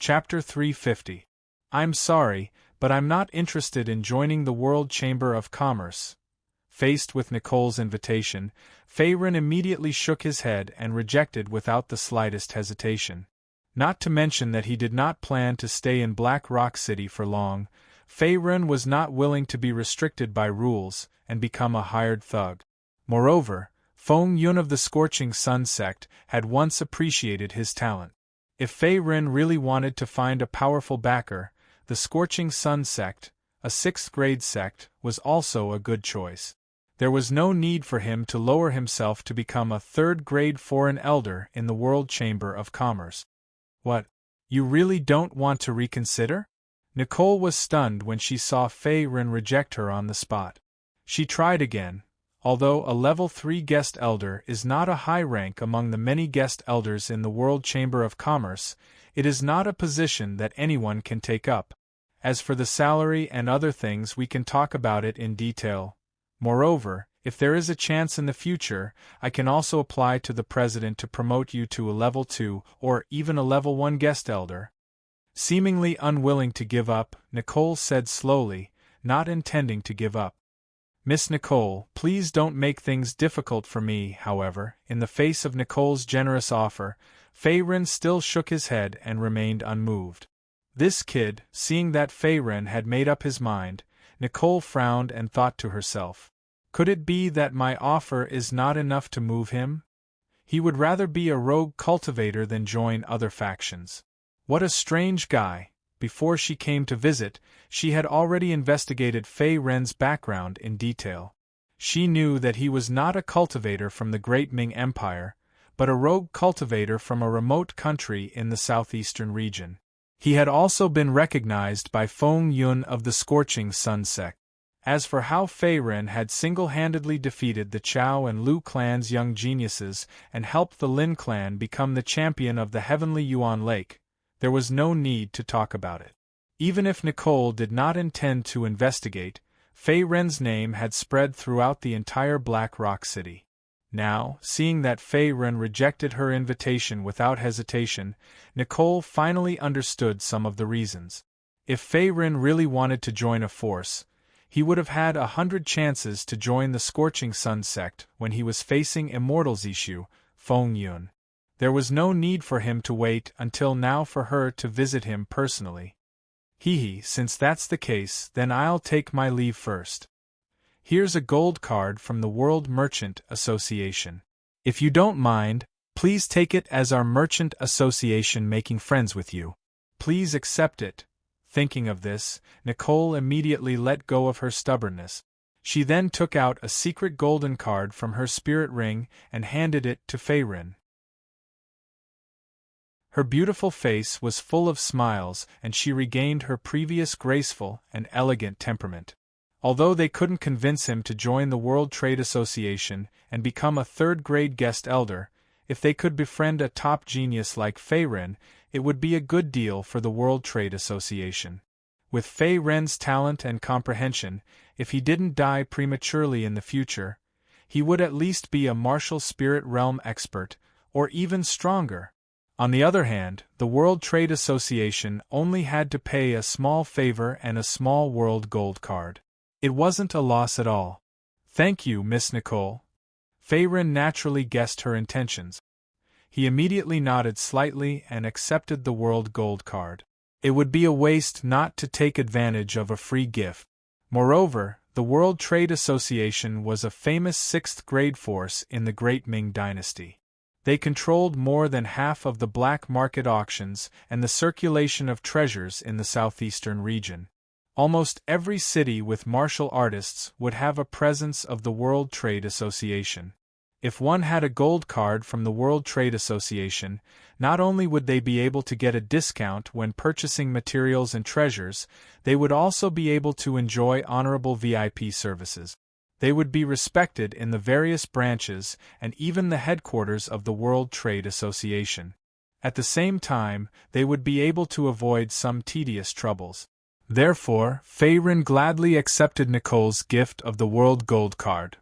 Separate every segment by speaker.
Speaker 1: Chapter 350. I'm sorry, but I'm not interested in joining the World Chamber of Commerce. Faced with Nicole's invitation, Faerun immediately shook his head and rejected without the slightest hesitation. Not to mention that he did not plan to stay in Black Rock City for long, Faerun was not willing to be restricted by rules and become a hired thug. Moreover, Feng Yun of the Scorching Sun sect had once appreciated his talent. If Faerun really wanted to find a powerful backer, the Scorching Sun sect, a 6th-grade sect, was also a good choice. There was no need for him to lower himself to become a 3rd-grade foreign elder in the World Chamber of Commerce. What? You really don't want to reconsider? Nicole was stunned when she saw Faerun reject her on the spot. She tried again. Although a level 3 guest elder is not a high rank among the many guest elders in the World Chamber of Commerce, it is not a position that anyone can take up. As for the salary and other things, we can talk about it in detail. Moreover, if there is a chance in the future, I can also apply to the president to promote you to a level 2 or even a level 1 guest elder. Seemingly unwilling to give up, Nicole said slowly, not intending to give up. Miss Nicole, please don't make things difficult for me, however. In the face of Nicole's generous offer, Faerun still shook his head and remained unmoved. This kid, seeing that Faerun had made up his mind, Nicole frowned and thought to herself, could it be that my offer is not enough to move him? He would rather be a rogue cultivator than join other factions. What a strange guy. Before she came to visit, she had already investigated Faerun's background in detail. She knew that he was not a cultivator from the Great Ming Empire, but a rogue cultivator from a remote country in the southeastern region. He had also been recognized by Feng Yun of the Scorching Sun sect. As for how Faerun had single-handedly defeated the Chao and Lu clan's young geniuses and helped the Lin clan become the champion of the Heavenly Yuan Lake, there was no need to talk about it. Even if Nicole did not intend to investigate, Faerun's name had spread throughout the entire Black Rock City. Now, seeing that Faerun rejected her invitation without hesitation, Nicole finally understood some of the reasons. If Faerun really wanted to join a force, he would have had 100 chances to join the Scorching Sun sect when he was facing Immortal's issue, Feng Yun. There was no need for him to wait until now for her to visit him personally. Since that's the case, then I'll take my leave first. Here's a gold card from the World Merchant Association. If you don't mind, please take it as our Merchant Association making friends with you. Please accept it. Thinking of this, Nicole immediately let go of her stubbornness. She then took out a secret golden card from her spirit ring and handed it to Faerun. Her beautiful face was full of smiles and she regained her previous graceful and elegant temperament. Although they couldn't convince him to join the World Trade Association and become a 3rd-grade guest elder, if they could befriend a top genius like Faerun, it would be a good deal for the World Trade Association. With Faerun's talent and comprehension, if he didn't die prematurely in the future, he would at least be a martial spirit realm expert, or even stronger. On the other hand, the World Trade Association only had to pay a small favor and a small world gold card. It wasn't a loss at all. Thank you, Miss Nicole. Faerun naturally guessed her intentions. He immediately nodded slightly and accepted the world gold card. It would be a waste not to take advantage of a free gift. Moreover, the World Trade Association was a famous 6th-grade force in the Great Ming Dynasty. They controlled more than half of the black market auctions and the circulation of treasures in the southeastern region. Almost every city with martial artists would have a presence of the World Trade Association. If one had a gold card from the World Trade Association, not only would they be able to get a discount when purchasing materials and treasures, they would also be able to enjoy honorable VIP services. They would be respected in the various branches and even the headquarters of the World Trade Association. At the same time, they would be able to avoid some tedious troubles. Therefore, Faerun gladly accepted Nicole's gift of the World Gold Card.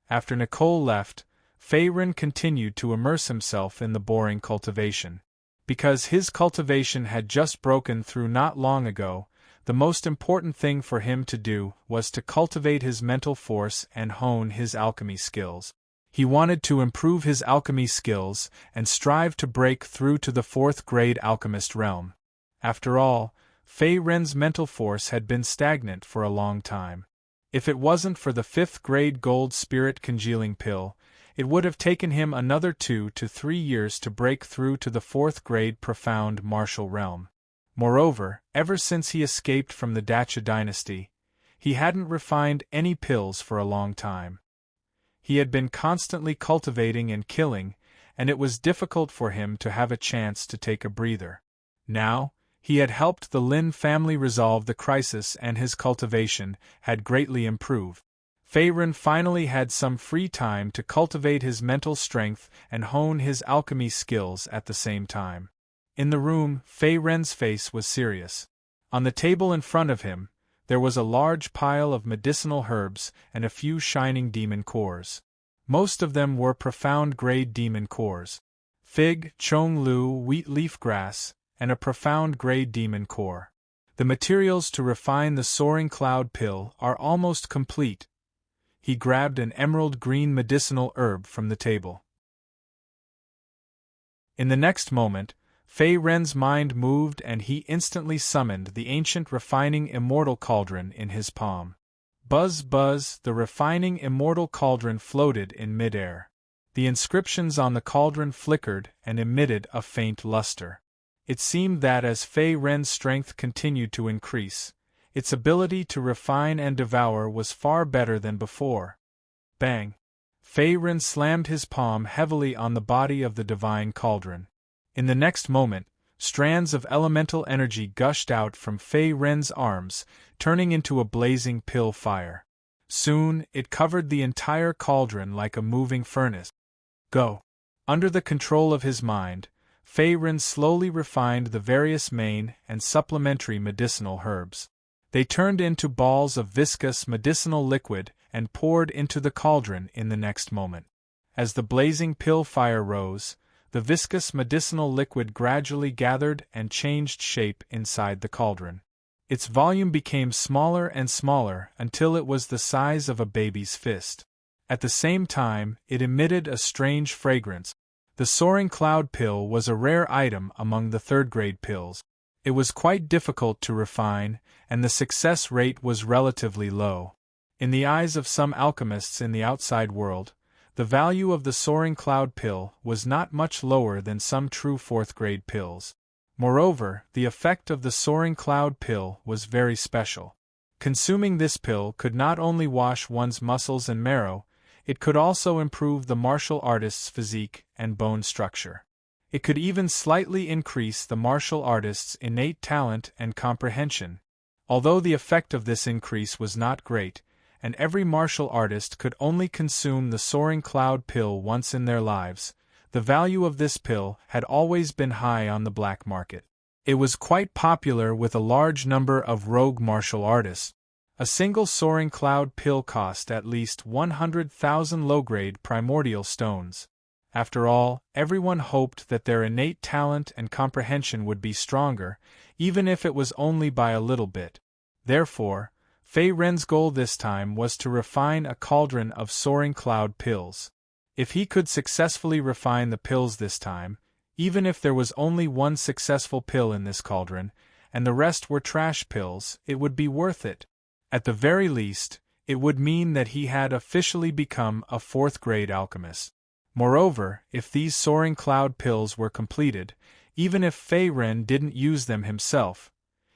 Speaker 1: After Nicole left, Faerun continued to immerse himself in the boring cultivation. Because his cultivation had just broken through not long ago, the most important thing for him to do was to cultivate his mental force and hone his alchemy skills. He wanted to improve his alchemy skills and strive to break through to the 4th grade alchemist realm. After all, Fei Ren's mental force had been stagnant for a long time. If it wasn't for the 5th grade gold spirit congealing pill, it would have taken him another 2 to 3 years to break through to the 4th grade profound martial realm. Moreover, ever since he escaped from the Dacha dynasty, he hadn't refined any pills for a long time. He had been constantly cultivating and killing, and it was difficult for him to have a chance to take a breather. Now, he had helped the Lin family resolve the crisis and his cultivation had greatly improved. Fei Ren finally had some free time to cultivate his mental strength and hone his alchemy skills at the same time. In the room, Fei Ren's face was serious. On the table in front of him, there was a large pile of medicinal herbs and a few shining demon cores. Most of them were profound-grade demon cores. Fig, Chong Lu, wheat leaf grass, and a profound-grade demon core. The materials to refine the soaring cloud pill are almost complete. He grabbed an emerald-green medicinal herb from the table. In the next moment, Fei Ren's mind moved and he instantly summoned the ancient refining immortal cauldron in his palm. Buzz buzz, the refining immortal cauldron floated in midair. The inscriptions on the cauldron flickered and emitted a faint luster. It seemed that as Fei Ren's strength continued to increase, its ability to refine and devour was far better than before. Bang! Fei Ren slammed his palm heavily on the body of the divine cauldron. In the next moment, strands of elemental energy gushed out from Fei Ren's arms, turning into a blazing pill fire. Soon, it covered the entire cauldron like a moving furnace. Go! Under the control of his mind, Fei Ren slowly refined the various main and supplementary medicinal herbs. They turned into balls of viscous medicinal liquid and poured into the cauldron in the next moment. As the blazing pill fire rose, the viscous medicinal liquid gradually gathered and changed shape inside the cauldron. Its volume became smaller and smaller until it was the size of a baby's fist. At the same time, it emitted a strange fragrance. The soaring cloud pill was a rare item among the 3rd grade pills. It was quite difficult to refine, and the success rate was relatively low. In the eyes of some alchemists in the outside world, the value of the soaring cloud pill was not much lower than some true 4th grade pills. Moreover, the effect of the soaring cloud pill was very special. Consuming this pill could not only wash one's muscles and marrow, it could also improve the martial artist's physique and bone structure. It could even slightly increase the martial artist's innate talent and comprehension. Although the effect of this increase was not great, and every martial artist could only consume the soaring cloud pill once in their lives, the value of this pill had always been high on the black market. It was quite popular with a large number of rogue martial artists. A single soaring cloud pill cost at least 100,000 low-grade primordial stones. After all, everyone hoped that their innate talent and comprehension would be stronger, even if it was only by a little bit. Therefore, Fei Ren's goal this time was to refine a cauldron of soaring cloud pills. If he could successfully refine the pills this time, even if there was only one successful pill in this cauldron, and the rest were trash pills, it would be worth it. At the very least, it would mean that he had officially become a 4th grade alchemist. Moreover, if these soaring cloud pills were completed, even if Fei Ren didn't use them himself,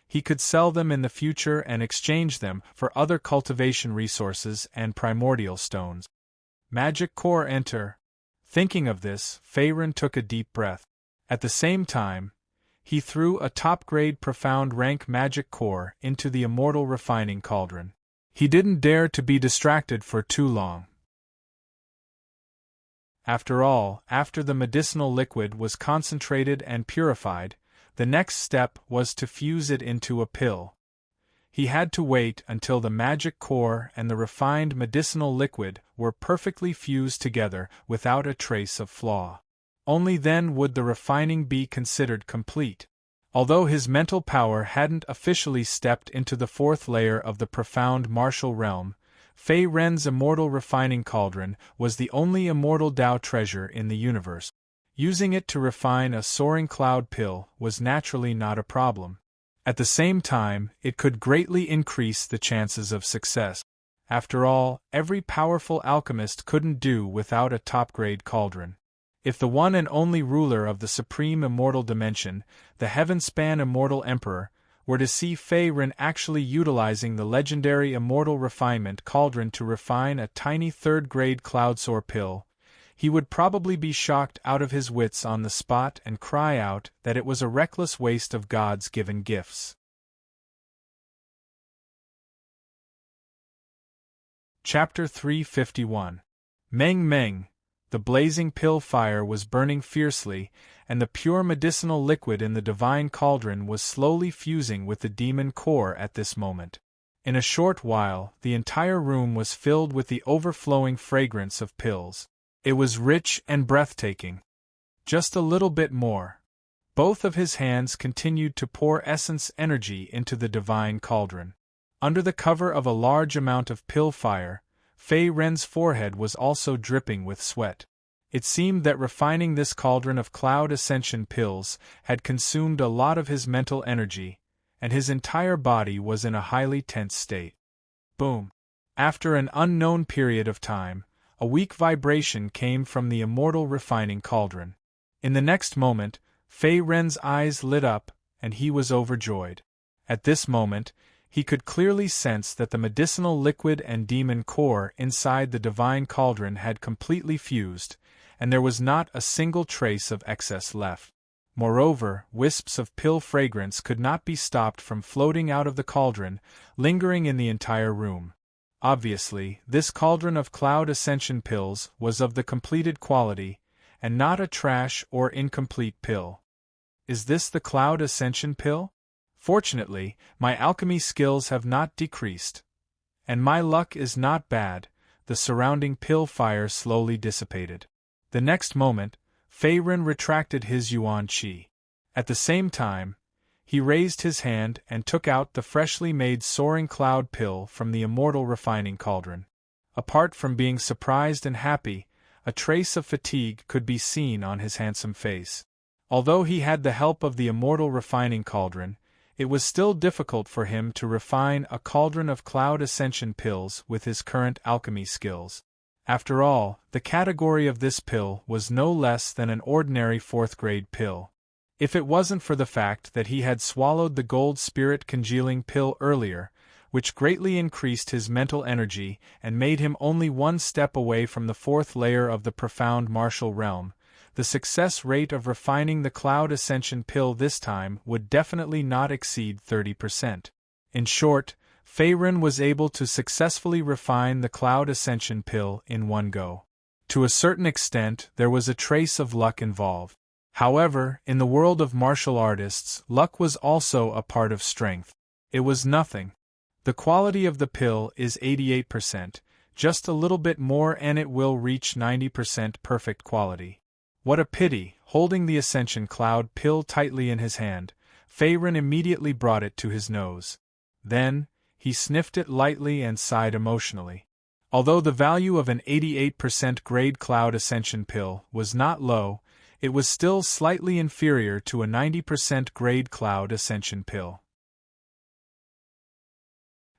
Speaker 1: he could sell them in the future and exchange them for other cultivation resources and primordial stones. Magic core enter. Thinking of this, Fei Ren took a deep breath. At the same time, he threw a top-grade profound rank magic core into the immortal refining cauldron. He didn't dare to be distracted for too long. After all, after the medicinal liquid was concentrated and purified, the next step was to fuse it into a pill. He had to wait until the magic core and the refined medicinal liquid were perfectly fused together without a trace of flaw. Only then would the refining be considered complete. Although his mental power hadn't officially stepped into the fourth layer of the profound martial realm, Fei Ren's immortal refining cauldron was the only immortal Tao treasure in the universe. Using it to refine a soaring cloud pill was naturally not a problem. At the same time, it could greatly increase the chances of success. After all, every powerful alchemist couldn't do without a top-grade cauldron. If the one and only ruler of the supreme immortal dimension, the heaven-span immortal emperor, were to see Fei Ren actually utilizing the legendary immortal refinement cauldron to refine a tiny third-grade cloudsoar pill, he would probably be shocked out of his wits on the spot and cry out that it was a reckless waste of God's given gifts. Chapter 351. Meng Meng. The blazing pill fire was burning fiercely, and the pure medicinal liquid in the divine cauldron was slowly fusing with the demon core at this moment. In a short while, the entire room was filled with the overflowing fragrance of pills. It was rich and breathtaking. Just a little bit more. Both of his hands continued to pour essence energy into the divine cauldron. Under the cover of a large amount of pill fire, Fei Ren's forehead was also dripping with sweat. It seemed that refining this cauldron of cloud ascension pills had consumed a lot of his mental energy, and his entire body was in a highly tense state. Boom! After an unknown period of time, a weak vibration came from the immortal refining cauldron. In the next moment, Fei Ren's eyes lit up, and he was overjoyed. At this moment, he could clearly sense that the medicinal liquid and demon core inside the divine cauldron had completely fused, and there was not a single trace of excess left. Moreover, wisps of pill fragrance could not be stopped from floating out of the cauldron, lingering in the entire room. Obviously, this cauldron of cloud ascension pills was of the completed quality, and not a trash or incomplete pill. Is this the cloud ascension pill? Fortunately, my alchemy skills have not decreased. And my luck is not bad. The surrounding pill fire slowly dissipated. The next moment, Fei Ren retracted his yuan qi. At the same time, he raised his hand and took out the freshly made soaring cloud pill from the immortal refining cauldron. Apart from being surprised and happy, a trace of fatigue could be seen on his handsome face. Although he had the help of the immortal refining cauldron, it was still difficult for him to refine a cauldron of cloud ascension pills with his current alchemy skills. After all, the category of this pill was no less than an ordinary fourth-grade pill. If it wasn't for the fact that he had swallowed the gold spirit congealing pill earlier, which greatly increased his mental energy and made him only one step away from the fourth layer of the profound martial realm, the success rate of refining the cloud ascension pill this time would definitely not exceed 30%. In short, Fei Ren was able to successfully refine the cloud ascension pill in one go. To a certain extent, there was a trace of luck involved. However, in the world of martial artists, luck was also a part of strength. It was nothing. The quality of the pill is 88%, just a little bit more and it will reach 90% perfect quality. What a pity! Holding the Ascension Cloud pill tightly in his hand, Fei Ren immediately brought it to his nose. Then, he sniffed it lightly and sighed emotionally. Although the value of an 88% grade Cloud Ascension pill was not low, it was still slightly inferior to a 90% grade Cloud Ascension pill.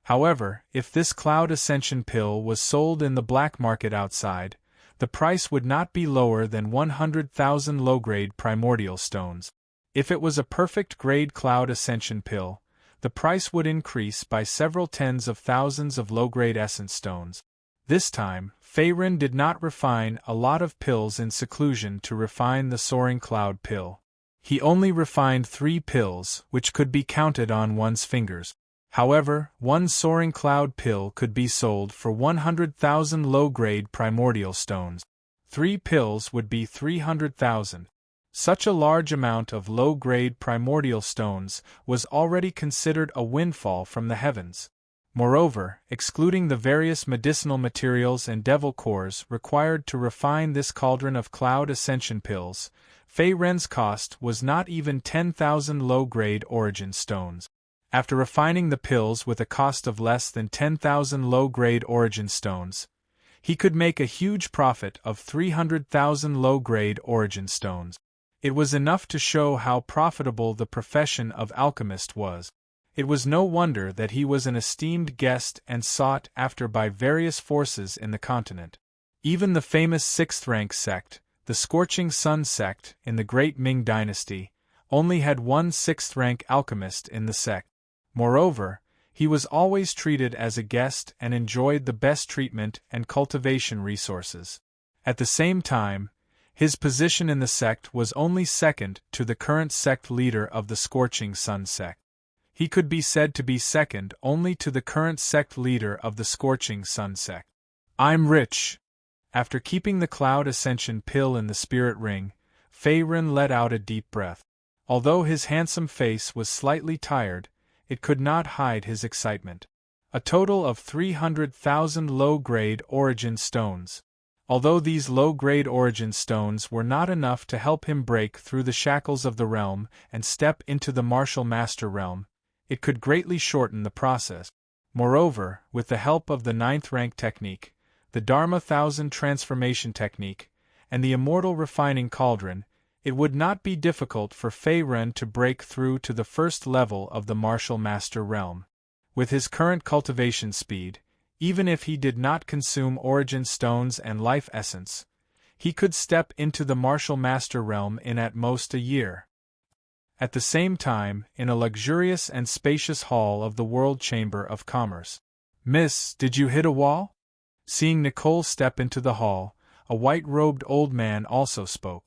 Speaker 1: However, if this Cloud Ascension pill was sold in the black market outside, the price would not be lower than 100,000 low-grade primordial stones. If it was a perfect grade Cloud Ascension pill, the price would increase by several tens of thousands of low-grade essence stones. This time, Fei Ren did not refine a lot of pills in seclusion to refine the soaring cloud pill. He only refined 3 pills, which could be counted on one's fingers. However, one soaring cloud pill could be sold for 100,000 low-grade primordial stones. 3 pills would be 300,000. Such a large amount of low-grade primordial stones was already considered a windfall from the heavens. Moreover, excluding the various medicinal materials and devil cores required to refine this cauldron of cloud ascension pills, Fei Ren's cost was not even 10,000 low-grade origin stones. After refining the pills with a cost of less than 10,000 low-grade origin stones, he could make a huge profit of 300,000 low-grade origin stones. It was enough to show how profitable the profession of alchemist was. It was no wonder that he was an esteemed guest and sought after by various forces in the continent. Even the famous sixth-rank sect, the Scorching Sun sect in the Great Ming Dynasty, only had one sixth-rank alchemist in the sect. Moreover, he was always treated as a guest and enjoyed the best treatment and cultivation resources. At the same time, his position in the sect was only second to the current sect leader of the Scorching Sun sect. He could be said to be second only to the current sect leader of the Scorching Sun sect. I'm rich. After keeping the Cloud Ascension pill in the spirit ring, Fei Ren let out a deep breath. Although his handsome face was slightly tired, it could not hide his excitement. A total of 300,000 low-grade origin stones. Although these low-grade origin stones were not enough to help him break through the shackles of the realm and step into the martial master realm, it could greatly shorten the process. Moreover, with the help of the 9th rank technique, the Dharma Thousand transformation technique, and the immortal refining cauldron, it would not be difficult for Fei Ren to break through to the first level of the martial master realm. With his current cultivation speed, even if he did not consume origin stones and life essence, he could step into the martial master realm in at most a year. At the same time, in a luxurious and spacious hall of the World Chamber of Commerce. "Miss, did you hit a wall?" Seeing Nicole step into the hall, a white-robed old man also spoke.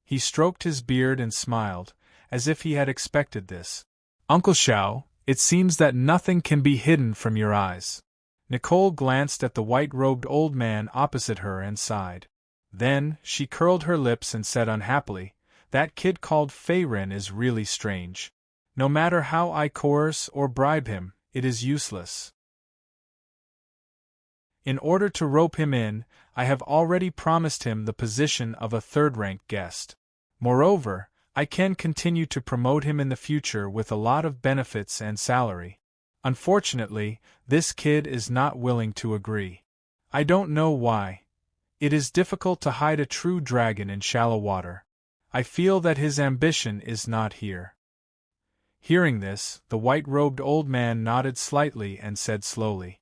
Speaker 1: He stroked his beard and smiled, as if he had expected this. "Uncle Xiao, it seems that nothing can be hidden from your eyes." Nicole glanced at the white-robed old man opposite her and sighed. Then, she curled her lips and said unhappily, "That kid called Fei Ren is really strange. No matter how I coerce or bribe him, it is useless. In order to rope him in, I have already promised him the position of a third-rank guest. Moreover, I can continue to promote him in the future with a lot of benefits and salary. Unfortunately, this kid is not willing to agree. I don't know why. It is difficult to hide a true dragon in shallow water. I feel that his ambition is not here." Hearing this, the white-robed old man nodded slightly and said slowly,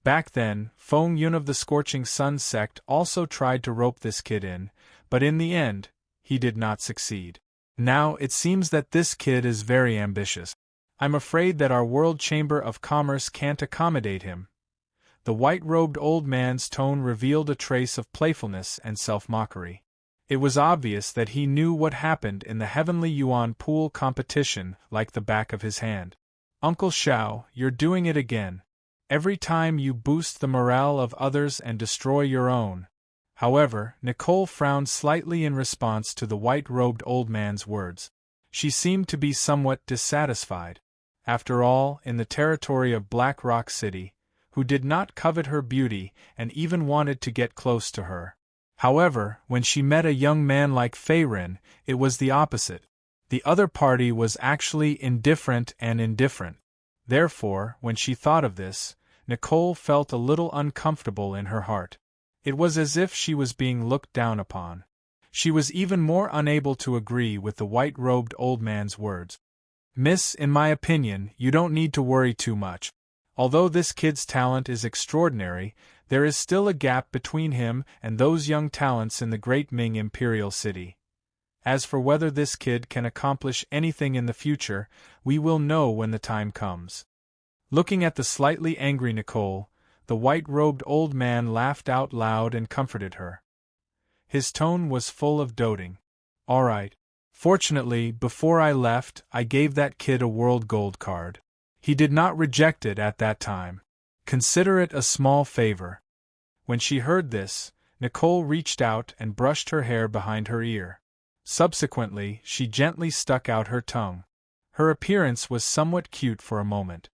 Speaker 1: "Back then, Feng Yun of the Scorching Sun sect also tried to rope this kid in, but in the end, he did not succeed. Now it seems that this kid is very ambitious. I'm afraid that our World Chamber of Commerce can't accommodate him." The white-robed old man's tone revealed a trace of playfulness and self-mockery. It was obvious that he knew what happened in the Heavenly Yuan pool competition like the back of his hand. "Uncle Xiao, you're doing it again. Every time you boost the morale of others and destroy your own." However, Nicole frowned slightly in response to the white-robed old man's words. She seemed to be somewhat dissatisfied. After all, in the territory of Black Rock City, who did not covet her beauty and even wanted to get close to her. However, when she met a young man like Fei Ren, it was the opposite. The other party was actually indifferent and indifferent. Therefore, when she thought of this, Nicole felt a little uncomfortable in her heart. It was as if she was being looked down upon. She was even more unable to agree with the white-robed old man's words. "Miss, in my opinion, you don't need to worry too much. Although this kid's talent is extraordinary, there is still a gap between him and those young talents in the Great Ming Imperial City. As for whether this kid can accomplish anything in the future, we will know when the time comes." Looking at the slightly angry Nicole, the white-robed old man laughed out loud and comforted her. His tone was full of doting. "All right. Fortunately, before I left, I gave that kid a world gold card. He did not reject it at that time. Consider it a small favor." When she heard this, Nicole reached out and brushed her hair behind her ear. Subsequently, she gently stuck out her tongue. Her appearance was somewhat cute for a moment.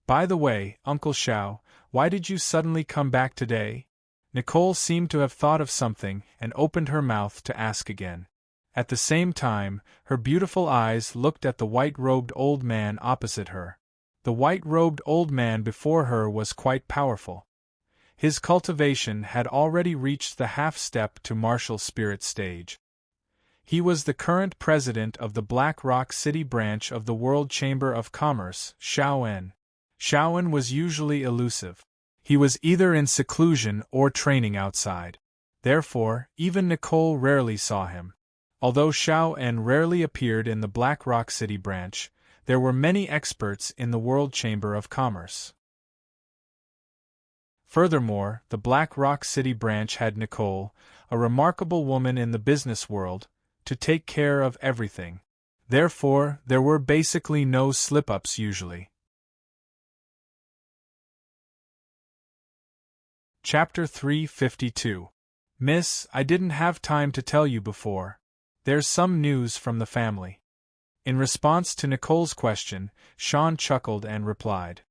Speaker 1: By the way, Uncle Xiao, why did you suddenly come back today? Nicole seemed to have thought of something and opened her mouth to ask again. At the same time, her beautiful eyes looked at the white-robed old man opposite her. The white-robed old man before her was quite powerful. His cultivation had already reached the half-step to martial spirit stage. He was the current president of the Black Rock City branch of the World Chamber of Commerce, Xiao. Xiao was usually elusive. He was either in seclusion or training outside. Therefore, even Nicole rarely saw him. Although Xiao rarely appeared in the Black Rock City branch, there were many experts in the World Chamber of Commerce. Furthermore, the Black Rock City branch had Nicole, a remarkable woman in the business world, to take care of everything. Therefore, there were basically no slip-ups usually. Chapter 352. Miss, I didn't have time to tell you before. There's some news from the family. In response to Nicole's question, Sean chuckled and replied.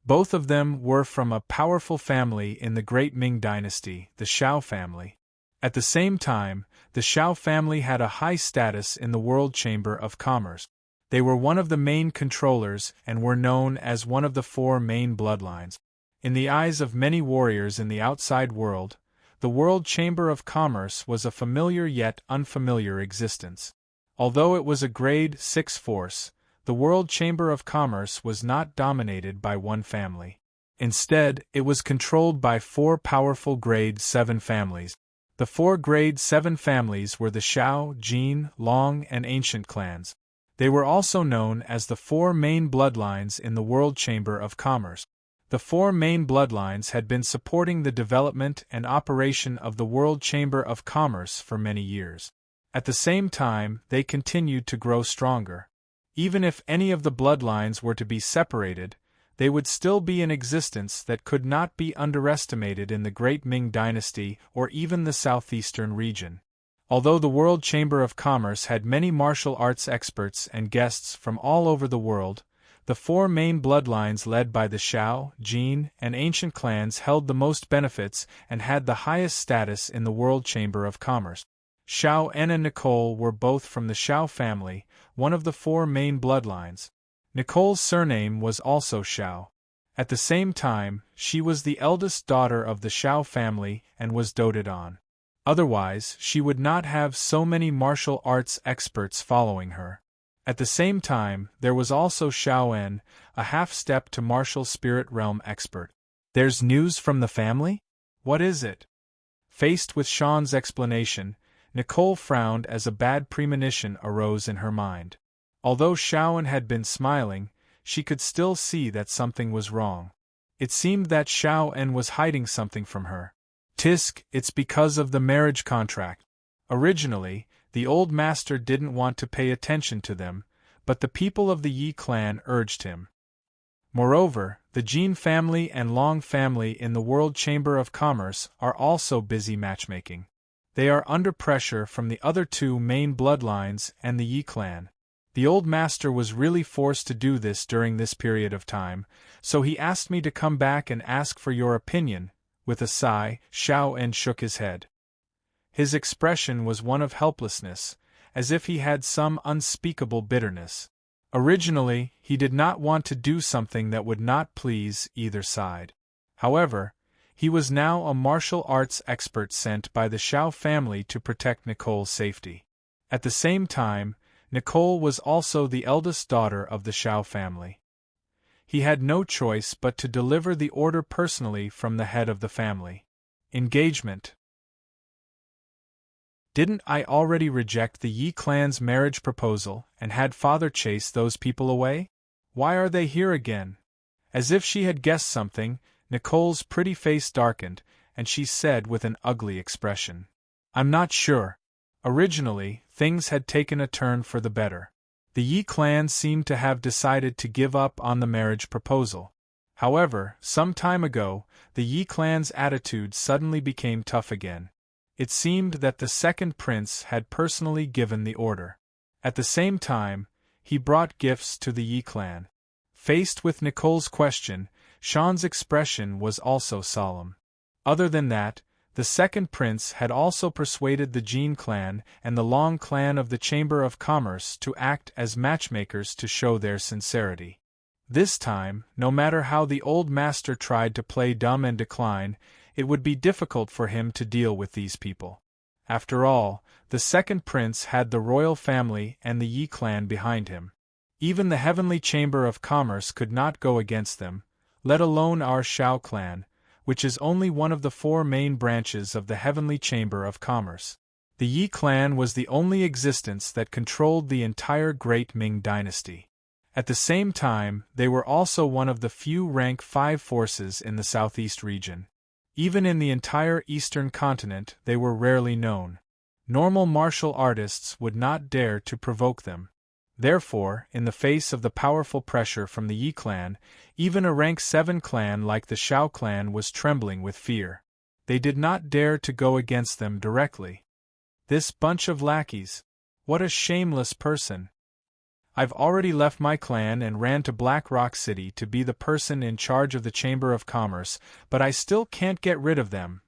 Speaker 1: Both of them were from a powerful family in the Great Ming Dynasty, the Xiao family. At the same time, the Xiao family had a high status in the World Chamber of Commerce. They were one of the main controllers and were known as one of the four main bloodlines. In the eyes of many warriors in the outside world, the World Chamber of Commerce was a familiar yet unfamiliar existence. Although it was a Grade 6 force, the World Chamber of Commerce was not dominated by one family. Instead, it was controlled by four powerful Grade 7 families. The four Grade 7 families were the Xiao, Jin, Long, and Ancient clans. They were also known as the four main bloodlines in the World Chamber of Commerce. The four main bloodlines had been supporting the development and operation of the World Chamber of Commerce for many years. At the same time, they continued to grow stronger. Even if any of the bloodlines were to be separated, they would still be in existence that could not be underestimated in the Great Ming Dynasty or even the southeastern region. Although the World Chamber of Commerce had many martial arts experts and guests from all over the world, the four main bloodlines led by the Xiao, Jin, and Ancient clans held the most benefits and had the highest status in the World Chamber of Commerce. Xiao and Nicole were both from the Xiao family, one of the four main bloodlines. Nicole's surname was also Xiao. At the same time, she was the eldest daughter of the Xiao family and was doted on. Otherwise, she would not have so many martial arts experts following her. At the same time, there was also Xiao, a half-step to martial spirit realm expert. There's news from the family? What is it? Faced with Sean's explanation, Nicole frowned as a bad premonition arose in her mind. Although Xiao had been smiling, she could still see that something was wrong. It seemed that Xiao was hiding something from her. Tisk, it's because of the marriage contract. Originally, the old master didn't want to pay attention to them, but the people of the Yi clan urged him. Moreover, the Jin family and Long family in the World Chamber of Commerce are also busy matchmaking. They are under pressure from the other two main bloodlines and the Yi clan. The old master was really forced to do this during this period of time, so he asked me to come back and ask for your opinion. With a sigh, Xiao shook his head. His expression was one of helplessness, as if he had some unspeakable bitterness. Originally, he did not want to do something that would not please either side. However, he was now a martial arts expert sent by the Xiao family to protect Nicole's safety. At the same time, Nicole was also the eldest daughter of the Xiao family. He had no choice but to deliver the order personally from the head of the family. Engagement. Didn't I already reject the Yi clan's marriage proposal and had father chase those people away? Why are they here again? As if she had guessed something, Nicole's pretty face darkened, and she said with an ugly expression, I'm not sure. Originally, things had taken a turn for the better. The Yi clan seemed to have decided to give up on the marriage proposal. However, some time ago, the Yi clan's attitude suddenly became tough again. It seemed that the second prince had personally given the order. At the same time, he brought gifts to the Yi clan. Faced with Nicole's question, Sean's expression was also solemn. Other than that, the second prince had also persuaded the Jean clan and the Long clan of the Chamber of Commerce to act as matchmakers to show their sincerity. This time, no matter how the old master tried to play dumb and decline, it would be difficult for him to deal with these people. After all, the second prince had the royal family and the Yi clan behind him. Even the Heavenly Chamber of Commerce could not go against them, let alone our Shao clan, which is only one of the 4 main branches of the Heavenly Chamber of Commerce. The Yi clan was the only existence that controlled the entire Great Ming dynasty. At the same time, they were also one of the few rank 5 forces in the southeast region. Even in the entire eastern continent, they were rarely known. Normal martial artists would not dare to provoke them. Therefore, in the face of the powerful pressure from the Yi clan, even a rank 7 clan like the Shao clan was trembling with fear. They did not dare to go against them directly. This bunch of lackeys. What a shameless person. I've already left my clan and ran to Black Rock City to be the person in charge of the Chamber of Commerce, but I still can't get rid of them.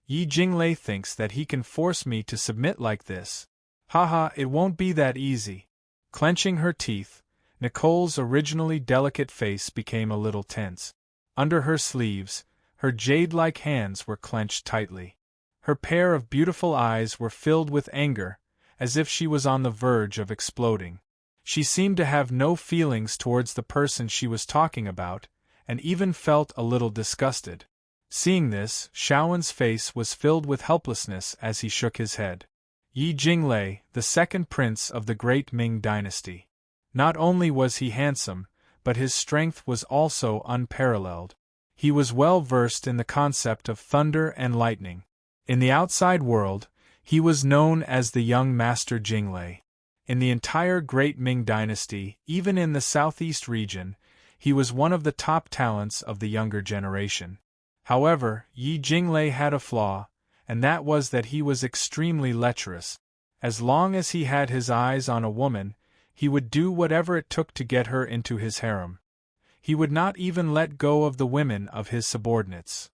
Speaker 1: Yi Jinglei thinks that he can force me to submit like this. Haha, it won't be that easy. Clenching her teeth, Nicole's originally delicate face became a little tense. Under her sleeves, her jade-like hands were clenched tightly. Her pair of beautiful eyes were filled with anger, as if she was on the verge of exploding. She seemed to have no feelings towards the person she was talking about, and even felt a little disgusted. Seeing this, Shaoen's face was filled with helplessness as he shook his head. Yi Jinglei, the second prince of the Great Ming dynasty. Not only was he handsome, but his strength was also unparalleled. He was well versed in the concept of thunder and lightning. In the outside world, he was known as the young Master Jinglei. In the entire Great Ming dynasty, even in the southeast region, he was one of the top talents of the younger generation. However, Yi Jinglei had a flaw, and that was that he was extremely lecherous. As long as he had his eyes on a woman, he would do whatever it took to get her into his harem. He would not even let go of the women of his subordinates.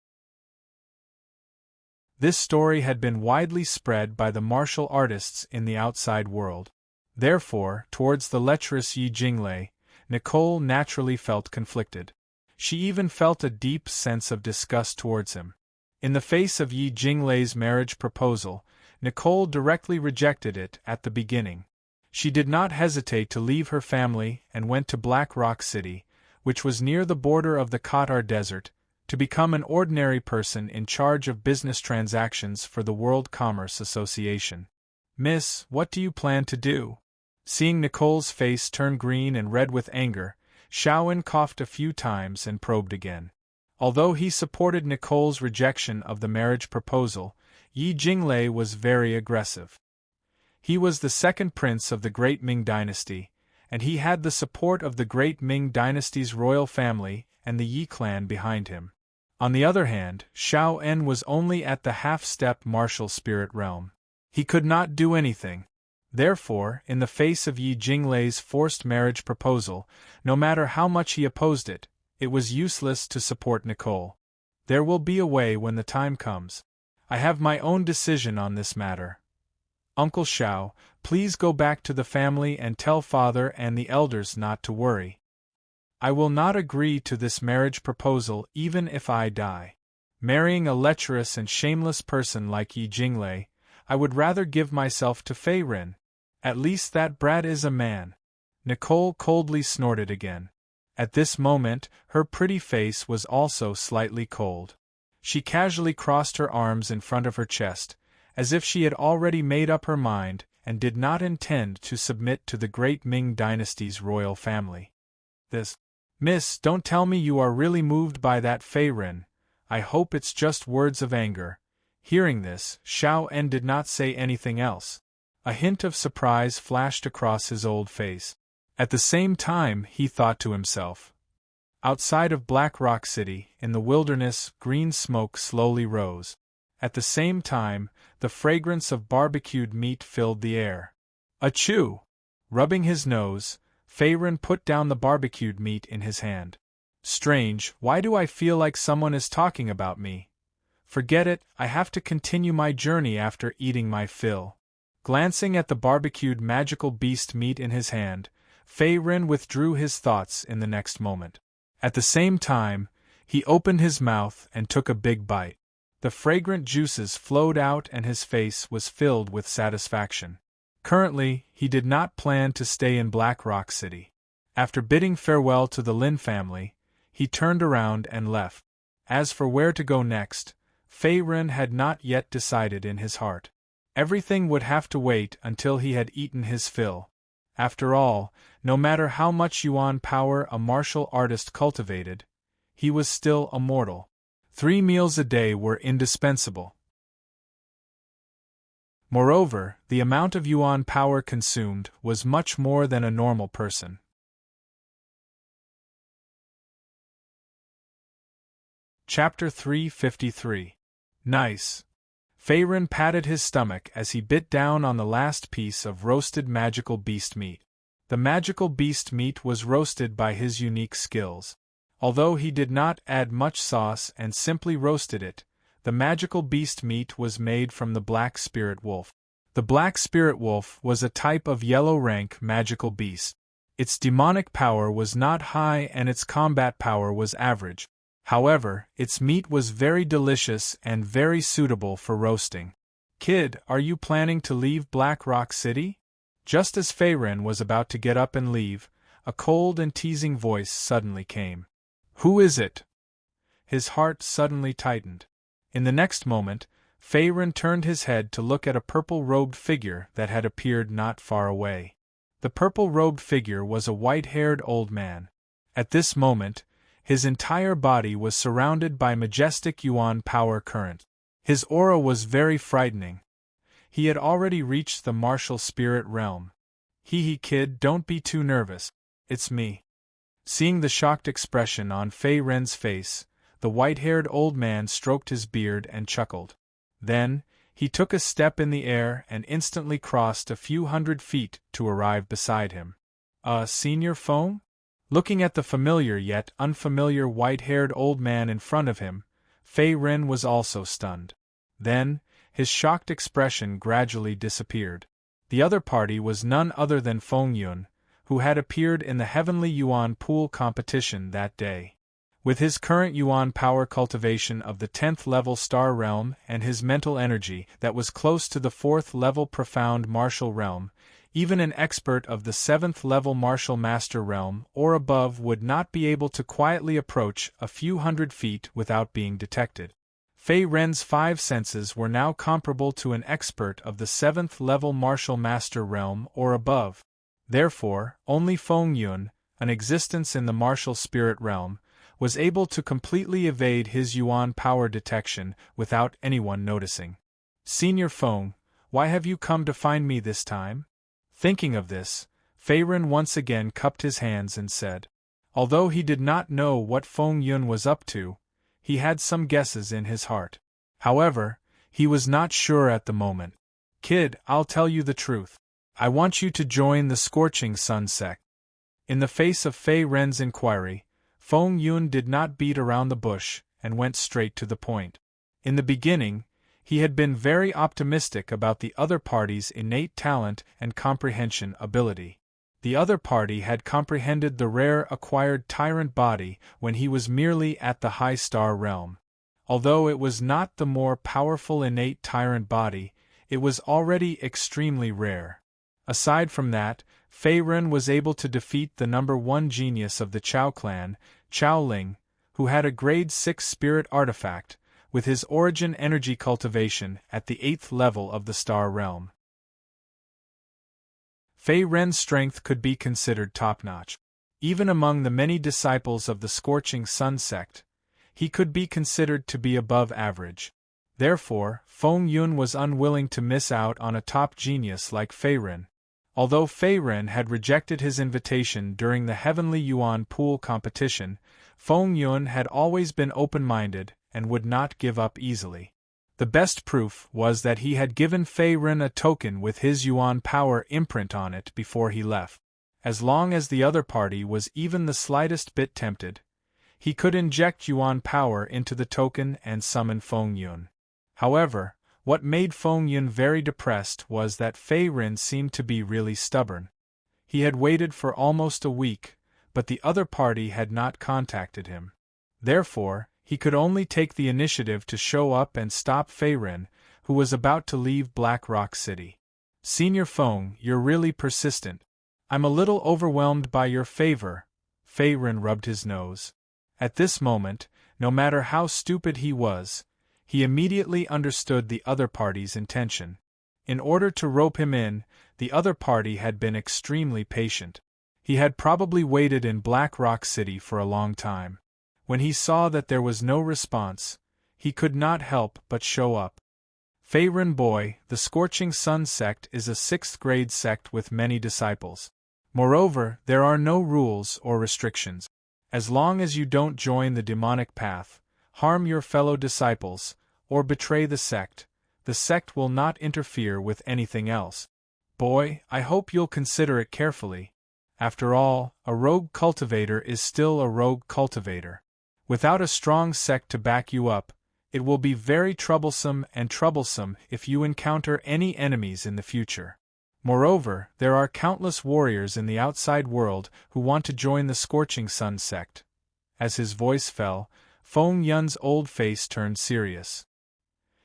Speaker 1: This story had been widely spread by the martial artists in the outside world. Therefore, towards the lecherous Yi Jinglei, Nicole naturally felt conflicted. She even felt a deep sense of disgust towards him. In the face of Yi Jinglei's marriage proposal, Nicole directly rejected it at the beginning. She did not hesitate to leave her family and went to Black Rock City, which was near the border of the Qatar Desert, to become an ordinary person in charge of business transactions for the World Commerce Association. "Miss, what do you plan to do?" Seeing Nicole's face turn green and red with anger, Shaoen coughed a few times and probed again. Although he supported Nicole's rejection of the marriage proposal, Yi Jinglei was very aggressive. He was the second prince of the Great Ming dynasty, and he had the support of the Great Ming dynasty's royal family and the Yi clan behind him. On the other hand, Shaoen was only at the half-step martial spirit realm. He could not do anything. Therefore, in the face of Yi Jinglei's forced marriage proposal, no matter how much he opposed it, it was useless to support Nicole. There will be a way when the time comes. I have my own decision on this matter. Uncle Shao, please go back to the family and tell father and the elders not to worry. I will not agree to this marriage proposal even if I die. Marrying a lecherous and shameless person like Yi Jinglei, I would rather give myself to Fei Ren. At least that brat is a man. Nicole coldly snorted again. At this moment, her pretty face was also slightly cold. She casually crossed her arms in front of her chest, as if she had already made up her mind and did not intend to submit to the Great Ming dynasty's royal family. Miss, don't tell me you are really moved by that Fei Ren. I hope it's just words of anger. Hearing this, Shaoen did not say anything else. A hint of surprise flashed across his old face. At the same time, he thought to himself. Outside of Black Rock City, in the wilderness, green smoke slowly rose. At the same time, the fragrance of barbecued meat filled the air. Achoo! Rubbing his nose, Fei Ren put down the barbecued meat in his hand. Strange, why do I feel like someone is talking about me? Forget it, I have to continue my journey after eating my fill. Glancing at the barbecued magical beast meat in his hand, Fei Ren withdrew his thoughts in the next moment. At the same time, he opened his mouth and took a big bite. The fragrant juices flowed out and his face was filled with satisfaction. Currently, he did not plan to stay in Black Rock City. After bidding farewell to the Lin family, he turned around and left. As for where to go next, Fei Ren had not yet decided in his heart. Everything would have to wait until he had eaten his fill. After all, no matter how much yuan power a martial artist cultivated, he was still a mortal. 3 meals a day were indispensable. Moreover, the amount of yuan power consumed was much more than a normal person. Chapter 353. Nice. Fei Ren patted his stomach as he bit down on the last piece of roasted magical beast meat. The magical beast meat was roasted by his unique skills. Although he did not add much sauce and simply roasted it, the magical beast meat was made from the black spirit wolf. The black spirit wolf was a type of yellow-rank magical beast. Its demonic power was not high and its combat power was average. However, its meat was very delicious and very suitable for roasting. Kid, are you planning to leave Black Rock City? Just as Fei Ren was about to get up and leave, a cold and teasing voice suddenly came. Who is it? His heart suddenly tightened. In the next moment, Fei Ren turned his head to look at a purple-robed figure that had appeared not far away. The purple-robed figure was a white-haired old man. At this moment, his entire body was surrounded by majestic yuan power current. His aura was very frightening. He had already reached the martial spirit realm. Hee kid, don't be too nervous. It's me. Seeing the shocked expression on Fei Ren's face, the white-haired old man stroked his beard and chuckled. Then, he took a step in the air and instantly crossed a few hundred feet to arrive beside him. Senior Feng? Looking at the familiar yet unfamiliar white-haired old man in front of him, Fei Ren was also stunned. Then, his shocked expression gradually disappeared. The other party was none other than Feng Yun, who had appeared in the Heavenly Yuan Pool competition that day. With his current yuan power cultivation of the 10th level star realm and his mental energy that was close to the 4th level profound martial realm, even an expert of the 7th level martial master realm or above would not be able to quietly approach a few hundred feet without being detected. Fei Ren's 5 senses were now comparable to an expert of the 7th level martial master realm or above. Therefore, only Feng Yun, an existence in the martial spirit realm, was able to completely evade his yuan power detection without anyone noticing. Senior Feng, why have you come to find me this time? Thinking of this, Fei Ren once again cupped his hands and said. Although he did not know what Feng Yun was up to, he had some guesses in his heart. However, he was not sure at the moment. Kid, I'll tell you the truth. I want you to join the Scorching Sun sect. In the face of Fei Ren's inquiry, Feng Yun did not beat around the bush and went straight to the point. In the beginning, he had been very optimistic about the other party's innate talent and comprehension ability. The other party had comprehended the rare acquired tyrant body when he was merely at the high star realm. Although it was not the more powerful innate tyrant body, it was already extremely rare. Aside from that, Fei Ren was able to defeat the number 1 genius of the Chao clan, Chao Ling, who had a grade 6 spirit artifact, with his origin energy cultivation at the 8th level of the star realm. Fei Ren's strength could be considered top-notch. Even among the many disciples of the Scorching Sun sect, he could be considered to be above average. Therefore, Feng Yun was unwilling to miss out on a top genius like Fei Ren. Although Fei Ren had rejected his invitation during the Heavenly Yuan Pool competition, Feng Yun had always been open-minded and would not give up easily. The best proof was that he had given Fei Ren a token with his yuan power imprint on it before he left. As long as the other party was even the slightest bit tempted, He could inject Yuan power into the token and summon Feng Yun. However, what made Feng Yun very depressed was that Fei Ren seemed to be really stubborn. He had waited for almost a week, but the other party had not contacted him. Therefore, he could only take the initiative to show up and stop Fei Ren, who was about to leave Black Rock City. Senior Feng, you're really persistent. I'm a little overwhelmed by your favor. Fei Ren rubbed his nose. At this moment, no matter how stupid he was, he immediately understood the other party's intention. In order to rope him in, the other party had been extremely patient. He had probably waited in Black Rock City for a long time. When he saw that there was no response, he could not help but show up. Fei Ren boy, the Scorching Sun sect is a 6th grade sect with many disciples. Moreover, there are no rules or restrictions. As long as you don't join the demonic path, harm your fellow disciples, or betray the sect will not interfere with anything else. Boy, I hope you'll consider it carefully. After all, a rogue cultivator is still a rogue cultivator. Without a strong sect to back you up, it will be very troublesome if you encounter any enemies in the future. Moreover, there are countless warriors in the outside world who want to join the Scorching Sun sect. As his voice fell, Feng Yun's old face turned serious.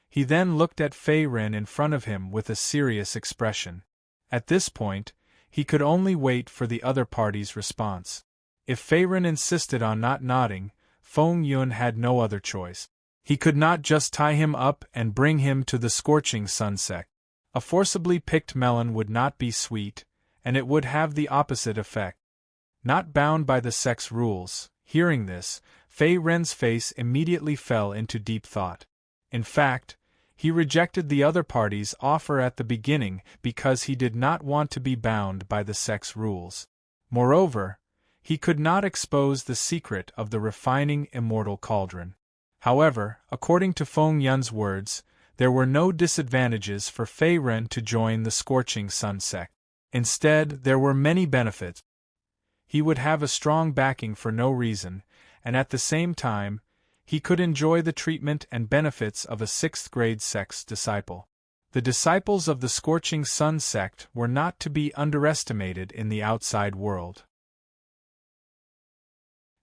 Speaker 1: He then looked at Fei Ren in front of him with a serious expression. At this point, he could only wait for the other party's response. If Fei Ren insisted on not nodding, Feng Yun had no other choice. He could not just tie him up and bring him to the Scorching Sun sect. A forcibly picked melon would not be sweet, and it would have the opposite effect. Not bound by the sect's rules, hearing this, Fei Ren's face immediately fell into deep thought. In fact, he rejected the other party's offer at the beginning because he did not want to be bound by the sect's rules. Moreover, he could not expose the secret of the refining immortal cauldron. However, according to Feng Yun's words, there were no disadvantages for Fei Ren to join the Scorching Sun sect. Instead, there were many benefits. He would have a strong backing for no reason, and at the same time, he could enjoy the treatment and benefits of a 6th grade sect's disciple. The disciples of the Scorching Sun sect were not to be underestimated in the outside world.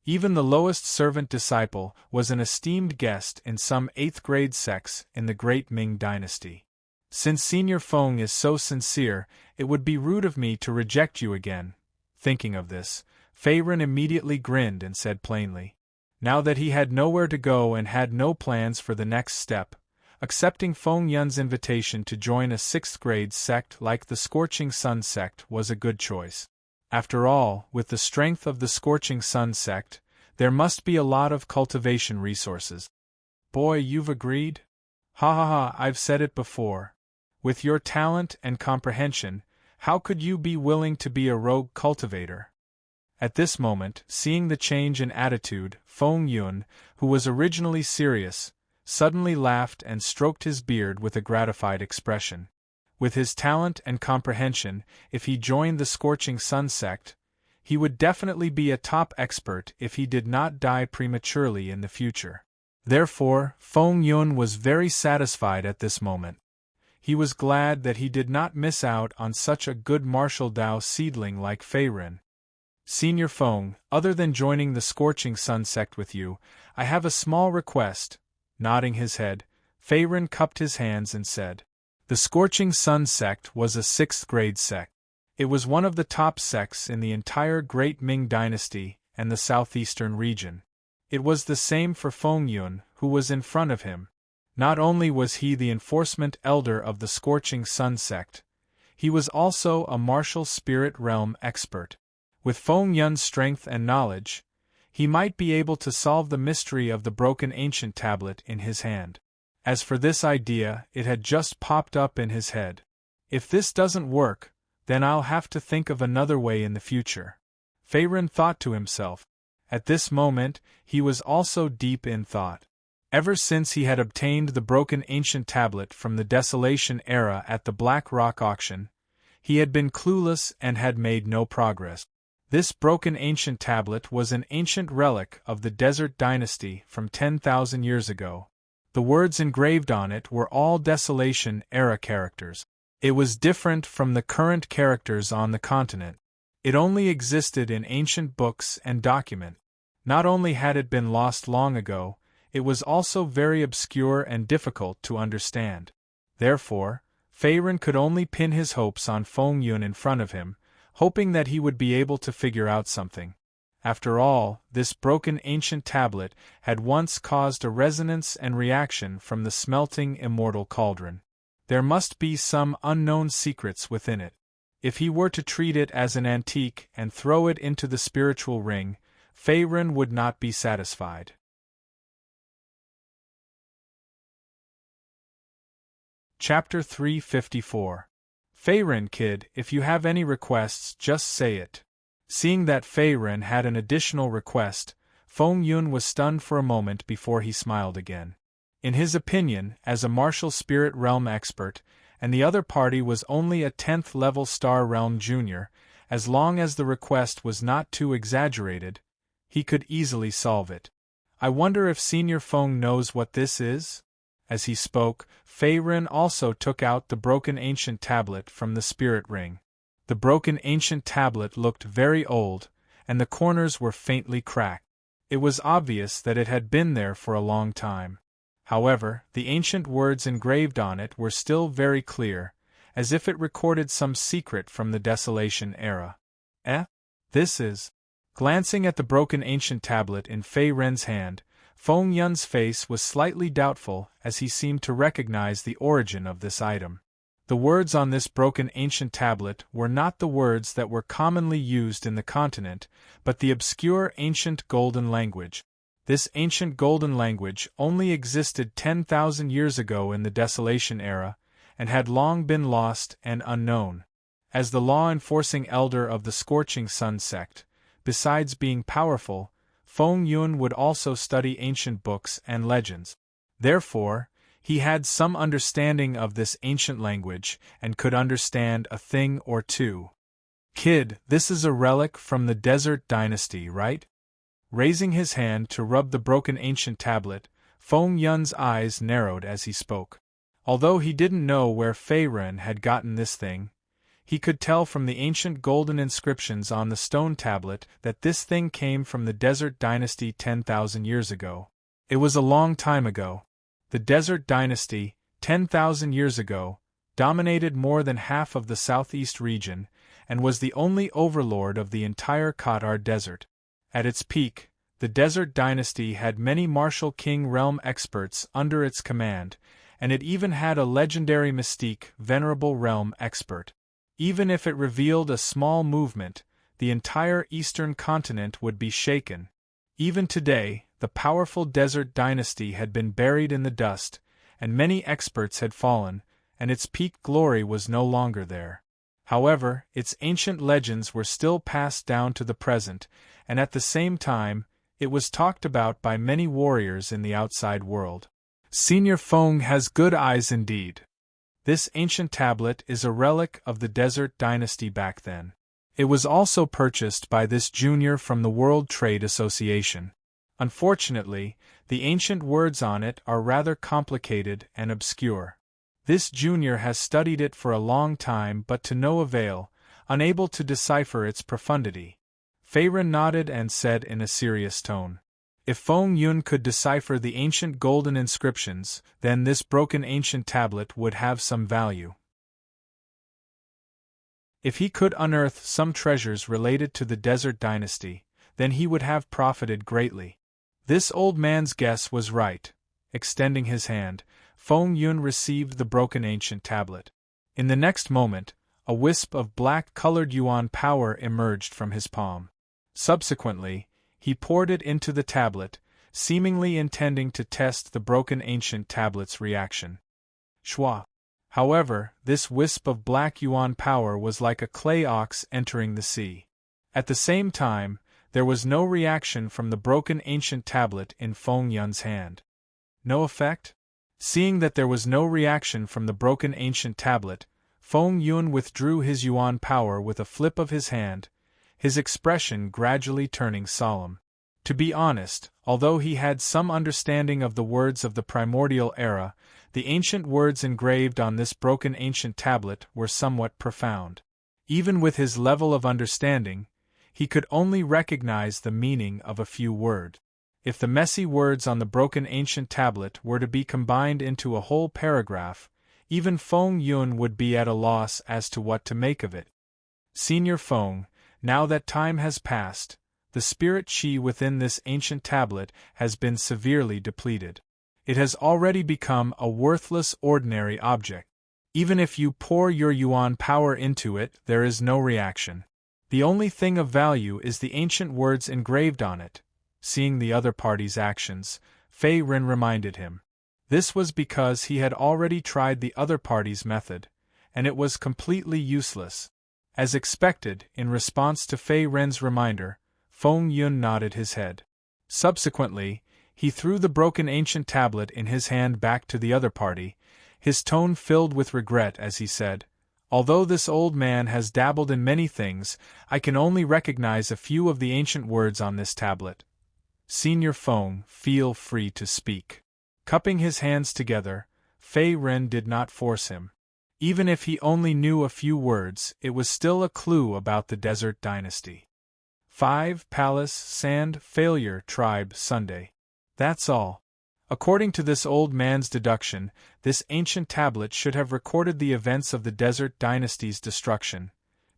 Speaker 1: Even the lowest servant disciple was an esteemed guest in some 8th grade sects in the Great Ming Dynasty. Since Senior Feng is so sincere, it would be rude of me to reject you again. Thinking of this, Fei Ren immediately grinned and said plainly. Now that he had nowhere to go and had no plans for the next step, accepting Feng Yun's invitation to join a 6th grade sect like the Scorching Sun sect was a good choice. After all, with the strength of the Scorching Sun sect, there must be a lot of cultivation resources. Boy, you've agreed? Ha ha ha, I've said it before. With your talent and comprehension, how could you be willing to be a rogue cultivator? At this moment, seeing the change in attitude, Feng Yun, who was originally serious, suddenly laughed and stroked his beard with a gratified expression. With his talent and comprehension, if he joined the Scorching Sun sect, he would definitely be a top expert if he did not die prematurely in the future. Therefore, Feng Yun was very satisfied at this moment. He was glad that he did not miss out on such a good martial Dao seedling like Fei Ren. Senior Feng, other than joining the Scorching Sun sect with you, I have a small request. Nodding his head, Fei Ren cupped his hands and said. The Scorching Sun sect was a 6th grade sect. It was one of the top sects in the entire Great Ming Dynasty and the southeastern region. It was the same for Feng Yun, who was in front of him. Not only was he the enforcement elder of the Scorching Sun sect, he was also a martial spirit realm expert. With Feng Yun's strength and knowledge, he might be able to solve the mystery of the broken ancient tablet in his hand. As for this idea, it had just popped up in his head. If this doesn't work, then I'll have to think of another way in the future. Fei Ren thought to himself. At this moment, he was also deep in thought. Ever since he had obtained the broken ancient tablet from the Desolation era at the Black Rock auction, he had been clueless and had made no progress. This broken ancient tablet was an ancient relic of the Desert Dynasty from 10,000 years ago. The words engraved on it were all Desolation-era characters. It was different from the current characters on the continent. It only existed in ancient books and documents. Not only had it been lost long ago, it was also very obscure and difficult to understand. Therefore, Faerun could only pin his hopes on Feng Yun in front of him, hoping that he would be able to figure out something. After all, this broken ancient tablet had once caused a resonance and reaction from the smelting immortal cauldron. There must be some unknown secrets within it. If he were to treat it as an antique and throw it into the spiritual ring, Faerun would not be satisfied. Chapter 354. Faerun, kid, if you have any requests, just say it. Seeing that Faerun had an additional request, Feng Yun was stunned for a moment before he smiled again. In his opinion, as a martial spirit realm expert, and the other party was only a 10th level Star Realm junior, as long as the request was not too exaggerated, he could easily solve it. I wonder if Senior Feng knows what this is? As he spoke, Faerun also took out the broken ancient tablet from the spirit ring. The broken ancient tablet looked very old, and the corners were faintly cracked. It was obvious that it had been there for a long time. However, the ancient words engraved on it were still very clear, as if it recorded some secret from the Desolation era. This is... Glancing at the broken ancient tablet in Faerun's hand, Feng Yun's face was slightly doubtful as he seemed to recognize the origin of this item. The words on this broken ancient tablet were not the words that were commonly used in the continent, but the obscure ancient golden language. This ancient golden language only existed 10,000 years ago in the Desolation era, and had long been lost and unknown. As the law-enforcing elder of the Scorching Sun sect, besides being powerful, Feng Yun would also study ancient books and legends. Therefore, he had some understanding of this ancient language and could understand a thing or two. Kid, this is a relic from the Desert Dynasty, right? Raising his hand to rub the broken ancient tablet, Feng Yun's eyes narrowed as he spoke. Although he didn't know where Faerun had gotten this thing, he could tell from the ancient golden inscriptions on the stone tablet that this thing came from the Desert Dynasty 10,000 years ago. It was a long time ago. The Desert Dynasty, 10,000 years ago, dominated more than half of the southeast region, and was the only overlord of the entire Qatar Desert. At its peak, the Desert Dynasty had many martial king realm experts under its command, and it even had a legendary mystique venerable realm expert. Even if it revealed a small movement, the entire eastern continent would be shaken. Even today, the powerful Desert Dynasty had been buried in the dust, and many experts had fallen, and its peak glory was no longer there. However, its ancient legends were still passed down to the present, and at the same time, it was talked about by many warriors in the outside world. Senior Feng has good eyes indeed. This ancient tablet is a relic of the Desert Dynasty back then. It was also purchased by this junior from the World Trade Association. Unfortunately, the ancient words on it are rather complicated and obscure. This junior has studied it for a long time but to no avail, unable to decipher its profundity. Faerun nodded and said in a serious tone, "If Feng Yun could decipher the ancient golden inscriptions, then this broken ancient tablet would have some value. If he could unearth some treasures related to the Desert Dynasty, then he would have profited greatly." This old man's guess was right. Extending his hand, Feng Yun received the broken ancient tablet. In the next moment, a wisp of black-colored yuan power emerged from his palm. Subsequently, he poured it into the tablet, seemingly intending to test the broken ancient tablet's reaction. Schwa. However, this wisp of black yuan power was like a clay ox entering the sea. At the same time, there was no reaction from the broken ancient tablet in Feng Yun's hand. No effect? Seeing that there was no reaction from the broken ancient tablet, Feng Yun withdrew his yuan power with a flip of his hand, his expression gradually turning solemn. To be honest, although he had some understanding of the words of the primordial era, the ancient words engraved on this broken ancient tablet were somewhat profound. Even with his level of understanding, he could only recognize the meaning of a few words. If the messy words on the broken ancient tablet were to be combined into a whole paragraph, even Feng Yun would be at a loss as to what to make of it. Senior Feng, now that time has passed, the spirit chi within this ancient tablet has been severely depleted. It has already become a worthless ordinary object. Even if you pour your yuan power into it, there is no reaction. The only thing of value is the ancient words engraved on it. Seeing the other party's actions, Fei Ren reminded him. This was because he had already tried the other party's method, and it was completely useless. As expected, in response to Fei Ren's reminder, Feng Yun nodded his head. Subsequently, he threw the broken ancient tablet in his hand back to the other party, his tone filled with regret as he said, "Although this old man has dabbled in many things, I can only recognize a few of the ancient words on this tablet. Senior Feng, feel free to speak." Cupping his hands together, Fei Ren did not force him. Even if he only knew a few words, it was still a clue about the Desert Dynasty. 5. Palace, Sand, Failure, Tribe, Sunday. That's all. According to this old man's deduction, this ancient tablet should have recorded the events of the Desert Dynasty's destruction.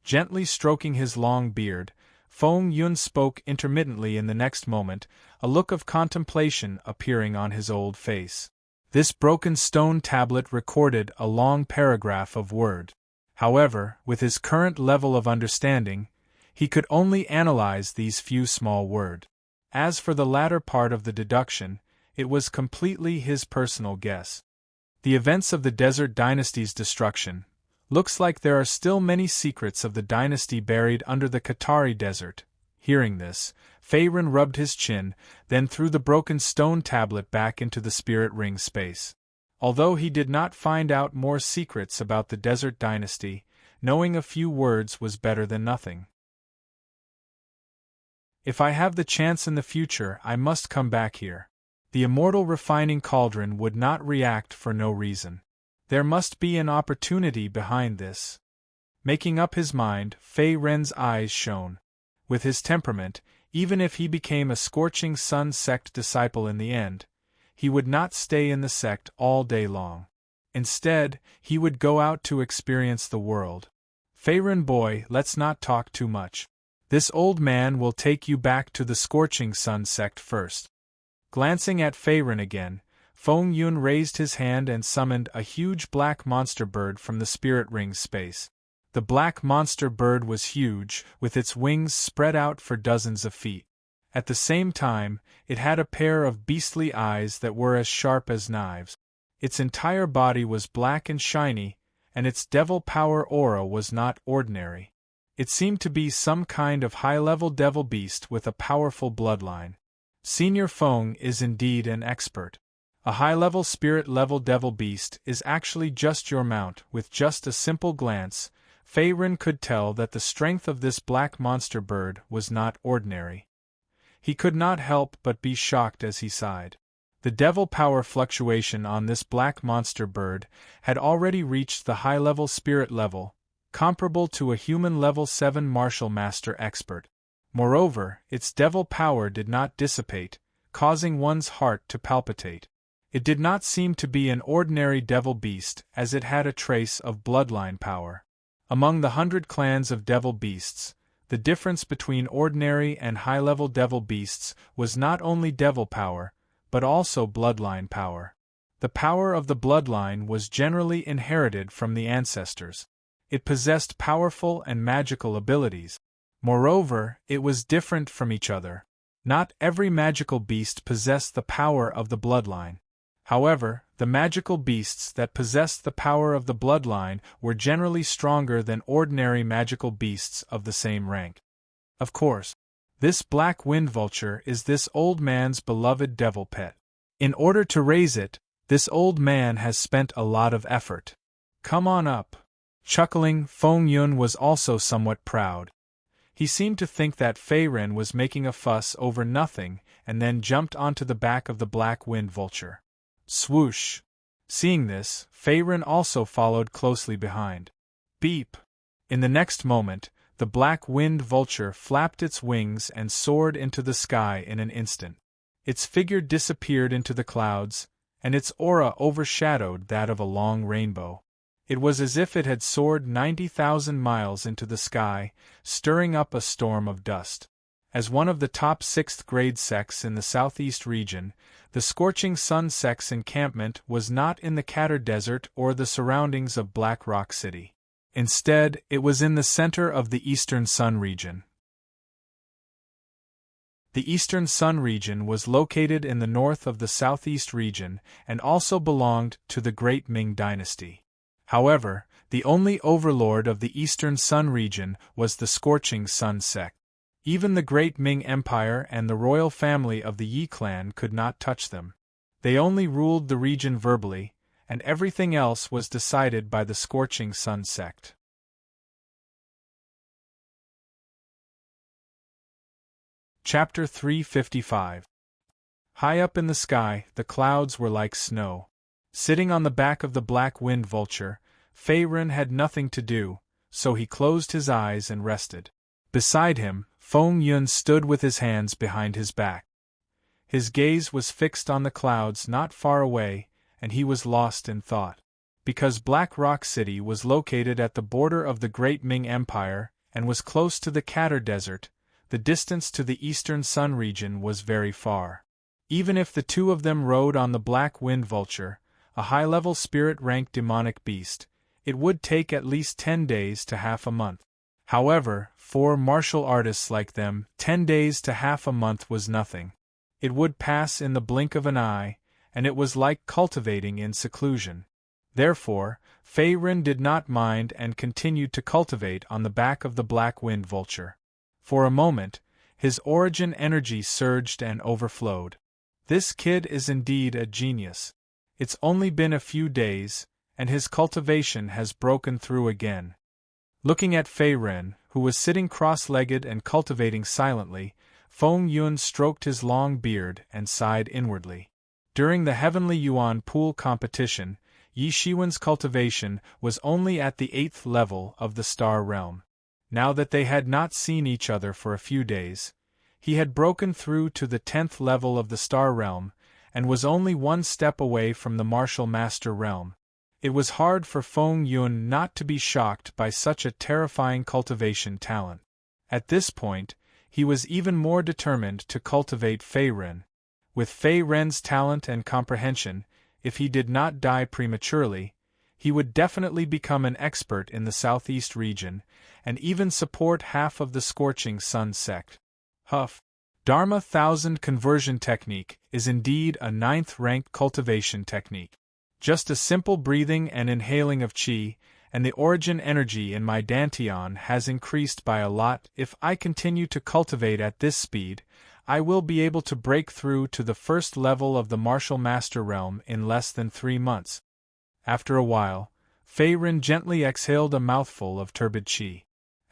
Speaker 1: Gently stroking his long beard, Feng Yun spoke intermittently in the next moment, a look of contemplation appearing on his old face. This broken stone tablet recorded a long paragraph of word. However, with his current level of understanding, he could only analyze these few small words. As for the latter part of the deduction, it was completely his personal guess. The events of the Desert Dynasty's destruction. Looks like there are still many secrets of the dynasty buried under the Qatari Desert. Hearing this, Fei Ren rubbed his chin, then threw the broken stone tablet back into the spirit ring space. Although he did not find out more secrets about the Desert Dynasty, knowing a few words was better than nothing. If I have the chance in the future, I must come back here. The immortal refining cauldron would not react for no reason. There must be an opportunity behind this. Making up his mind, Fei Ren's eyes shone. With his temperament, even if he became a scorching sun sect disciple in the end, he would not stay in the sect all day long. Instead, he would go out to experience the world. Fei Ren boy, let's not talk too much. This old man will take you back to the scorching sun sect first. Glancing at Fei Ren again, Feng Yun raised his hand and summoned a huge black monster bird from the spirit ring space. The black monster bird was huge, with its wings spread out for dozens of feet. At the same time, it had a pair of beastly eyes that were as sharp as knives. Its entire body was black and shiny, and its devil power aura was not ordinary. It seemed to be some kind of high-level devil beast with a powerful bloodline. Senior Feng is indeed an expert. A high-level spirit-level devil beast is actually just your mount. With just a simple glance, Fei Ren could tell that the strength of this black monster bird was not ordinary. He could not help but be shocked as he sighed. The devil power fluctuation on this black monster bird had already reached the high-level spirit level, comparable to a human level 7 martial master expert. Moreover, its devil power did not dissipate, causing one's heart to palpitate. It did not seem to be an ordinary devil beast, as it had a trace of bloodline power. Among the 100 clans of devil beasts, the difference between ordinary and high-level devil beasts was not only devil power, but also bloodline power. The power of the bloodline was generally inherited from the ancestors. It possessed powerful and magical abilities. Moreover, it was different from each other. Not every magical beast possessed the power of the bloodline. However, the magical beasts that possessed the power of the bloodline were generally stronger than ordinary magical beasts of the same rank. Of course, this black wind vulture is this old man's beloved devil pet. In order to raise it, this old man has spent a lot of effort. Come on up. Chuckling, Feng Yun was also somewhat proud. He seemed to think that Fei-Ren was making a fuss over nothing and then jumped onto the back of the black wind vulture. Swoosh! Seeing this, Fei-Ren also followed closely behind. Beep! In the next moment, the black wind vulture flapped its wings and soared into the sky in an instant. Its figure disappeared into the clouds, and its aura overshadowed that of a long rainbow. It was as if it had soared 90,000 miles into the sky, stirring up a storm of dust. As one of the top 6th grade sects in the southeast region, the Scorching Sun sect's encampment was not in the Katar Desert or the surroundings of Black Rock City. Instead, it was in the center of the Eastern Sun region. The Eastern Sun region was located in the north of the Southeast region and also belonged to the Great Ming Dynasty. However, the only overlord of the Eastern Sun region was the Scorching Sun sect. Even the Great Ming Empire and the royal family of the Yi clan could not touch them. They only ruled the region verbally, and everything else was decided by the Scorching Sun sect. Chapter 355. High up in the sky, the clouds were like snow. Sitting on the back of the black wind vulture, Fei-Ren had nothing to do, so he closed his eyes and rested. Beside him, Feng Yun stood with his hands behind his back. His gaze was fixed on the clouds not far away, and he was lost in thought. Because Black Rock City was located at the border of the Great Ming Empire and was close to the Katar Desert, the distance to the Eastern Sun region was very far. Even if the two of them rode on the Black Wind Vulture, a high-level spirit-ranked demonic beast, it would take at least 10 days to half a month. However, for martial artists like them, 10 days to half a month was nothing. It would pass in the blink of an eye, and it was like cultivating in seclusion. Therefore, Fei-Ren did not mind and continued to cultivate on the back of the Black Wind Vulture. For a moment, his origin energy surged and overflowed. This kid is indeed a genius. It's only been a few days, and his cultivation has broken through again. Looking at Fei-Ren, who was sitting cross-legged and cultivating silently, Feng Yun stroked his long beard and sighed inwardly. During the Heavenly Yuan Pool competition, Yi Shiwen's cultivation was only at the 8th level of the Star Realm. Now that they had not seen each other for a few days, he had broken through to the 10th level of the Star Realm, and was only one step away from the Martial Master Realm. It was hard for Feng Yun not to be shocked by such a terrifying cultivation talent. At this point, he was even more determined to cultivate Fei-Ren. With Fei-Ren's talent and comprehension, if he did not die prematurely, he would definitely become an expert in the Southeast region, and even support half of the Scorching Sun sect. Huff. Dharma 1000 conversion technique is indeed a 9th-ranked cultivation technique. Just a simple breathing and inhaling of qi, and the origin energy in my dantian has increased by a lot. If I continue to cultivate at this speed, I will be able to break through to the 1st level of the Martial Master Realm in less than 3 months. After a while, Fei-Ren gently exhaled a mouthful of turbid qi.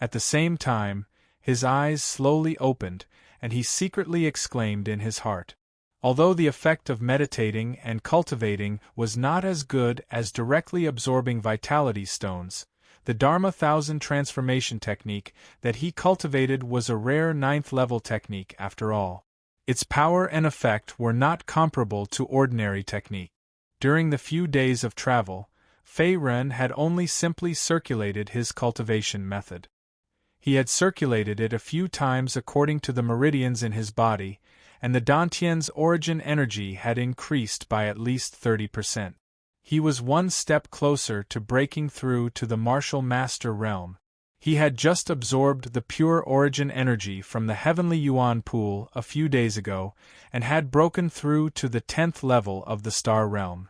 Speaker 1: At the same time, his eyes slowly opened, and he secretly exclaimed in his heart. Although the effect of meditating and cultivating was not as good as directly absorbing vitality stones, the Dharma 1000 transformation technique that he cultivated was a rare 9th-level technique after all. Its power and effect were not comparable to ordinary technique. During the few days of travel, Fei-Ren had only simply circulated his cultivation method. He had circulated it a few times according to the meridians in his body, and the dantian's origin energy had increased by at least 30%. He was one step closer to breaking through to the Martial Master Realm. He had just absorbed the pure origin energy from the Heavenly Yuan Pool a few days ago, and had broken through to the 10th level of the Star Realm.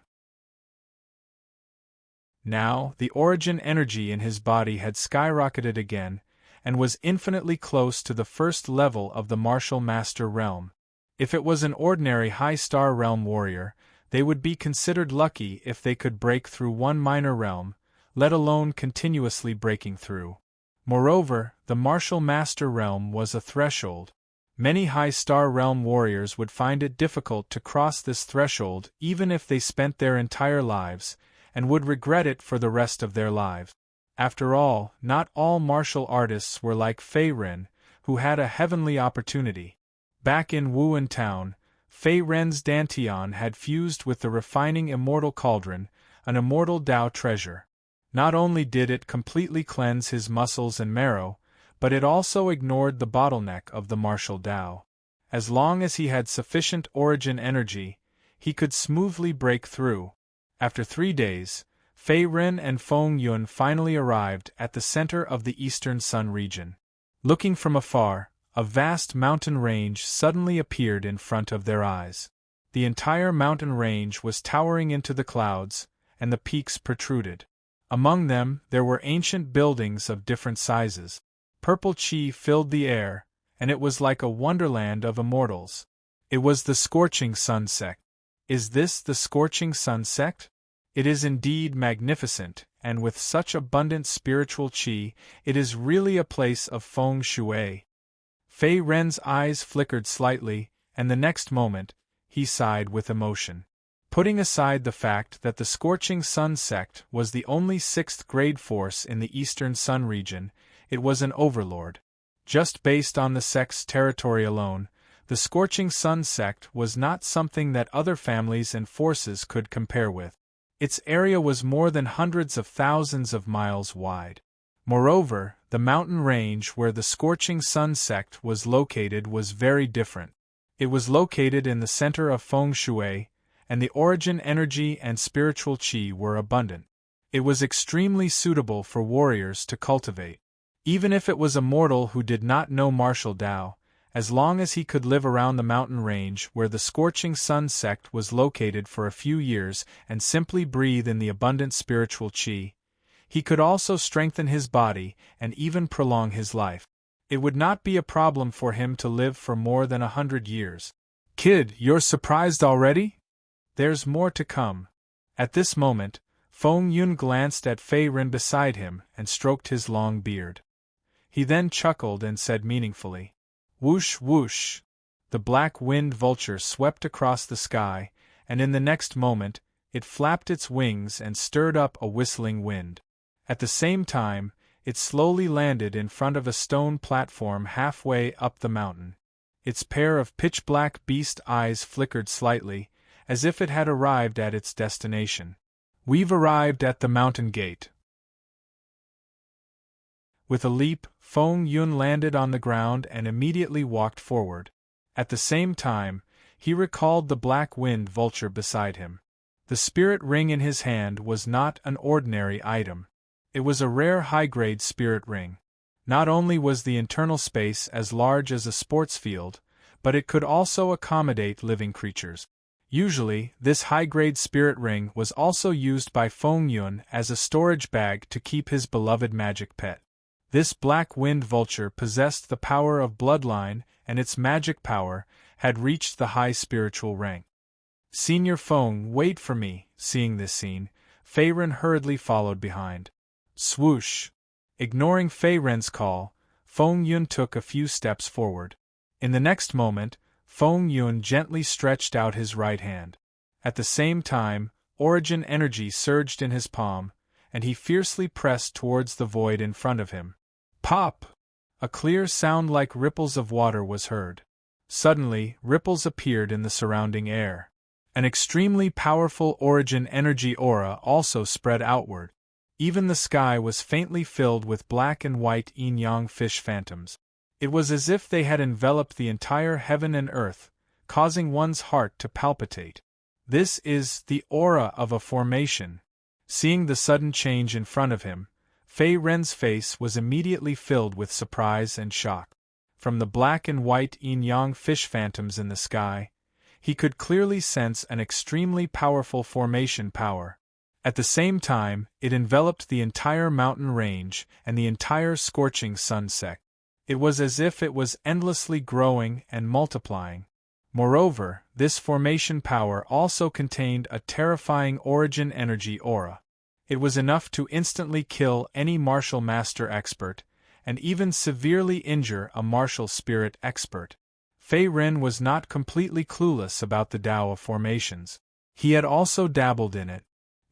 Speaker 1: Now, the origin energy in his body had skyrocketed again, and was infinitely close to the 1st level of the Martial Master Realm. If it was an ordinary high Star Realm warrior, they would be considered lucky if they could break through one minor realm, let alone continuously breaking through. Moreover, the martial master realm was a threshold. Many high-star realm warriors would find it difficult to cross this threshold even if they spent their entire lives, and would regret it for the rest of their lives. After all, not all martial artists were like Fei Ren, who had a heavenly opportunity. Back in Wuan Town, Fei Ren's Dantian had fused with the refining immortal Cauldron, an immortal Tao treasure. Not only did it completely cleanse his muscles and marrow, but it also ignored the bottleneck of the martial Tao. As long as he had sufficient origin energy, he could smoothly break through. After 3 days, Fei Ren and Feng Yun finally arrived at the center of the Eastern Sun region. Looking from afar, a vast mountain range suddenly appeared in front of their eyes. The entire mountain range was towering into the clouds, and the peaks protruded. Among them, there were ancient buildings of different sizes. Purple chi filled the air, and it was like a wonderland of immortals. It was the Scorching Sun Sect. Is this the Scorching Sun Sect? It is indeed magnificent, and with such abundant spiritual chi, it is really a place of feng shui. Fei Ren's eyes flickered slightly, and the next moment, he sighed with emotion. Putting aside the fact that the Scorching Sun Sect was the only 6th grade force in the Eastern Sun region, it was an overlord. Just based on the sect's territory alone, the Scorching Sun Sect was not something that other families and forces could compare with. Its area was more than hundreds of thousands of miles wide. Moreover, the mountain range where the Scorching Sun Sect was located was very different. It was located in the center of feng shui, and the origin energy and spiritual chi were abundant. It was extremely suitable for warriors to cultivate. Even if it was a mortal who did not know martial Tao, as long as he could live around the mountain range where the Scorching Sun Sect was located for a few years and simply breathe in the abundant spiritual chi, he could also strengthen his body and even prolong his life. It would not be a problem for him to live for more than 100 years. Kid, you're surprised already? There's more to come. At this moment, Feng Yun glanced at Fei Ren beside him and stroked his long beard. He then chuckled and said meaningfully, "Whoosh whoosh!" The black winged vulture swept across the sky, and in the next moment, it flapped its wings and stirred up a whistling wind. At the same time, it slowly landed in front of a stone platform halfway up the mountain. Its pair of pitch-black beast eyes flickered slightly, as if it had arrived at its destination. "We've arrived at the mountain gate." With a leap, Feng Yun landed on the ground and immediately walked forward. At the same time, he recalled the black-winged vulture beside him. The spirit ring in his hand was not an ordinary item. It was a rare high-grade spirit ring. Not only was the internal space as large as a sports field, but it could also accommodate living creatures. Usually, this high-grade spirit ring was also used by Feng Yun as a storage bag to keep his beloved magic pet. This black-winged vulture possessed the power of bloodline, and its magic power had reached the high spiritual rank. "Senior Feng, wait for me." Seeing this scene, Fei Ren hurriedly followed behind. Swoosh! Ignoring Fei Ren's call, Feng Yun took a few steps forward. In the next moment, Feng Yun gently stretched out his right hand. At the same time, origin energy surged in his palm, and he fiercely pressed towards the void in front of him. Pop! A clear sound like ripples of water was heard. Suddenly, ripples appeared in the surrounding air. An extremely powerful origin energy aura also spread outward. Even the sky was faintly filled with black and white yin-yang fish phantoms. It was as if they had enveloped the entire heaven and earth, causing one's heart to palpitate. This is the aura of a formation. Seeing the sudden change in front of him, Fei Ren's face was immediately filled with surprise and shock. From the black and white yin-yang fish phantoms in the sky, he could clearly sense an extremely powerful formation power. At the same time, it enveloped the entire mountain range and the entire Scorching Sun Sect. It was as if it was endlessly growing and multiplying. Moreover, this formation power also contained a terrifying origin energy aura. It was enough to instantly kill any martial master expert, and even severely injure a martial spirit expert. Fei Ren was not completely clueless about the Tao of formations. He had also dabbled in it.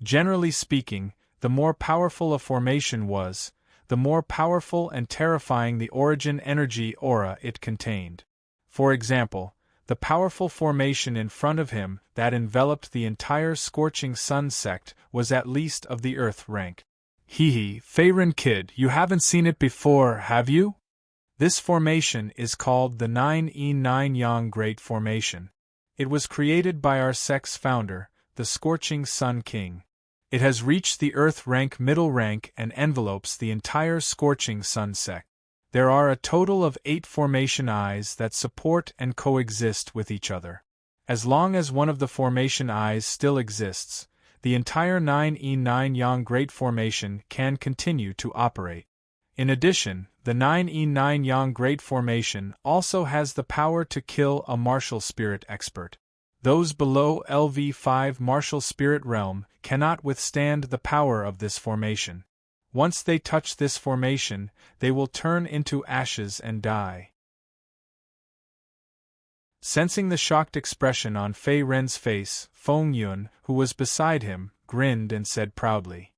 Speaker 1: Generally speaking, the more powerful a formation was, the more powerful and terrifying the origin energy aura it contained. For example, the powerful formation in front of him that enveloped the entire Scorching Sun sect was at least of the Earth rank. Hee, Fei Ren kid, you haven't seen it before, have you? This formation is called the 9E9 Yang Great Formation. It was created by our sect's founder, the Scorching Sun King. It has reached the Earth rank middle rank and envelopes the entire Scorching Sun sect. There are a total of 8 formation eyes that support and coexist with each other. As long as one of the formation eyes still exists, the entire 9E9 Yang Great Formation can continue to operate. In addition, the 9E9 Yang Great Formation also has the power to kill a martial spirit expert. Those below LV5 martial spirit realm cannot withstand the power of this formation. Once they touch this formation, they will turn into ashes and die. Sensing the shocked expression on Fei Ren's face, Feng Yun, who was beside him, grinned and said proudly.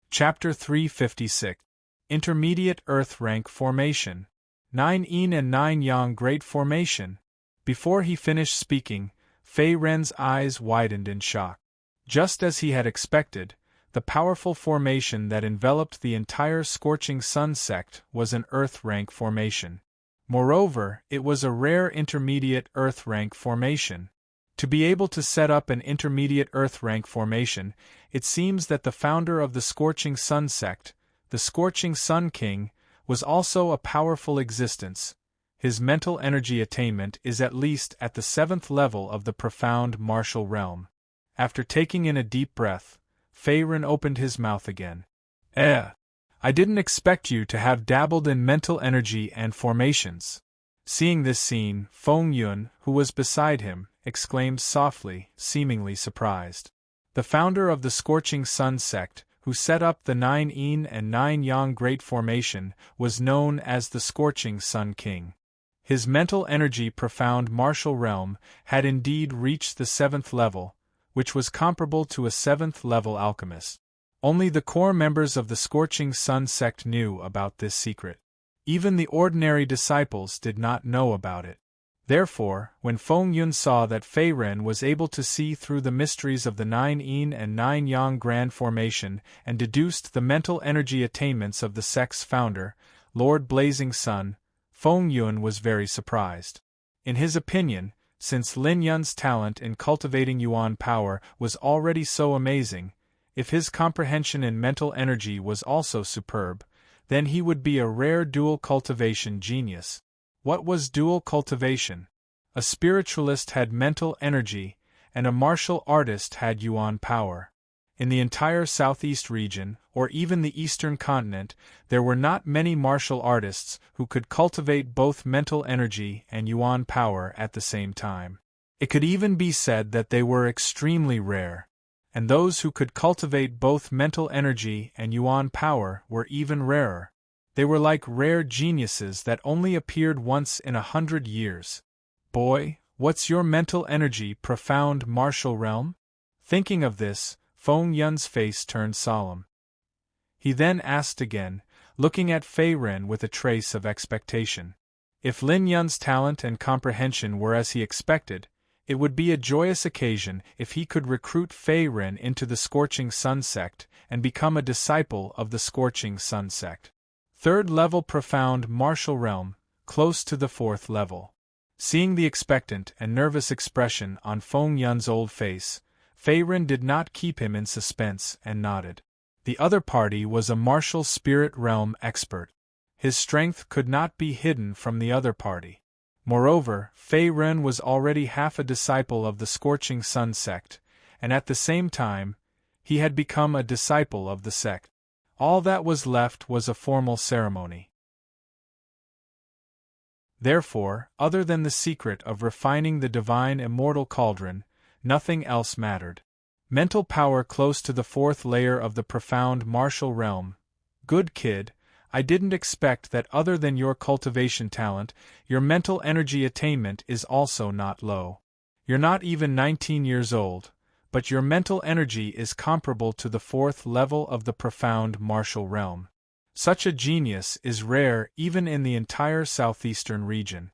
Speaker 1: Chapter 356. Intermediate Earth Rank Formation. 9 Yin and 9 Yang Great Formation. Before he finished speaking, Fei Ren's eyes widened in shock. Just as he had expected, the powerful formation that enveloped the entire Scorching Sun sect was an Earth rank formation. Moreover, it was a rare intermediate Earth rank formation. To be able to set up an intermediate Earth rank formation, it seems that the founder of the Scorching Sun sect, the Scorching Sun King, was also a powerful existence. His mental energy attainment is at least at the 7th level of the profound martial realm. After taking in a deep breath, Fei Ren opened his mouth again. I didn't expect you to have dabbled in mental energy and formations. Seeing this scene, Feng Yun, who was beside him, exclaimed softly, seemingly surprised. The founder of the Scorching Sun sect, who set up the 9 Yin and 9 Yang Great Formation, was known as the Scorching Sun King. His mental energy profound martial realm had indeed reached the 7th level, which was comparable to a 7th level alchemist. Only the core members of the Scorching Sun sect knew about this secret. Even the ordinary disciples did not know about it. Therefore, when Feng Yun saw that Fei Ren was able to see through the mysteries of the 9 Yin and 9 Yang Grand Formation and deduced the mental energy attainments of the sect's founder, Lord Blazing Sun, Feng Yun was very surprised. In his opinion, since Lin Yun's talent in cultivating Yuan power was already so amazing, if his comprehension in mental energy was also superb, then he would be a rare dual cultivation genius. What was dual cultivation? A spiritualist had mental energy, and a martial artist had Yuan power. In the entire southeast region, or even the eastern continent, there were not many martial artists who could cultivate both mental energy and Yuan power at the same time. It could even be said that they were extremely rare. And those who could cultivate both mental energy and Yuan power were even rarer. They were like rare geniuses that only appeared once in 100 years. Boy, what's your mental energy profound martial realm? Thinking of this, Feng Yun's face turned solemn. He then asked again, looking at Fei Ren with a trace of expectation. If Lin Yun's talent and comprehension were as he expected, it would be a joyous occasion if he could recruit Fei Ren into the Scorching Sun sect and become a disciple of the Scorching Sun sect. 3rd level profound martial realm, close to the 4th level. Seeing the expectant and nervous expression on Feng Yun's old face, Fei Ren did not keep him in suspense and nodded. The other party was a martial spirit realm expert. His strength could not be hidden from the other party. Moreover, Fei Ren was already half a disciple of the Scorching Sun sect, and at the same time, he had become a disciple of the sect. All that was left was a formal ceremony. Therefore, other than the secret of refining the divine immortal cauldron, nothing else mattered. Mental power close to the fourth layer of the profound martial realm. Good kid, I didn't expect that other than your cultivation talent, your mental energy attainment is also not low. You're not even 19 years old, but your mental energy is comparable to the fourth level of the profound martial realm. Such a genius is rare even in the entire southeastern region.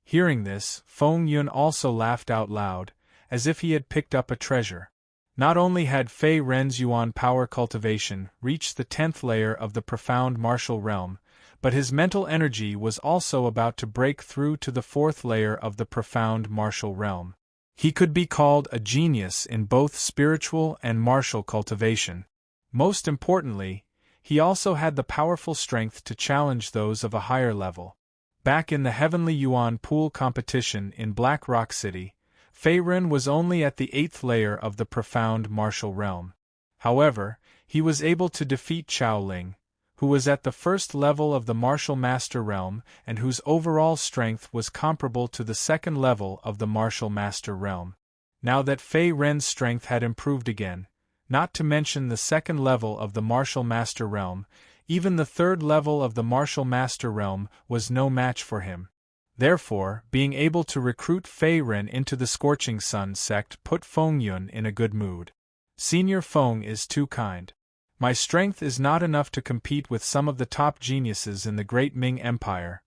Speaker 1: Hearing this, Feng Yun also laughed out loud, as if he had picked up a treasure. Not only had Fei Ren's Yuan power cultivation reached the 10th layer of the profound martial realm, but his mental energy was also about to break through to the 4th layer of the profound martial realm. He could be called a genius in both spiritual and martial cultivation. Most importantly, he also had the powerful strength to challenge those of a higher level. Back in the Heavenly Yuan Pool competition in Black Rock City, Fei Ren was only at the 8th layer of the profound martial realm. However, he was able to defeat Chao Ling, who was at the 1st level of the martial master realm and whose overall strength was comparable to the 2nd level of the martial master realm. Now that Fei Ren's strength had improved again, not to mention the 2nd level of the martial master realm, even the 3rd level of the martial master realm was no match for him. Therefore, being able to recruit Fei Ren into the Scorching Sun sect put Feng Yun in a good mood. Senior Feng is too kind. My strength is not enough to compete with some of the top geniuses in the Great Ming Empire.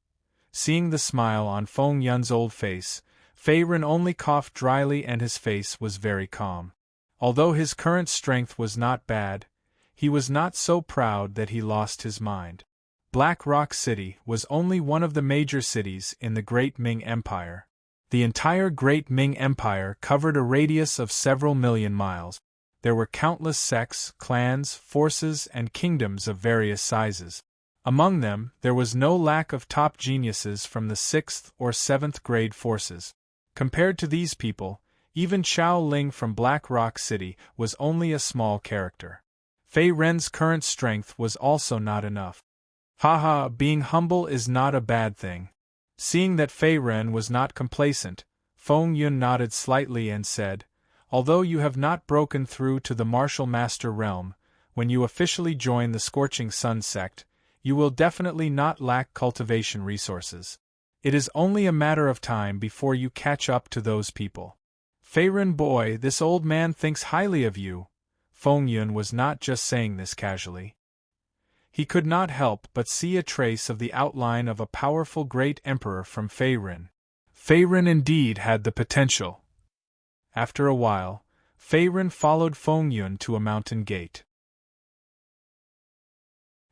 Speaker 1: Seeing the smile on Feng Yun's old face, Fei Ren only coughed dryly and his face was very calm. Although his current strength was not bad, he was not so proud that he lost his mind. Black Rock City was only one of the major cities in the Great Ming Empire. The entire Great Ming Empire covered a radius of several million miles. There were countless sects, clans, forces, and kingdoms of various sizes. Among them, there was no lack of top geniuses from the 6th or 7th grade forces. Compared to these people, even Chao Ling from Black Rock City was only a small character. Fei Ren's current strength was also not enough. Haha, being humble is not a bad thing. Seeing that Fei Ren was not complacent, Feng Yun nodded slightly and said, although you have not broken through to the martial master realm, when you officially join the Scorching Sun sect, you will definitely not lack cultivation resources. It is only a matter of time before you catch up to those people. Fei Ren boy, this old man thinks highly of you. Feng Yun was not just saying this casually. He could not help but see a trace of the outline of a powerful great emperor from Fei Ren. Fei Ren indeed had the potential. After a while, Fei Ren followed Feng Yun to a mountain gate.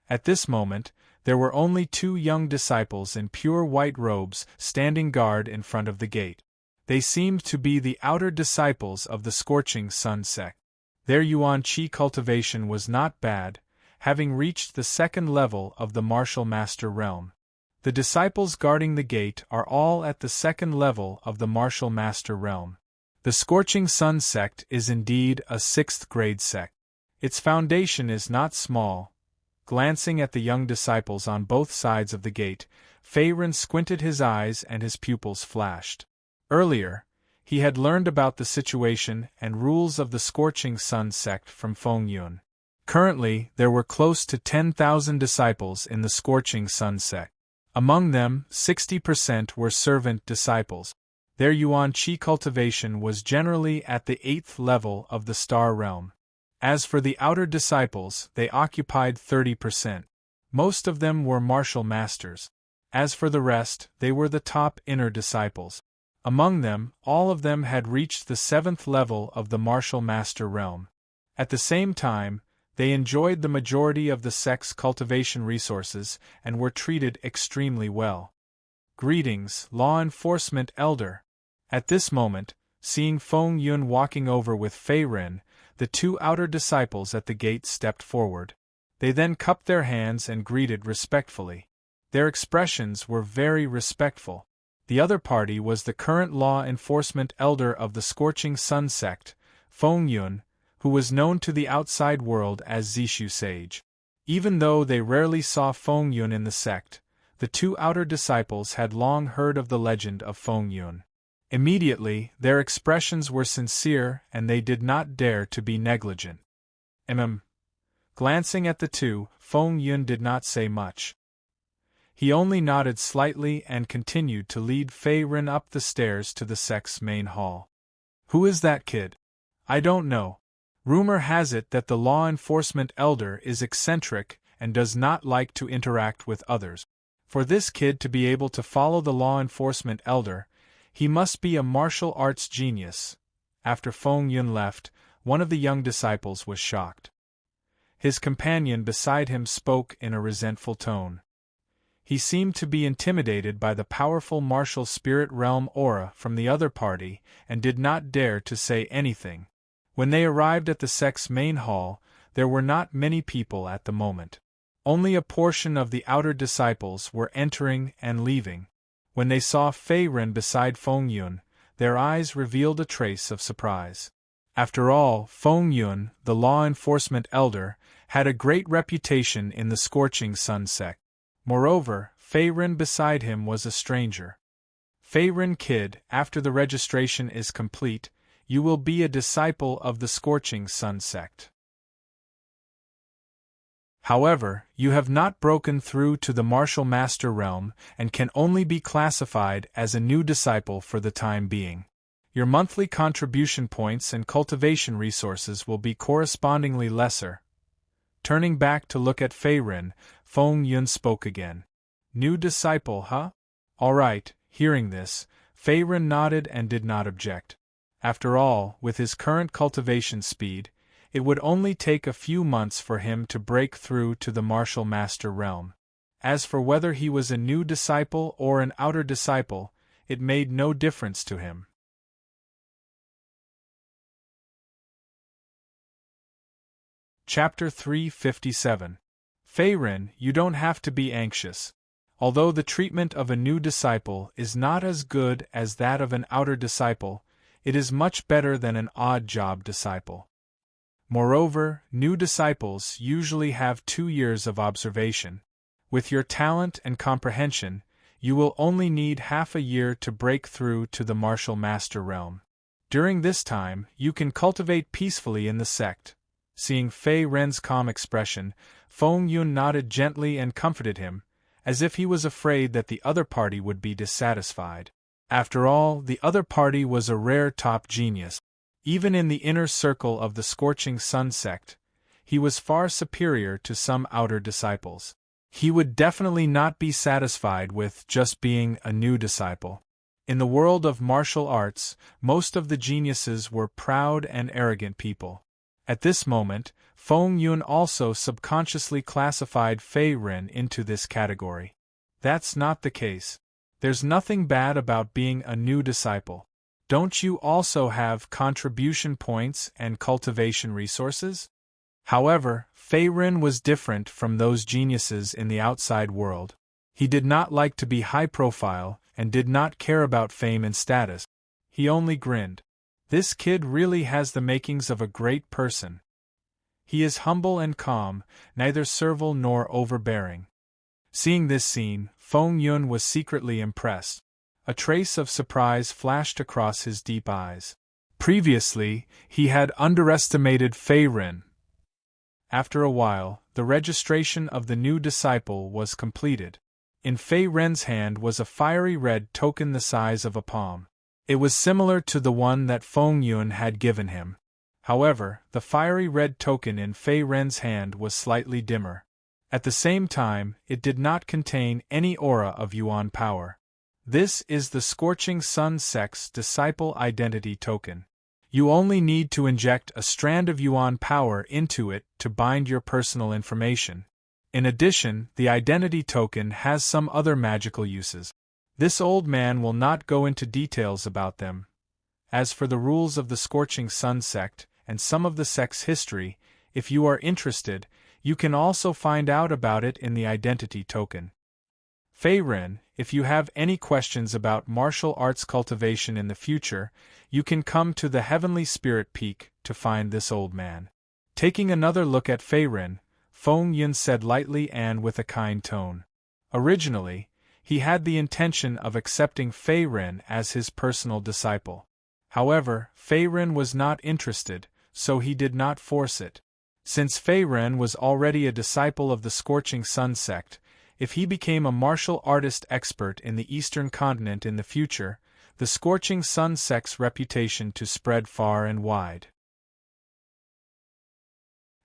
Speaker 1: At this moment, there were only 2 young disciples in pure white robes standing guard in front of the gate. They seemed to be the outer disciples of the Scorching Sun sect. Their Yuan Qi cultivation was not bad, having reached the 2nd level of the martial master realm. The disciples guarding the gate are all at the 2nd level of the martial master realm. The Scorching Sun sect is indeed a 6th grade sect. Its foundation is not small. Glancing at the young disciples on both sides of the gate, Fei Ren squinted his eyes and his pupils flashed. Earlier, he had learned about the situation and rules of the Scorching Sun sect from Feng Yun. Currently, there were close to 10,000 disciples in the Scorching Sun sect. Among them, 60% were servant disciples. Their Yuan Qi cultivation was generally at the 8th level of the Star Realm. As for the outer disciples, they occupied 30%. Most of them were martial masters. As for the rest, they were the top inner disciples. Among them, all of them had reached the 7th level of the martial master realm. At the same time, they enjoyed the majority of the sect's cultivation resources and were treated extremely well. Greetings, law enforcement elder. At this moment, seeing Feng Yun walking over with Fei Ren, the 2 outer disciples at the gate stepped forward. They then cupped their hands and greeted respectfully. Their expressions were very respectful. The other party was the current law enforcement elder of the Scorching Sun sect, Feng Yun, who was known to the outside world as Zishu Sage. Even though they rarely saw Feng Yun in the sect, the 2 outer disciples had long heard of the legend of Feng Yun. Immediately, their expressions were sincere and they did not dare to be negligent. Glancing at the two, Feng Yun did not say much. He only nodded slightly and continued to lead Fei Ren up the stairs to the sect's main hall. Who is that kid? I don't know. Rumor has it that the law enforcement elder is eccentric and does not like to interact with others. For this kid to be able to follow the law enforcement elder, he must be a martial arts genius. After Feng Yun left, one of the young disciples was shocked. His companion beside him spoke in a resentful tone. He seemed to be intimidated by the powerful martial spirit realm aura from the other party and did not dare to say anything. When they arrived at the sect's main hall, there were not many people at the moment. Only a portion of the outer disciples were entering and leaving. When they saw Fei Ren beside Feng Yun, their eyes revealed a trace of surprise. After all, Feng Yun, the law enforcement elder, had a great reputation in the Scorching Sun sect. Moreover, Fei Ren beside him was a stranger. Fei Ren kid, after the registration is complete, you will be a disciple of the Scorching Sun sect. However, you have not broken through to the Martial Master realm and can only be classified as a new disciple for the time being. Your monthly contribution points and cultivation resources will be correspondingly lesser. Turning back to look at Fei Ren, Feng Yun spoke again. New disciple, huh? All right. Hearing this, Fei Ren nodded and did not object. After all, with his current cultivation speed, it would only take a few months for him to break through to the Martial Master realm. As for whether he was a new disciple or an outer disciple, it made no difference to him. Chapter 357. Fei Ren, you don't have to be anxious. Although the treatment of a new disciple is not as good as that of an outer disciple, it is much better than an odd-job disciple. Moreover, new disciples usually have 2 years of observation. With your talent and comprehension, you will only need half a year to break through to the Martial Master realm. During this time, you can cultivate peacefully in the sect. Seeing Fei Ren's calm expression, Feng Yun nodded gently and comforted him, as if he was afraid that the other party would be dissatisfied. After all, the other party was a rare top genius. Even in the inner circle of the Scorching Sun sect, he was far superior to some outer disciples. He would definitely not be satisfied with just being a new disciple. In the world of martial arts, most of the geniuses were proud and arrogant people. At this moment, Feng Yun also subconsciously classified Fei Ren into this category. That's not the case. There's nothing bad about being a new disciple. Don't you also have contribution points and cultivation resources? However, Fei Ren was different from those geniuses in the outside world. He did not like to be high profile and did not care about fame and status. He only grinned. This kid really has the makings of a great person. He is humble and calm, neither servile nor overbearing. Seeing this scene, Feng Yun was secretly impressed. A trace of surprise flashed across his deep eyes. Previously, he had underestimated Fei Ren. After a while, the registration of the new disciple was completed. In Fei Ren's hand was a fiery red token the size of a palm. It was similar to the one that Feng Yun had given him. However, the fiery red token in Fei Ren's hand was slightly dimmer. At the same time, it did not contain any aura of Yuan power. This is the Scorching Sun sect's disciple identity token. You only need to inject a strand of Yuan power into it to bind your personal information. In addition, the identity token has some other magical uses. This old man will not go into details about them. As for the rules of the Scorching Sun sect and some of the sect's history, if you are interested, you can also find out about it in the identity token. Fei Ren, if you have any questions about martial arts cultivation in the future, you can come to the Heavenly Spirit Peak to find this old man. Taking another look at Fei Ren, Feng Yun said lightly and with a kind tone. Originally, He had the intention of accepting Fei Ren as his personal disciple. However, Fei Ren was not interested, so he did not force it. Since Fei Ren was already a disciple of the Scorching Sun sect, if he became a martial artist expert in the Eastern continent in the future, the Scorching Sun sect's reputation to spread far and wide.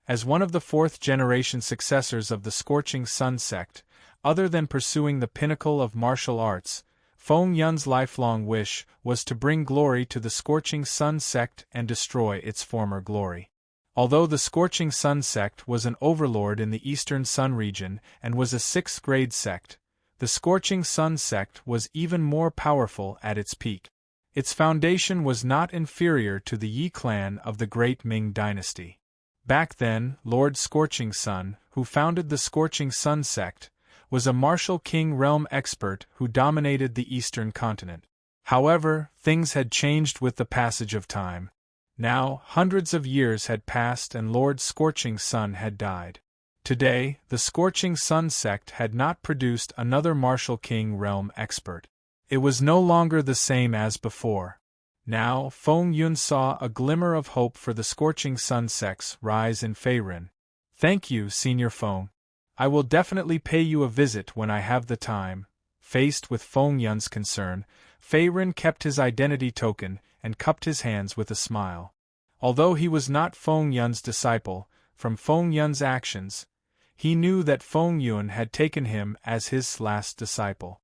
Speaker 1: As one of the fourth-generation successors of the Scorching Sun sect, other than pursuing the pinnacle of martial arts, Feng Yun's lifelong wish was to bring glory to the Scorching Sun sect and destroy its former glory. Although the Scorching Sun sect was an overlord in the Eastern Sun region and was a sixth-grade sect, the Scorching Sun sect was even more powerful at its peak. Its foundation was not inferior to the Yi clan of the Great Ming dynasty. Back then, Lord Scorching Sun, who founded the Scorching Sun sect, was a martial king realm expert who dominated the Eastern continent. However, things had changed with the passage of time. Now, hundreds of years had passed and Lord Scorching Sun had died. Today, the Scorching Sun sect had not produced another martial king realm expert. It was no longer the same as before. Now, Feng Yun saw a glimmer of hope for the Scorching Sun sect's rise in Fei Ren. Thank you, Senior Feng. I will definitely pay you a visit when I have the time. Faced with Feng Yun's concern, Fei Ren kept his identity token and cupped his hands with a smile. Although he was not Feng Yun's disciple, from Feng Yun's actions, he knew that Feng Yun had taken him as his last disciple.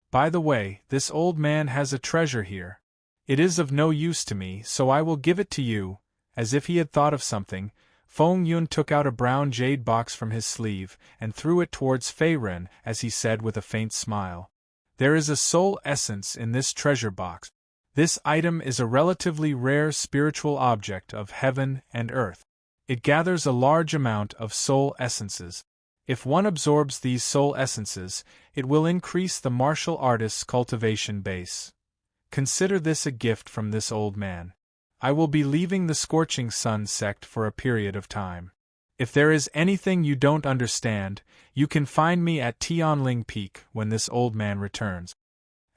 Speaker 1: By the way, this old man has a treasure here. It is of no use to me, so I will give it to you. As if he had thought of something, Feng Yun took out a brown jade box from his sleeve and threw it towards Fei Ren as he said with a faint smile. There is a soul essence in this treasure box. This item is a relatively rare spiritual object of heaven and earth. It gathers a large amount of soul essences. If one absorbs these soul essences, it will increase the martial artist's cultivation base. Consider this a gift from this old man. I will be leaving the Scorching Sun sect for a period of time. If there is anything you don't understand, you can find me at Tianling Peak when this old man returns.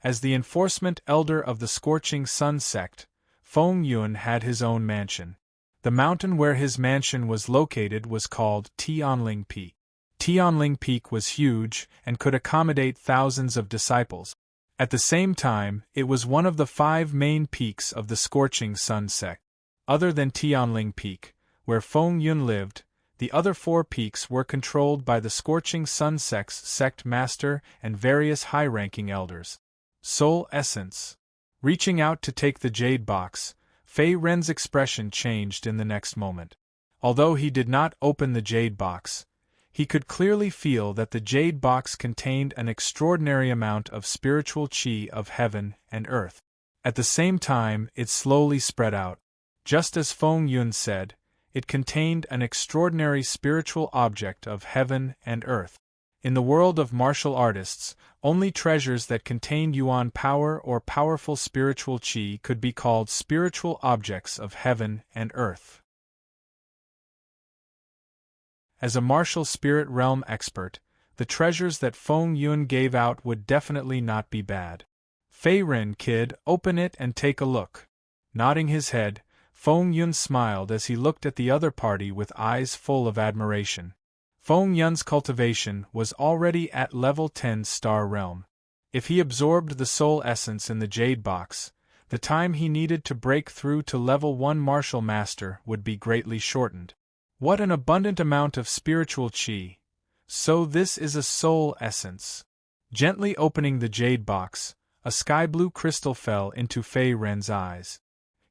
Speaker 1: As the enforcement elder of the Scorching Sun sect, Feng Yun had his own mansion. The mountain where his mansion was located was called Tianling Peak. Tianling Peak was huge and could accommodate thousands of disciples. At the same time, it was one of the 5 main peaks of the Scorching Sun sect. Other than Tianling Peak, where Feng Yun lived, the other 4 peaks were controlled by the Scorching Sun sect's sect master and various high-ranking elders. Soul Essence. Reaching out to take the jade box, Fei Ren's expression changed in the next moment. Although he did not open the jade box, he could clearly feel that the jade box contained an extraordinary amount of spiritual qi of heaven and earth. At the same time, it slowly spread out. Just as Feng Yun said, it contained an extraordinary spiritual object of heaven and earth. In the world of martial artists, only treasures that contained yuan power or powerful spiritual qi could be called spiritual objects of heaven and earth. As a martial spirit realm expert, the treasures that Feng Yun gave out would definitely not be bad. Fei Ren, kid, open it and take a look. Nodding his head, Feng Yun smiled as he looked at the other party with eyes full of admiration. Feng Yun's cultivation was already at level 10 star realm. If he absorbed the soul essence in the jade box, the time he needed to break through to level 1 martial master would be greatly shortened. What an abundant amount of spiritual qi! So this is a soul essence. Gently opening the jade box, a sky-blue crystal fell into Fei Ren's eyes.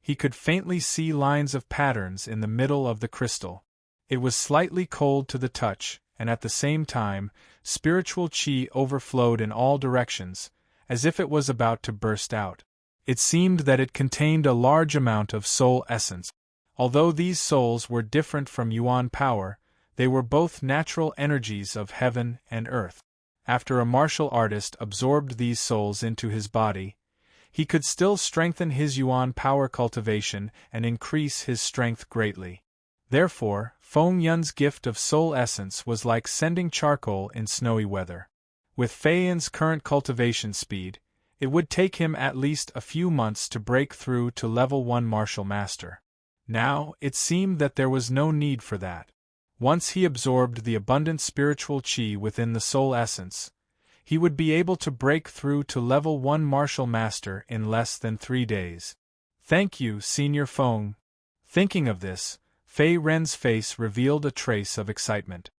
Speaker 1: He could faintly see lines of patterns in the middle of the crystal. It was slightly cold to the touch, and at the same time, spiritual qi overflowed in all directions, as if it was about to burst out. It seemed that it contained a large amount of soul essence. Although these souls were different from yuan power, they were both natural energies of heaven and earth. After a martial artist absorbed these souls into his body, he could still strengthen his yuan power cultivation and increase his strength greatly. Therefore, Feng Yun's gift of soul essence was like sending charcoal in snowy weather. With Feiyan's current cultivation speed, it would take him at least a few months to break through to level 1 martial master. Now, it seemed that there was no need for that. Once he absorbed the abundant spiritual qi within the soul essence, he would be able to break through to level 1 martial master in less than 3 days. Thank you, Senior Feng. Thinking of this, Fei Ren's face revealed a trace of excitement.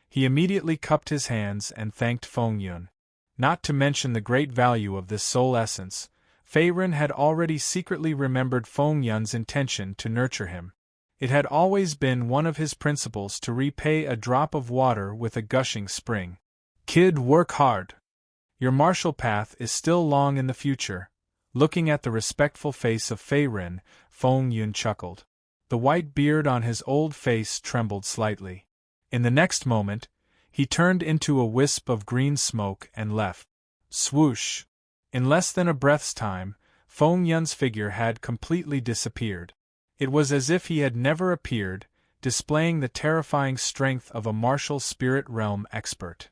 Speaker 1: He immediately cupped his hands and thanked Feng Yun. Not to mention the great value of this soul essence, Fei Ren had already secretly remembered Feng Yun's intention to nurture him. It had always been one of his principles to repay a drop of water with a gushing spring. Kid, work hard. Your martial path is still long in the future. Looking at the respectful face of Fei Ren, Feng Yun chuckled. The white beard on his old face trembled slightly. In the next moment, he turned into a wisp of green smoke and left. Swoosh! In less than a breath's time, Feng Yun's figure had completely disappeared. It was as if he had never appeared, displaying the terrifying strength of a martial spirit realm expert.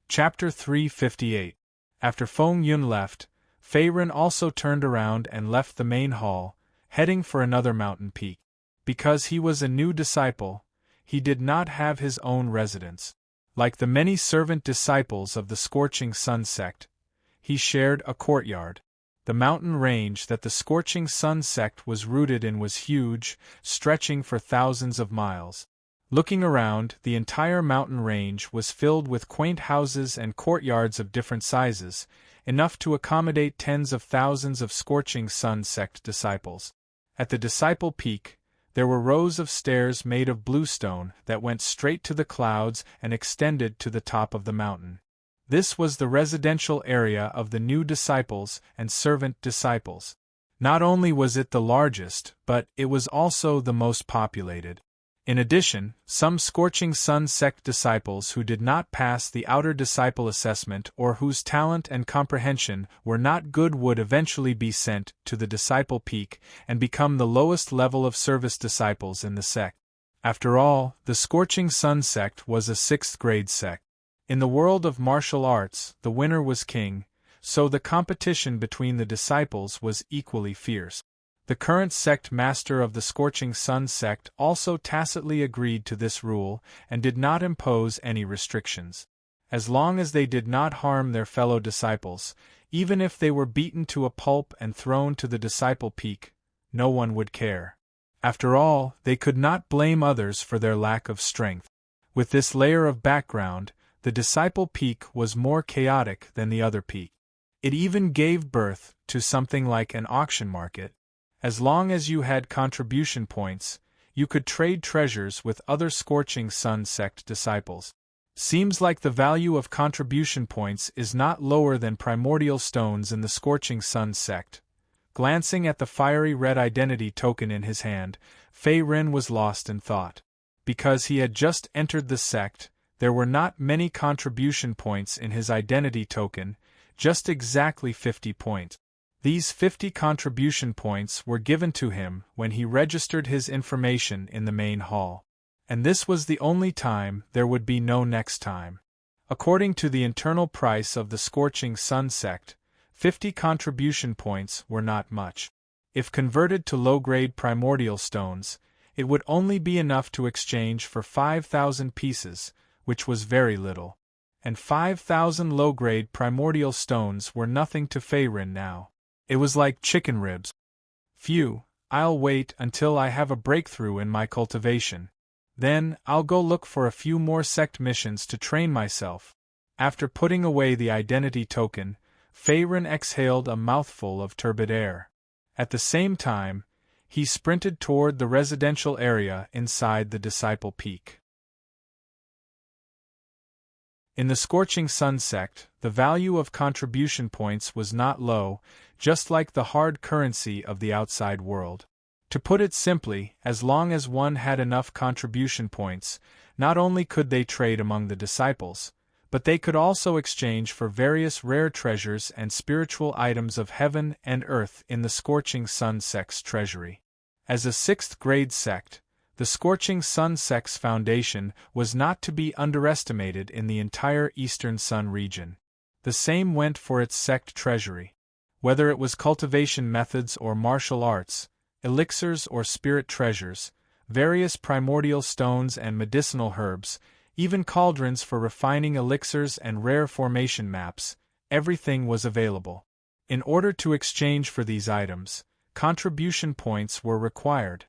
Speaker 1: Chapter 358. After Feng Yun left, Fei Ren also turned around and left the main hall, heading for another mountain peak. Because he was a new disciple, he did not have his own residence. Like the many servant disciples of the Scorching Sun sect, he shared a courtyard. The mountain range that the Scorching Sun sect was rooted in was huge, stretching for thousands of miles. Looking around, the entire mountain range was filled with quaint houses and courtyards of different sizes, enough to accommodate tens of thousands of Scorching Sun sect disciples. At the disciple peak, there were rows of stairs made of bluestone that went straight to the clouds and extended to the top of the mountain. This was the residential area of the new disciples and servant disciples. Not only was it the largest, but it was also the most populated. In addition, some Scorching Sun sect disciples who did not pass the outer disciple assessment or whose talent and comprehension were not good would eventually be sent to the disciple peak and become the lowest level of service disciples in the sect. After all, the Scorching Sun sect was a 6th grade sect. In the world of martial arts, the winner was king, so the competition between the disciples was equally fierce. The current sect master of the Scorching Sun sect also tacitly agreed to this rule and did not impose any restrictions. As long as they did not harm their fellow disciples, even if they were beaten to a pulp and thrown to the disciple peak, no one would care. After all, they could not blame others for their lack of strength. With this layer of background, the disciple peak was more chaotic than the other peak. It even gave birth to something like an auction market. As long as you had contribution points, you could trade treasures with other Scorching Sun sect disciples. Seems like the value of contribution points is not lower than primordial stones in the Scorching Sun sect. Glancing at the fiery red identity token in his hand, Fei Ren was lost in thought. Because he had just entered the sect, there were not many contribution points in his identity token, just exactly 50 points. These 50 contribution points were given to him when he registered his information in the main hall. And this was the only time there would be no next time. According to the internal price of the Scorching Sun sect, 50 contribution points were not much. If converted to low-grade primordial stones, it would only be enough to exchange for 5,000 pieces, which was very little. And 5,000 low-grade primordial stones were nothing to Fei Ren now. It was like chicken ribs. Phew, I'll wait until I have a breakthrough in my cultivation. Then, I'll go look for a few more sect missions to train myself. After putting away the identity token, Fei Ren exhaled a mouthful of turbid air. At the same time, he sprinted toward the residential area inside the disciple peak. In the Scorching Sun sect, the value of contribution points was not low, just like the hard currency of the outside world. To put it simply, as long as one had enough contribution points, not only could they trade among the disciples, but they could also exchange for various rare treasures and spiritual items of heaven and earth in the Scorching Sun sect's treasury. As a 6th grade sect, The Scorching Sun sect's foundation was not to be underestimated in the entire Eastern Sun region. The same went for its sect treasury. Whether it was cultivation methods or martial arts, elixirs or spirit treasures, various primordial stones and medicinal herbs, even cauldrons for refining elixirs and rare formation maps, everything was available. In order to exchange for these items, contribution points were required.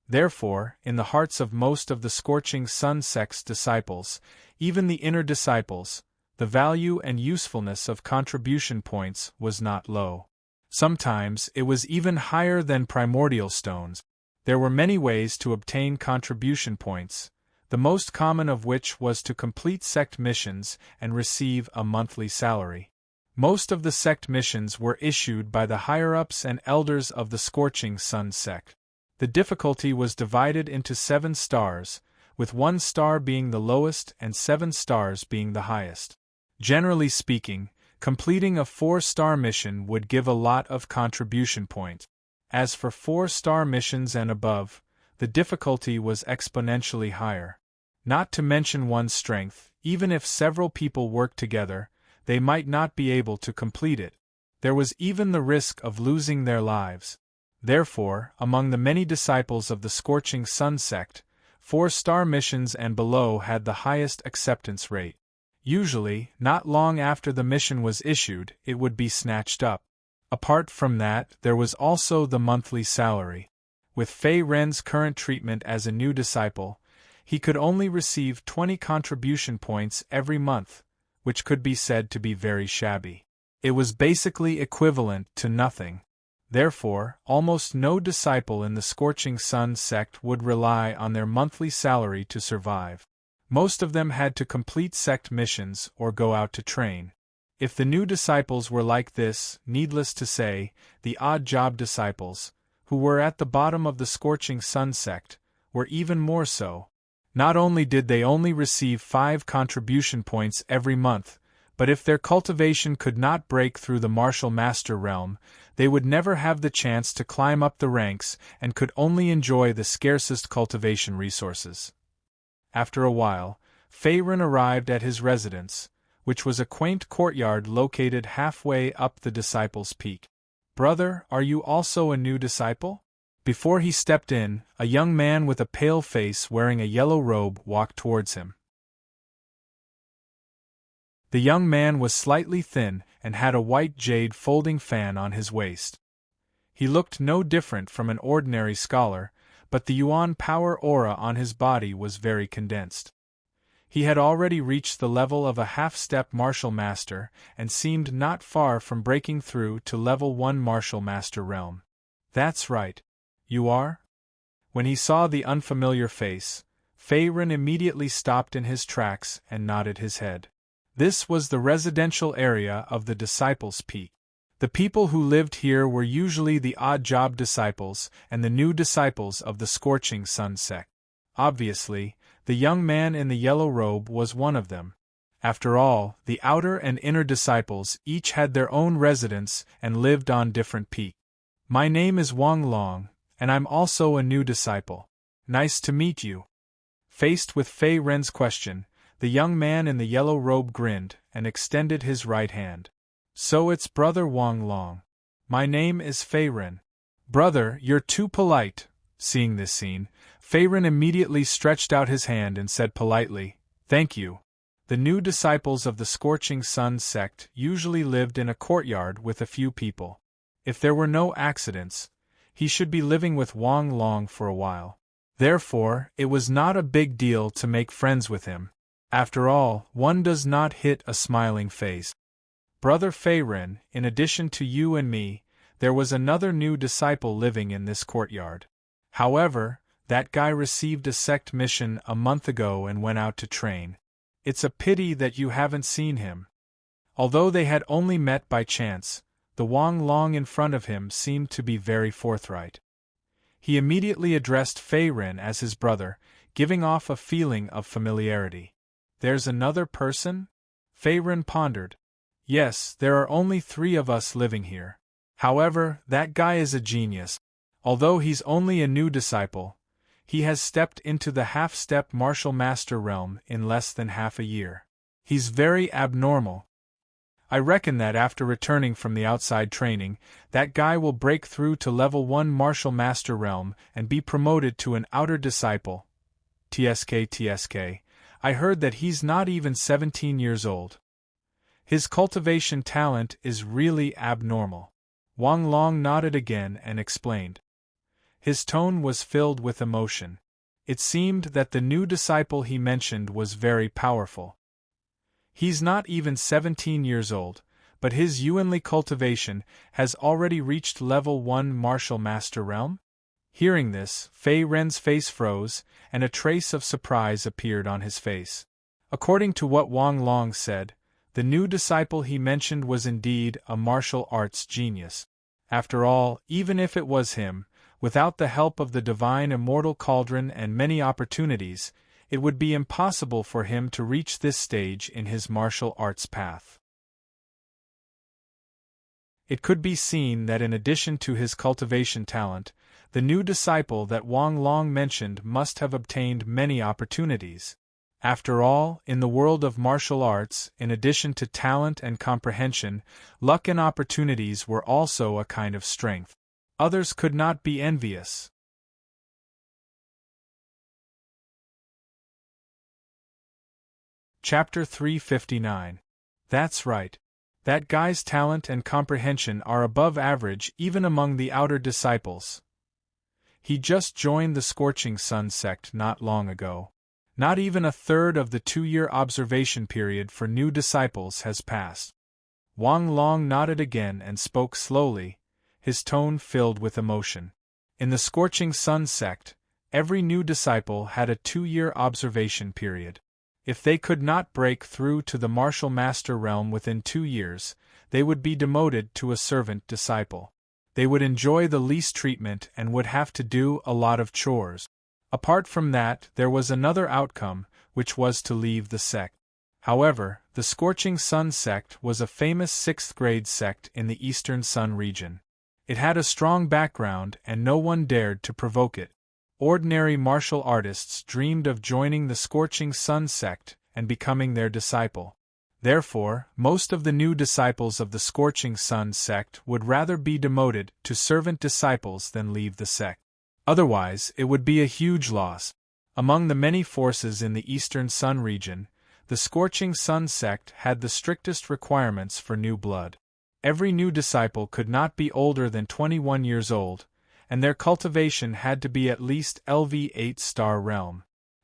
Speaker 1: Therefore, in the hearts of most of the Scorching Sun sect's disciples, even the inner disciples, the value and usefulness of contribution points was not low. Sometimes it was even higher than primordial stones. There were many ways to obtain contribution points, the most common of which was to complete sect missions and receive a monthly salary. Most of the sect missions were issued by the higher-ups and elders of the Scorching Sun sect. The difficulty was divided into 7 stars, with 1 star being the lowest and 7 stars being the highest. Generally speaking, completing a 4-star mission would give a lot of contribution points. As for 4-star missions and above, the difficulty was exponentially higher. Not to mention one's strength, even if several people worked together, they might not be able to complete it. There was even the risk of losing their lives. Therefore, among the many disciples of the Scorching Sun sect, 4-star missions and below had the highest acceptance rate. Usually, not long after the mission was issued, it would be snatched up. Apart from that, there was also the monthly salary. With Fei Ren's current treatment as a new disciple, he could only receive 20 contribution points every month, which could be said to be very shabby. It was basically equivalent to nothing. Therefore, almost no disciple in the Scorching Sun sect would rely on their monthly salary to survive. Most of them had to complete sect missions or go out to train. If the new disciples were like this, needless to say, the odd job disciples, who were at the bottom of the Scorching Sun sect, were even more so. Not only did they only receive 5 contribution points every month, but if their cultivation could not break through the martial master realm, they would never have the chance to climb up the ranks and could only enjoy the scarcest cultivation resources. After a while, Fei Ren arrived at his residence, which was a quaint courtyard located halfway up the disciples' peak. "Brother, are you also a new disciple?" Before he stepped in, a young man with a pale face wearing a yellow robe walked towards him. The young man was slightly thin and had a white jade folding fan on his waist. He looked no different from an ordinary scholar, but the Yuan power aura on his body was very condensed. He had already reached the level of a half-step martial master and seemed not far from breaking through to level 1 martial master realm. "That's right. You are?" When he saw the unfamiliar face, Fei Ren immediately stopped in his tracks and nodded his head. This was the residential area of the Disciples' Peak. The people who lived here were usually the odd-job disciples and the new disciples of the Scorching Sun sect. Obviously, the young man in the yellow robe was one of them. After all, the outer and inner disciples each had their own residence and lived on different peaks. "My name is Wang Long, and I'm also a new disciple. Nice to meet you." Faced with Fei Ren's question, the young man in the yellow robe grinned and extended his right hand. "So it's Brother Wang Long. My name is Fei Ren." "Brother, you're too polite." Seeing this scene, Fei Ren immediately stretched out his hand and said politely, "Thank you." The new disciples of the Scorching Sun sect usually lived in a courtyard with a few people. If there were no accidents, he should be living with Wang Long for a while. Therefore, it was not a big deal to make friends with him. After all, one does not hit a smiling face. "Brother Fei Ren, in addition to you and me, there was another new disciple living in this courtyard. However, that guy received a sect mission a month ago and went out to train. It's a pity that you haven't seen him." Although they had only met by chance, the Wang Long in front of him seemed to be very forthright. He immediately addressed Fei Ren as his brother, giving off a feeling of familiarity. "There's another person?" Fei Ren pondered. "Yes, there are only 3 of us living here. However, that guy is a genius. Although he's only a new disciple, He has stepped into the half-step martial master realm in less than half a year. He's very abnormal. I reckon that after returning from the outside training, that guy will break through to level 1 martial master realm and be promoted to an outer disciple. TSK. I heard that he's not even 17 years old. His cultivation talent is really abnormal. Wang Long nodded again and explained. His tone was filled with emotion. It seemed that the new disciple he mentioned was very powerful. He's not even 17 years old, but his Yuanli cultivation has already reached level 1 martial master realm? Hearing this, Fei Ren's face froze, and a trace of surprise appeared on his face. According to what Wang Long said, the new disciple he mentioned was indeed a martial arts genius. After all, even if it was him, without the help of the divine immortal cauldron and many opportunities, it would be impossible for him to reach this stage in his martial arts path. It could be seen that in addition to his cultivation talent, the new disciple that Wang Long mentioned must have obtained many opportunities. After all, in the world of martial arts, in addition to talent and comprehension, luck and opportunities were also a kind of strength. Others could not be envious. Chapter 359. That's right. That guy's talent and comprehension are above average even among the outer disciples. He just joined the Scorching Sun sect not long ago. Not even a third of the 2-year observation period for new disciples has passed. Wang Long nodded again and spoke slowly, his tone filled with emotion. In the Scorching Sun sect, every new disciple had a 2-year observation period. If they could not break through to the martial master realm within 2 years, they would be demoted to a servant disciple. They would enjoy the least treatment and would have to do a lot of chores. Apart from that, there was another outcome, which was to leave the sect. However, the Scorching Sun sect was a famous 6th-grade sect in the Eastern Sun region. It had a strong background and no one dared to provoke it. Ordinary martial artists dreamed of joining the Scorching Sun sect and becoming their disciple. Therefore, most of the new disciples of the Scorching Sun sect would rather be demoted to servant disciples than leave the sect. Otherwise, it would be a huge loss. Among the many forces in the Eastern Sun region, the Scorching Sun sect had the strictest requirements for new blood. Every new disciple could not be older than 21 years old, and their cultivation had to be at least LV 8-star realm.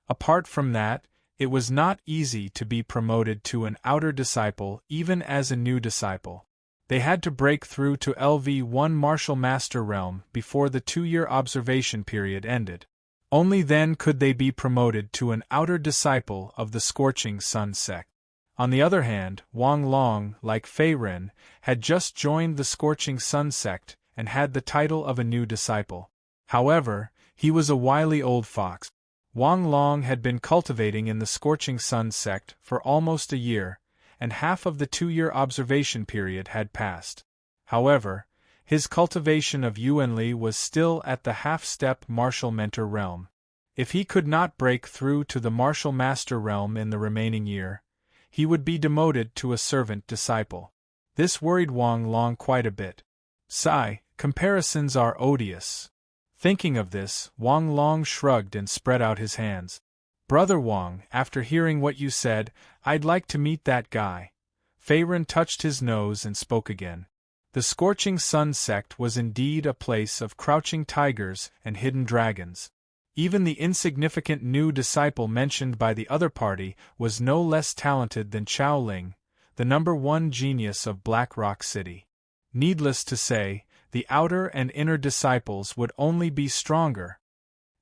Speaker 1: Apart from that, it was not easy to be promoted to an outer disciple even as a new disciple. They had to break through to LV 1 martial master realm before the 2-year observation period ended. Only then could they be promoted to an outer disciple of the Scorching Sun sect. On the other hand, Wang Long, like Fei Ren, had just joined the Scorching Sun sect and had the title of a new disciple. However, he was a wily old fox. Wang Long had been cultivating in the Scorching Sun sect for almost a year, and half of the 2-year observation period had passed. However, his cultivation of Yuanli was still at the half-step martial mentor realm. If he could not break through to the martial master realm in the remaining year, he would be demoted to a servant disciple. This worried Wang Long quite a bit. Sigh, comparisons are odious. Thinking of this, Wang Long shrugged and spread out his hands. Brother Wang, after hearing what you said, I'd like to meet that guy. Fei Ren touched his nose and spoke again. The Scorching Sun sect was indeed a place of crouching tigers and hidden dragons. Even the insignificant new disciple mentioned by the other party was no less talented than Chao Ling, the #1 genius of Black Rock City. Needless to say, the outer and inner disciples would only be stronger.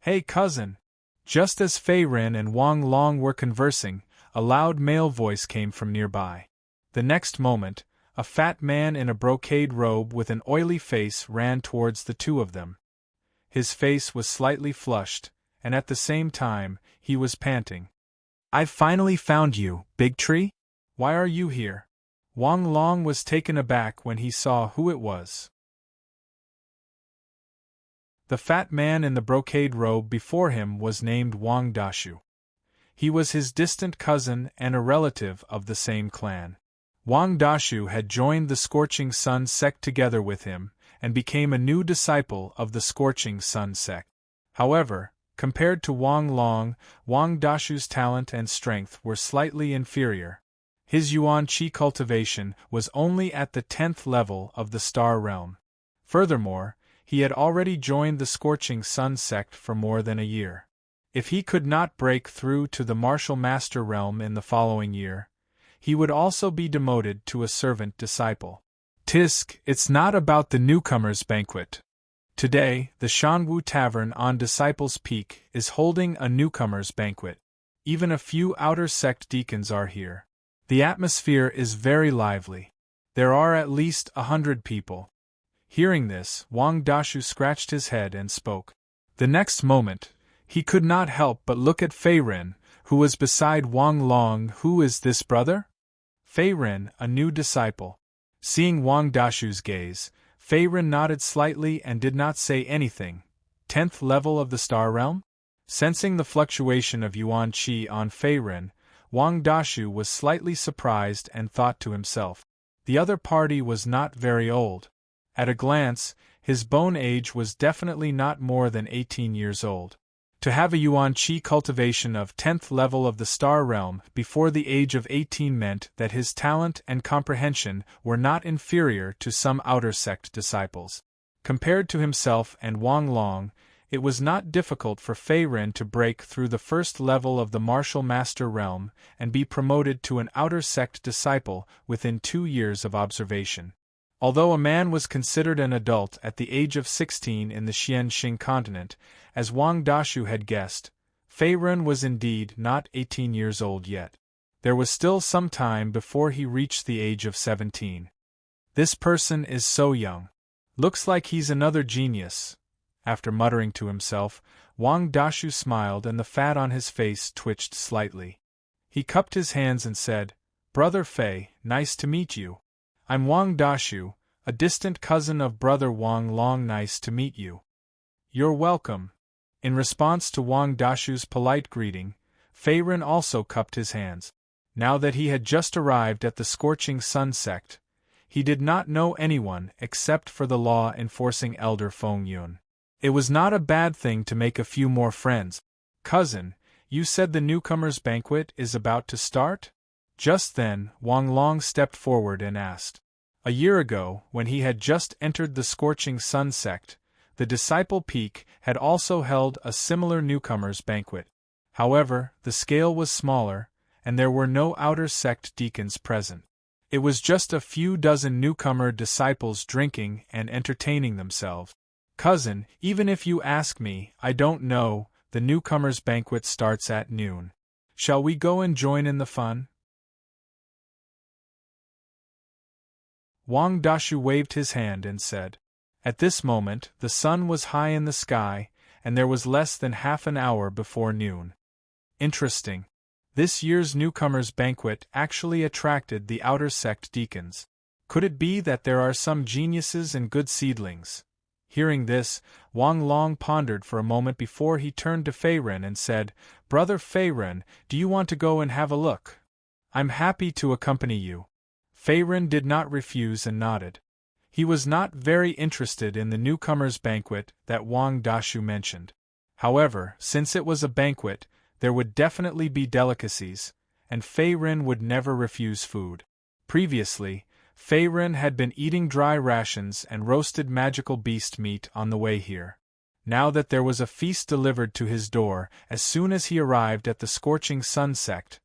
Speaker 1: Hey cousin! Just as Fei Ren and Wang Long were conversing, a loud male voice came from nearby. The next moment, a fat man in a brocade robe with an oily face ran towards the two of them. His face was slightly flushed, and at the same time, he was panting. I've finally found you, Big Tree? Why are you here? Wang Long was taken aback when he saw who it was. The fat man in the brocade robe before him was named Wang Dashu. He was his distant cousin and a relative of the same clan. Wang Dashu had joined the Scorching Sun sect together with him, and became a new disciple of the Scorching Sun sect. However, compared to Wang Long, Wang Dashu's talent and strength were slightly inferior. His Yuan Qi cultivation was only at the 10th level of the Star Realm. Furthermore, he had already joined the Scorching Sun sect for more than a year. If he could not break through to the Martial Master realm in the following year, he would also be demoted to a servant disciple. Tisk, it's not about the newcomers' banquet. Today, the Shanwu Tavern on Disciples Peak is holding a newcomers' banquet. Even a few outer sect deacons are here. The atmosphere is very lively. There are at least 100 people. Hearing this, Wang Dashu scratched his head and spoke. The next moment, he could not help but look at Fei Ren, who was beside Wang Long. Who is this brother? Fei Ren, a new disciple. Seeing Wang Dashu's gaze, Fei Ren nodded slightly and did not say anything. 10th level of the Star Realm? Sensing the fluctuation of Yuan Qi on Fei Ren, Wang Dashu was slightly surprised and thought to himself. The other party was not very old. At a glance, his bone age was definitely not more than 18 years old. To have a Yuan Qi cultivation of 10th level of the Star Realm before the age of 18 meant that his talent and comprehension were not inferior to some outer sect disciples. Compared to himself and Wang Long, it was not difficult for Fei Ren to break through the first level of the Martial Master realm and be promoted to an outer sect disciple within 2 years of observation. Although a man was considered an adult at the age of 16 in the Xianxing continent, as Wang Dashu had guessed, Fei Ren was indeed not 18 years old yet. There was still some time before he reached the age of 17. This person is so young. Looks like he's another genius. After muttering to himself, Wang Dashu smiled and the fat on his face twitched slightly. He cupped his hands and said, "Brother Fei, nice to meet you. I'm Wang Dashu, a distant cousin of Brother Wang Long. Nice to meet you." "You're welcome." In response to Wang Dashu's polite greeting, Fei Ren also cupped his hands. Now that he had just arrived at the Scorching Sun sect, he did not know anyone except for the law-enforcing elder Feng Yun. It was not a bad thing to make a few more friends. "Cousin, you said the newcomers' banquet is about to start?" Just then, Wang Long stepped forward and asked. A year ago, when he had just entered the Scorching Sun sect, the Disciple Peak had also held a similar newcomers' banquet. However, the scale was smaller, and there were no outer sect deacons present. It was just a few dozen newcomer disciples drinking and entertaining themselves. "Cousin, even if you ask me, I don't know. The newcomers' banquet starts at noon. Shall we go and join in the fun?" Wang Dashu waved his hand and said. At this moment, the sun was high in the sky, and there was less than half an hour before noon. Interesting. This year's newcomers' banquet actually attracted the outer sect deacons. Could it be that there are some geniuses and good seedlings? Hearing this, Wang Long pondered for a moment before he turned to Fei Ren and said, "Brother Fei Ren, do you want to go and have a look? I'm happy to accompany you." Fei Ren did not refuse and nodded. He was not very interested in the newcomers' banquet that Wang Dashu mentioned. However, since it was a banquet, there would definitely be delicacies, and Fei Ren would never refuse food. Previously, Fei Ren had been eating dry rations and roasted magical beast meat on the way here. Now that there was a feast delivered to his door as soon as he arrived at the Scorching Sun sect,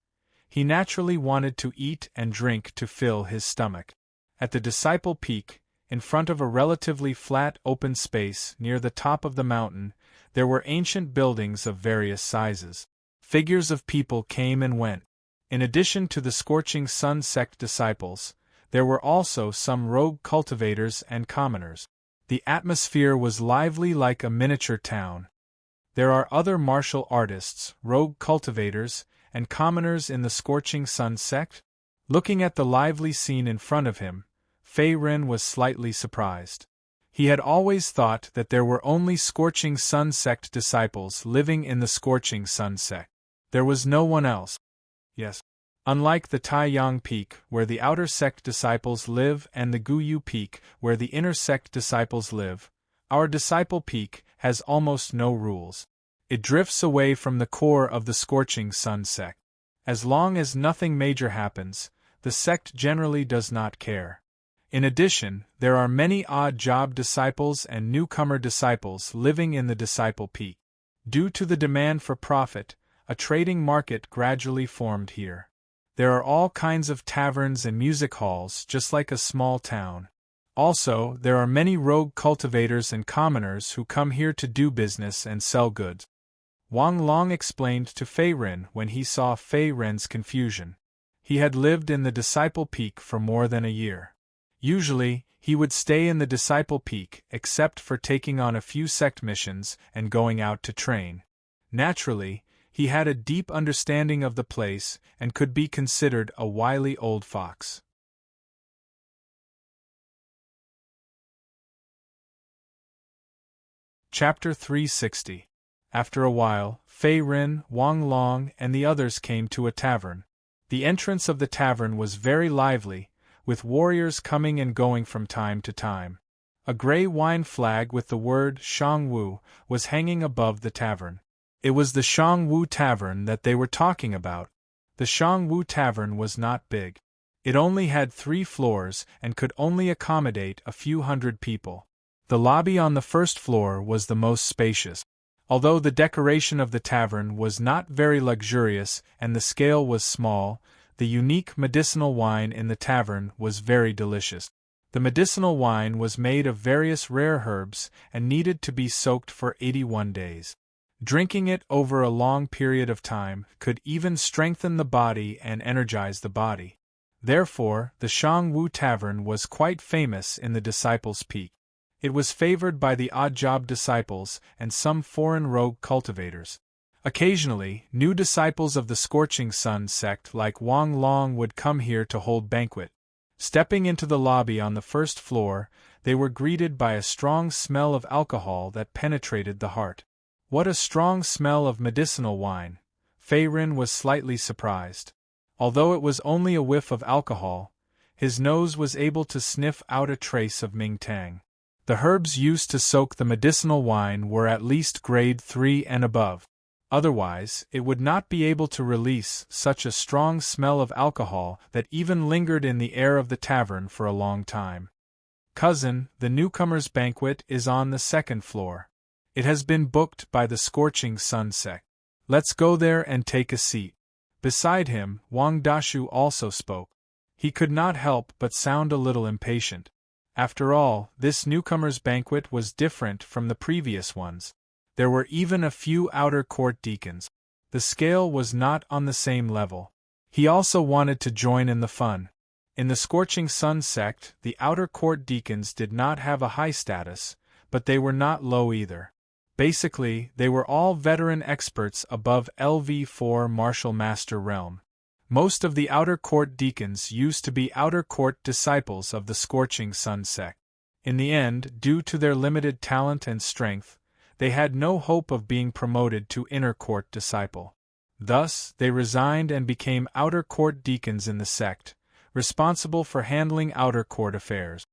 Speaker 1: he naturally wanted to eat and drink to fill his stomach. At the Disciple Peak, in front of a relatively flat open space near the top of the mountain, there were ancient buildings of various sizes. Figures of people came and went. In addition to the Scorching Sun sect disciples, there were also some rogue cultivators and commoners. The atmosphere was lively like a miniature town. There are other martial artists, rogue cultivators, and commoners in the Scorching Sun sect? Looking at the lively scene in front of him, Fei Ren was slightly surprised. He had always thought that there were only Scorching Sun sect disciples living in the Scorching Sun sect. There was no one else. Yes. Unlike the Taiyang Peak, where the outer sect disciples live, and the Guyu Peak, where the inner sect disciples live, our disciple peak has almost no rules. It drifts away from the core of the Scorching Sun sect. As long as nothing major happens, the sect generally does not care. In addition, there are many odd job disciples and newcomer disciples living in the disciple peak. Due to the demand for profit, a trading market gradually formed here. There are all kinds of taverns and music halls, just like a small town. Also, there are many rogue cultivators and commoners who come here to do business and sell goods. Wang Long explained to Fei Ren when he saw Fei Ren's confusion. He had lived in the Disciple Peak for more than a year. Usually, he would stay in the Disciple Peak except for taking on a few sect missions and going out to train. Naturally, he had a deep understanding of the place and could be considered a wily old fox. Chapter 360. After a while, Fei Ren, Wang Long, and the others came to a tavern. The entrance of the tavern was very lively, with warriors coming and going from time to time. A gray wine flag with the word Shangwu was hanging above the tavern. It was the Shangwu Tavern that they were talking about. The Shangwu Tavern was not big. It only had 3 floors and could only accommodate a few hundred people. The lobby on the first floor was the most spacious. Although the decoration of the tavern was not very luxurious and the scale was small, the unique medicinal wine in the tavern was very delicious. The medicinal wine was made of various rare herbs and needed to be soaked for 81 days. Drinking it over a long period of time could even strengthen the body and energize the body. Therefore, the Shangwu Tavern was quite famous in the Disciples' Peak. It was favored by the odd-job disciples and some foreign rogue cultivators. Occasionally, new disciples of the Scorching Sun sect like Wang Long would come here to hold banquet. Stepping into the lobby on the first floor, they were greeted by a strong smell of alcohol that penetrated the heart. What a strong smell of medicinal wine! Fei Ren was slightly surprised. Although it was only a whiff of alcohol, his nose was able to sniff out a trace of Mingtang. The herbs used to soak the medicinal wine were at least grade 3 and above. Otherwise, it would not be able to release such a strong smell of alcohol that even lingered in the air of the tavern for a long time. Cousin, the newcomer's banquet is on the 2nd floor. It has been booked by the Scorching Sun sect. Let's go there and take a seat. Beside him, Wang Dashu also spoke. He could not help but sound a little impatient. After all, this newcomer's banquet was different from the previous ones. There were even a few outer court deacons. The scale was not on the same level. He also wanted to join in the fun. In the Scorching Sun sect, the outer court deacons did not have a high status, but they were not low either. Basically, they were all veteran experts above LV4 Martial Master realm. Most of the outer court deacons used to be outer court disciples of the Scorching Sun sect. In the end, due to their limited talent and strength, they had no hope of being promoted to inner court disciple. Thus, they resigned and became outer court deacons in the sect, responsible for handling outer court affairs.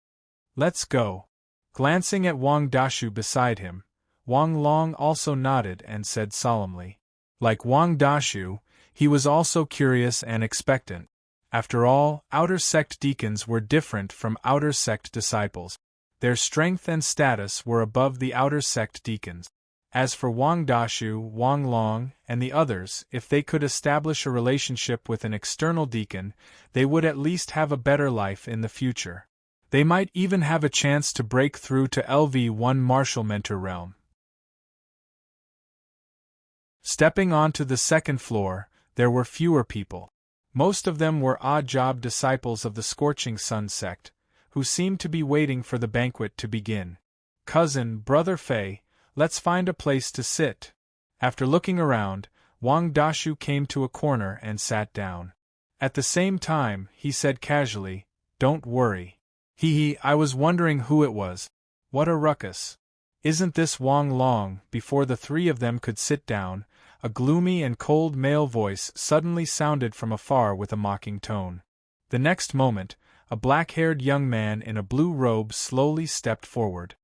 Speaker 1: Let's go. Glancing at Wang Dashu beside him, Wang Long also nodded and said solemnly. Like Wang Dashu, he was also curious and expectant. After all, outer sect deacons were different from outer sect disciples. Their strength and status were above the outer sect deacons. As for Wang Dashu, Wang Long, and the others, if they could establish a relationship with an external deacon, they would at least have a better life in the future. They might even have a chance to break through to LV1 Martial Mentor realm. Stepping onto the 2nd floor, there were fewer people. Most of them were odd-job disciples of the Scorching Sun sect, who seemed to be waiting for the banquet to begin. Cousin, Brother Fei, let's find a place to sit. After looking around, Wang Dashu came to a corner and sat down. At the same time, he said casually, "Don't worry. I was wondering who it was." What a ruckus! Isn't this Wang Long? Before the three of them could sit down, a gloomy and cold male voice suddenly sounded from afar with a mocking tone. The next moment, a black-haired young man in a blue robe slowly stepped forward.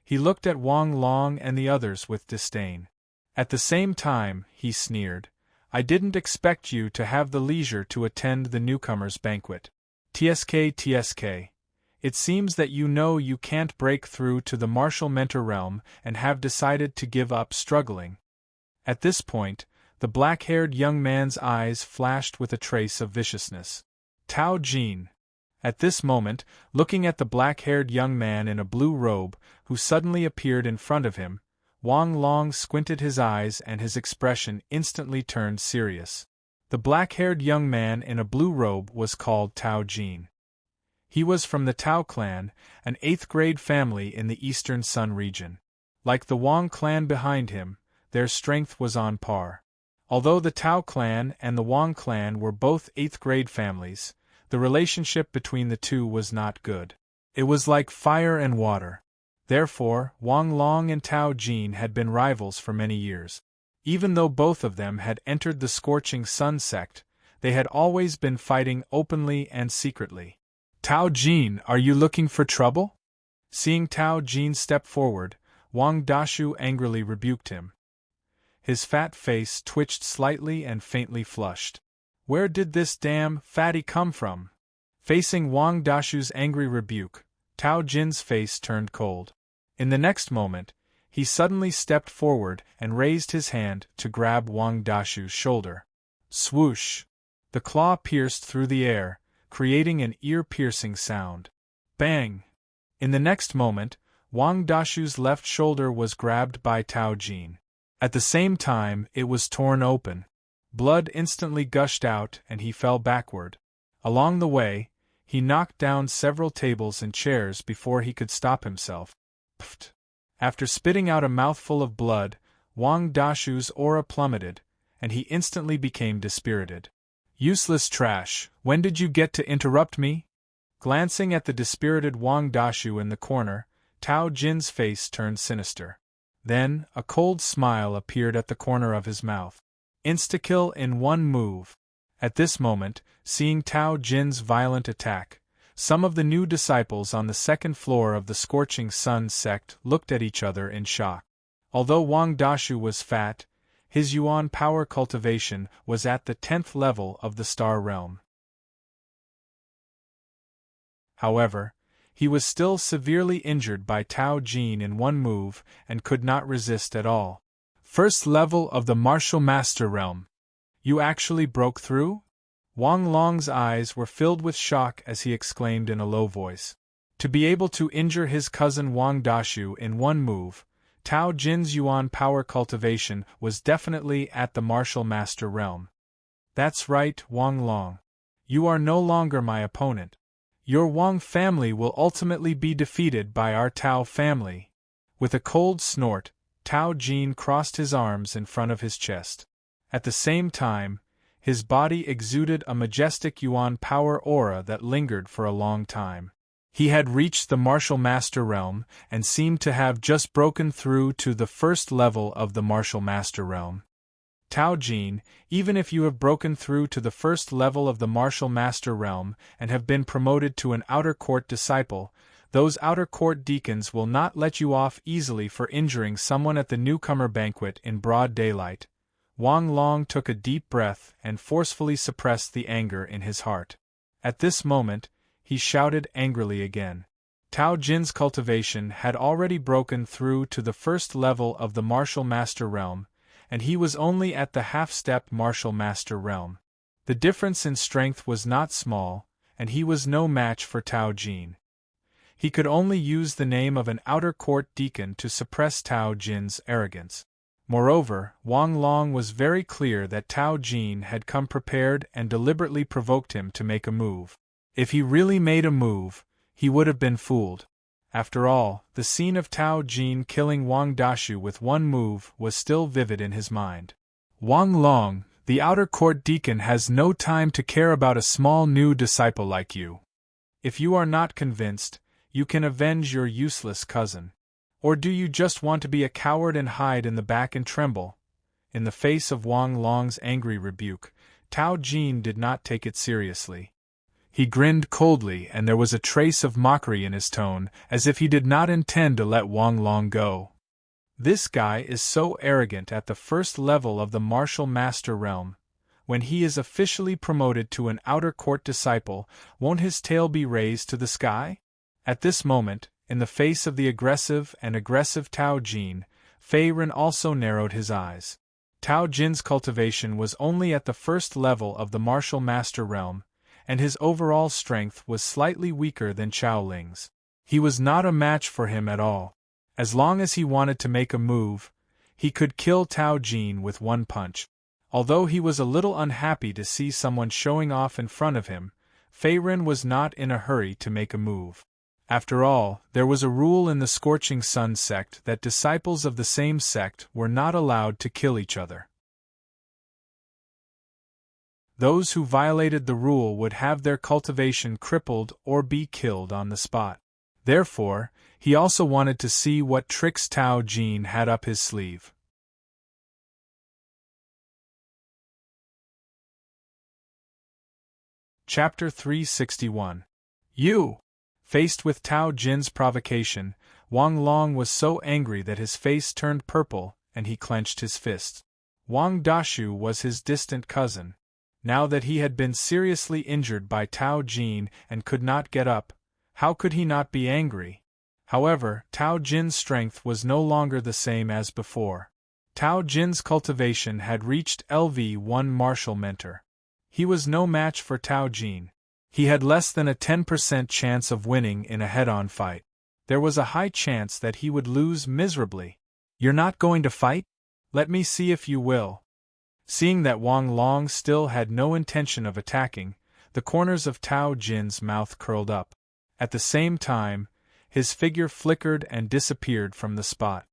Speaker 1: He looked at Wang Long and the others with disdain. At the same time, he sneered, "I didn't expect you to have the leisure to attend the newcomers' banquet. TSK. It seems that you know you can't break through to the martial mentor realm and have decided to give up struggling." At this point, the black-haired young man's eyes flashed with a trace of viciousness. Tao Jin. At this moment, looking at the black-haired young man in a blue robe, who suddenly appeared in front of him, Wang Long squinted his eyes and his expression instantly turned serious. The black-haired young man in a blue robe was called Tao Jin. He was from the Tao clan, an 8th-grade family in the Eastern Sun region. Like the Wang clan behind him, their strength was on par. Although the Tao clan and the Wang clan were both 8th-grade families, the relationship between the two was not good. It was like fire and water. Therefore, Wang Long and Tao Jin had been rivals for many years. Even though both of them had entered the Scorching Sun sect, they had always been fighting openly and secretly. "Tao Jin, are you looking for trouble?" Seeing Tao Jin step forward, Wang Dashu angrily rebuked him. His fat face twitched slightly and faintly flushed. Where did this damn fatty come from? Facing Wang Dashu's angry rebuke, Tao Jin's face turned cold. In the next moment, he suddenly stepped forward and raised his hand to grab Wang Dashu's shoulder. Swoosh! The claw pierced through the air, creating an ear-piercing sound. Bang! In the next moment, Wang Dashu's left shoulder was grabbed by Tao Jin. At the same time, it was torn open. Blood instantly gushed out and he fell backward. Along the way, he knocked down several tables and chairs before he could stop himself. Pfft! After spitting out a mouthful of blood, Wang Dashu's aura plummeted, and he instantly became dispirited. Useless trash, when did you get to interrupt me? Glancing at the dispirited Wang Dashu in the corner, Tao Jin's face turned sinister. Then, a cold smile appeared at the corner of his mouth. Insta-kill in one move. At this moment, seeing Tao Jin's violent attack, some of the new disciples on the second floor of the Scorching Sun sect looked at each other in shock. Although Wang Dashu was fat, his Yuan power cultivation was at the 10th level of the Star Realm. However, he was still severely injured by Tao Jin in one move and could not resist at all. First level of the Martial Master Realm. You actually broke through? Wang Long's eyes were filled with shock as he exclaimed in a low voice. To be able to injure his cousin Wang Dashu in one move, Tao Jin's Yuan power cultivation was definitely at the Martial Master Realm. That's right, Wang Long. You are no longer my opponent. Your Wang family will ultimately be defeated by our Tao family. With a cold snort, Tao Jin crossed his arms in front of his chest. At the same time, his body exuded a majestic Yuan power aura that lingered for a long time. He had reached the Martial Master Realm and seemed to have just broken through to the first level of the Martial Master Realm. Tao Jin, even if you have broken through to the first level of the Martial Master Realm and have been promoted to an Outer Court disciple, those Outer Court deacons will not let you off easily for injuring someone at the newcomer banquet in broad daylight. Wang Long took a deep breath and forcefully suppressed the anger in his heart. At this moment, he shouted angrily again. Tao Jin's cultivation had already broken through to the first level of the Martial Master Realm, and he was only at the half-step Martial Master Realm. The difference in strength was not small, and he was no match for Tao Jin. He could only use the name of an Outer Court deacon to suppress Tao Jin's arrogance. Moreover, Wang Long was very clear that Tao Jin had come prepared and deliberately provoked him to make a move. If he really made a move, he would have been fooled. After all, the scene of Tao Jin killing Wang Dashu with one move was still vivid in his mind. Wang Long, the Outer Court deacon has no time to care about a small new disciple like you. If you are not convinced, You can avenge your useless cousin. Or do you just want to be a coward and hide in the back and tremble? In the face of Wang Long's angry rebuke, Tao Jin did not take it seriously. He grinned coldly, and there was a trace of mockery in his tone, as if he did not intend to let Wang Long go. This guy is so arrogant at the first level of the martial master realm. When he is officially promoted to an outer court disciple, won't his tail be raised to the sky? At this moment, in the face of the aggressive Tao Jin, Fei Ren also narrowed his eyes. Tao Jin's cultivation was only at the first level of the martial master realm, and his overall strength was slightly weaker than Chao Ling's. He was not a match for him at all. As long as he wanted to make a move, he could kill Tao Jin with one punch. Although he was a little unhappy to see someone showing off in front of him, Fei Ren was not in a hurry to make a move. After all, there was a rule in the Scorching Sun sect that disciples of the same sect were not allowed to kill each other. Those who violated the rule would have their cultivation crippled or be killed on the spot. Therefore, he also wanted to see what tricks Tao Jin had up his sleeve. Chapter 361. You! Faced with Tao Jin's provocation, Wang Long was so angry that his face turned purple and he clenched his fists. Wang Dashu was his distant cousin. Now that he had been seriously injured by Tao Jin and could not get up, how could he not be angry? However, Tao Jin's strength was no longer the same as before. Tao Jin's cultivation had reached LV1 martial mentor. He was no match for Tao Jin. He had less than a 10% chance of winning in a head-on fight. There was a high chance that he would lose miserably. You're not going to fight? Let me see if you will. Seeing that Wang Long still had no intention of attacking, the corners of Tao Jin's mouth curled up. At the same time, his figure flickered and disappeared from the spot.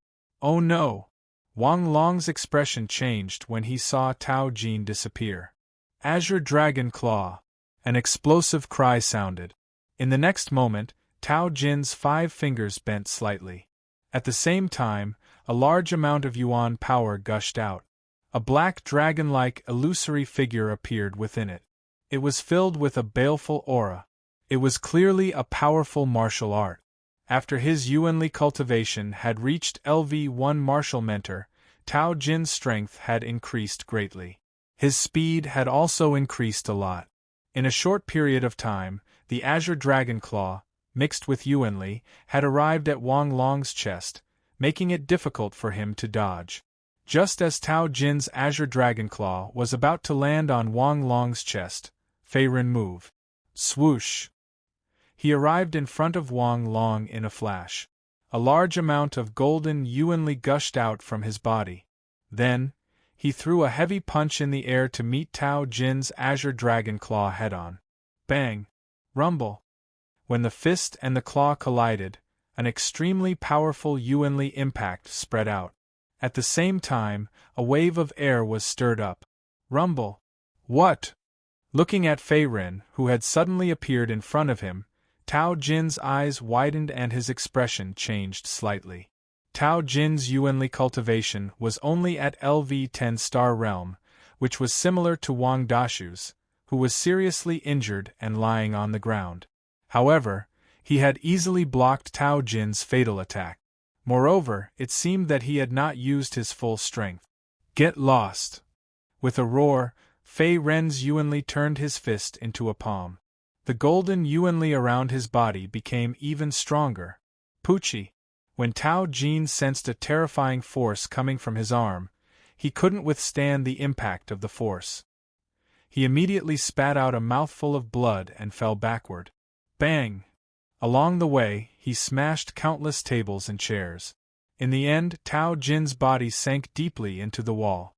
Speaker 1: Oh no! Wang Long's expression changed when he saw Tao Jin disappear. Azure Dragon Claw! An explosive cry sounded. In the next moment, Tao Jin's 5 fingers bent slightly. At the same time, a large amount of yuan power gushed out. A black dragon-like illusory figure appeared within it. It was filled with a baleful aura. It was clearly a powerful martial art. After his yuanli cultivation had reached LV1 martial mentor, Tao Jin's strength had increased greatly. His speed had also increased a lot. In a short period of time, the Azure Dragon Claw, mixed with yuanli, had arrived at Wang Long's chest, making it difficult for him to dodge. Just as Tao Jin's Azure Dragon Claw was about to land on Wang Long's chest, Fei Ren moved. Swoosh! He arrived in front of Wang Long in a flash. A large amount of golden yuanli gushed out from his body. Then, he threw a heavy punch in the air to meet Tao Jin's Azure Dragon Claw head-on. Bang! Rumble! When the fist and the claw collided, an extremely powerful yuanli impact spread out. At the same time, a wave of air was stirred up. Rumble! What? Looking at Fei Ren, who had suddenly appeared in front of him, Tao Jin's eyes widened and his expression changed slightly. Tao Jin's yuanli cultivation was only at LV10 star realm, which was similar to Wang Dashu's, who was seriously injured and lying on the ground. However, he had easily blocked Tao Jin's fatal attack. Moreover, it seemed that he had not used his full strength. Get lost! With a roar, Fei Ren's yuanli turned his fist into a palm. The golden yuanli around his body became even stronger. Poochie! When Tao Jin sensed a terrifying force coming from his arm, he couldn't withstand the impact of the force. He immediately spat out a mouthful of blood and fell backward. Bang! Along the way, he smashed countless tables and chairs. In the end, Tao Jin's body sank deeply into the wall.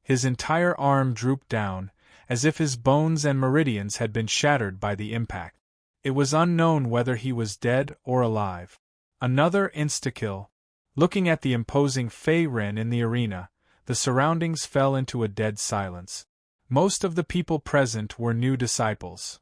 Speaker 1: His entire arm drooped down, as if his bones and meridians had been shattered by the impact. It was unknown whether he was dead or alive. Another insta-kill. Looking at the imposing Fei Ren in the arena, the surroundings fell into a dead silence. Most of the people present were new disciples.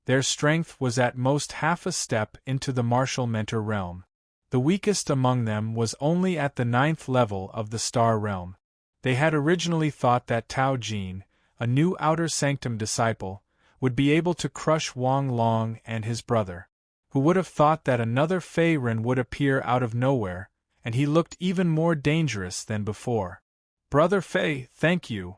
Speaker 1: Their strength was at most half a step into the martial mentor realm. The weakest among them was only at the 9th level of the star realm. They had originally thought that Tao Jin, a new outer sanctum disciple, would be able to crush Wang Long and his brother. Who would have thought that another Fei Ren would appear out of nowhere, and he looked even more dangerous than before. Brother Fei, thank you.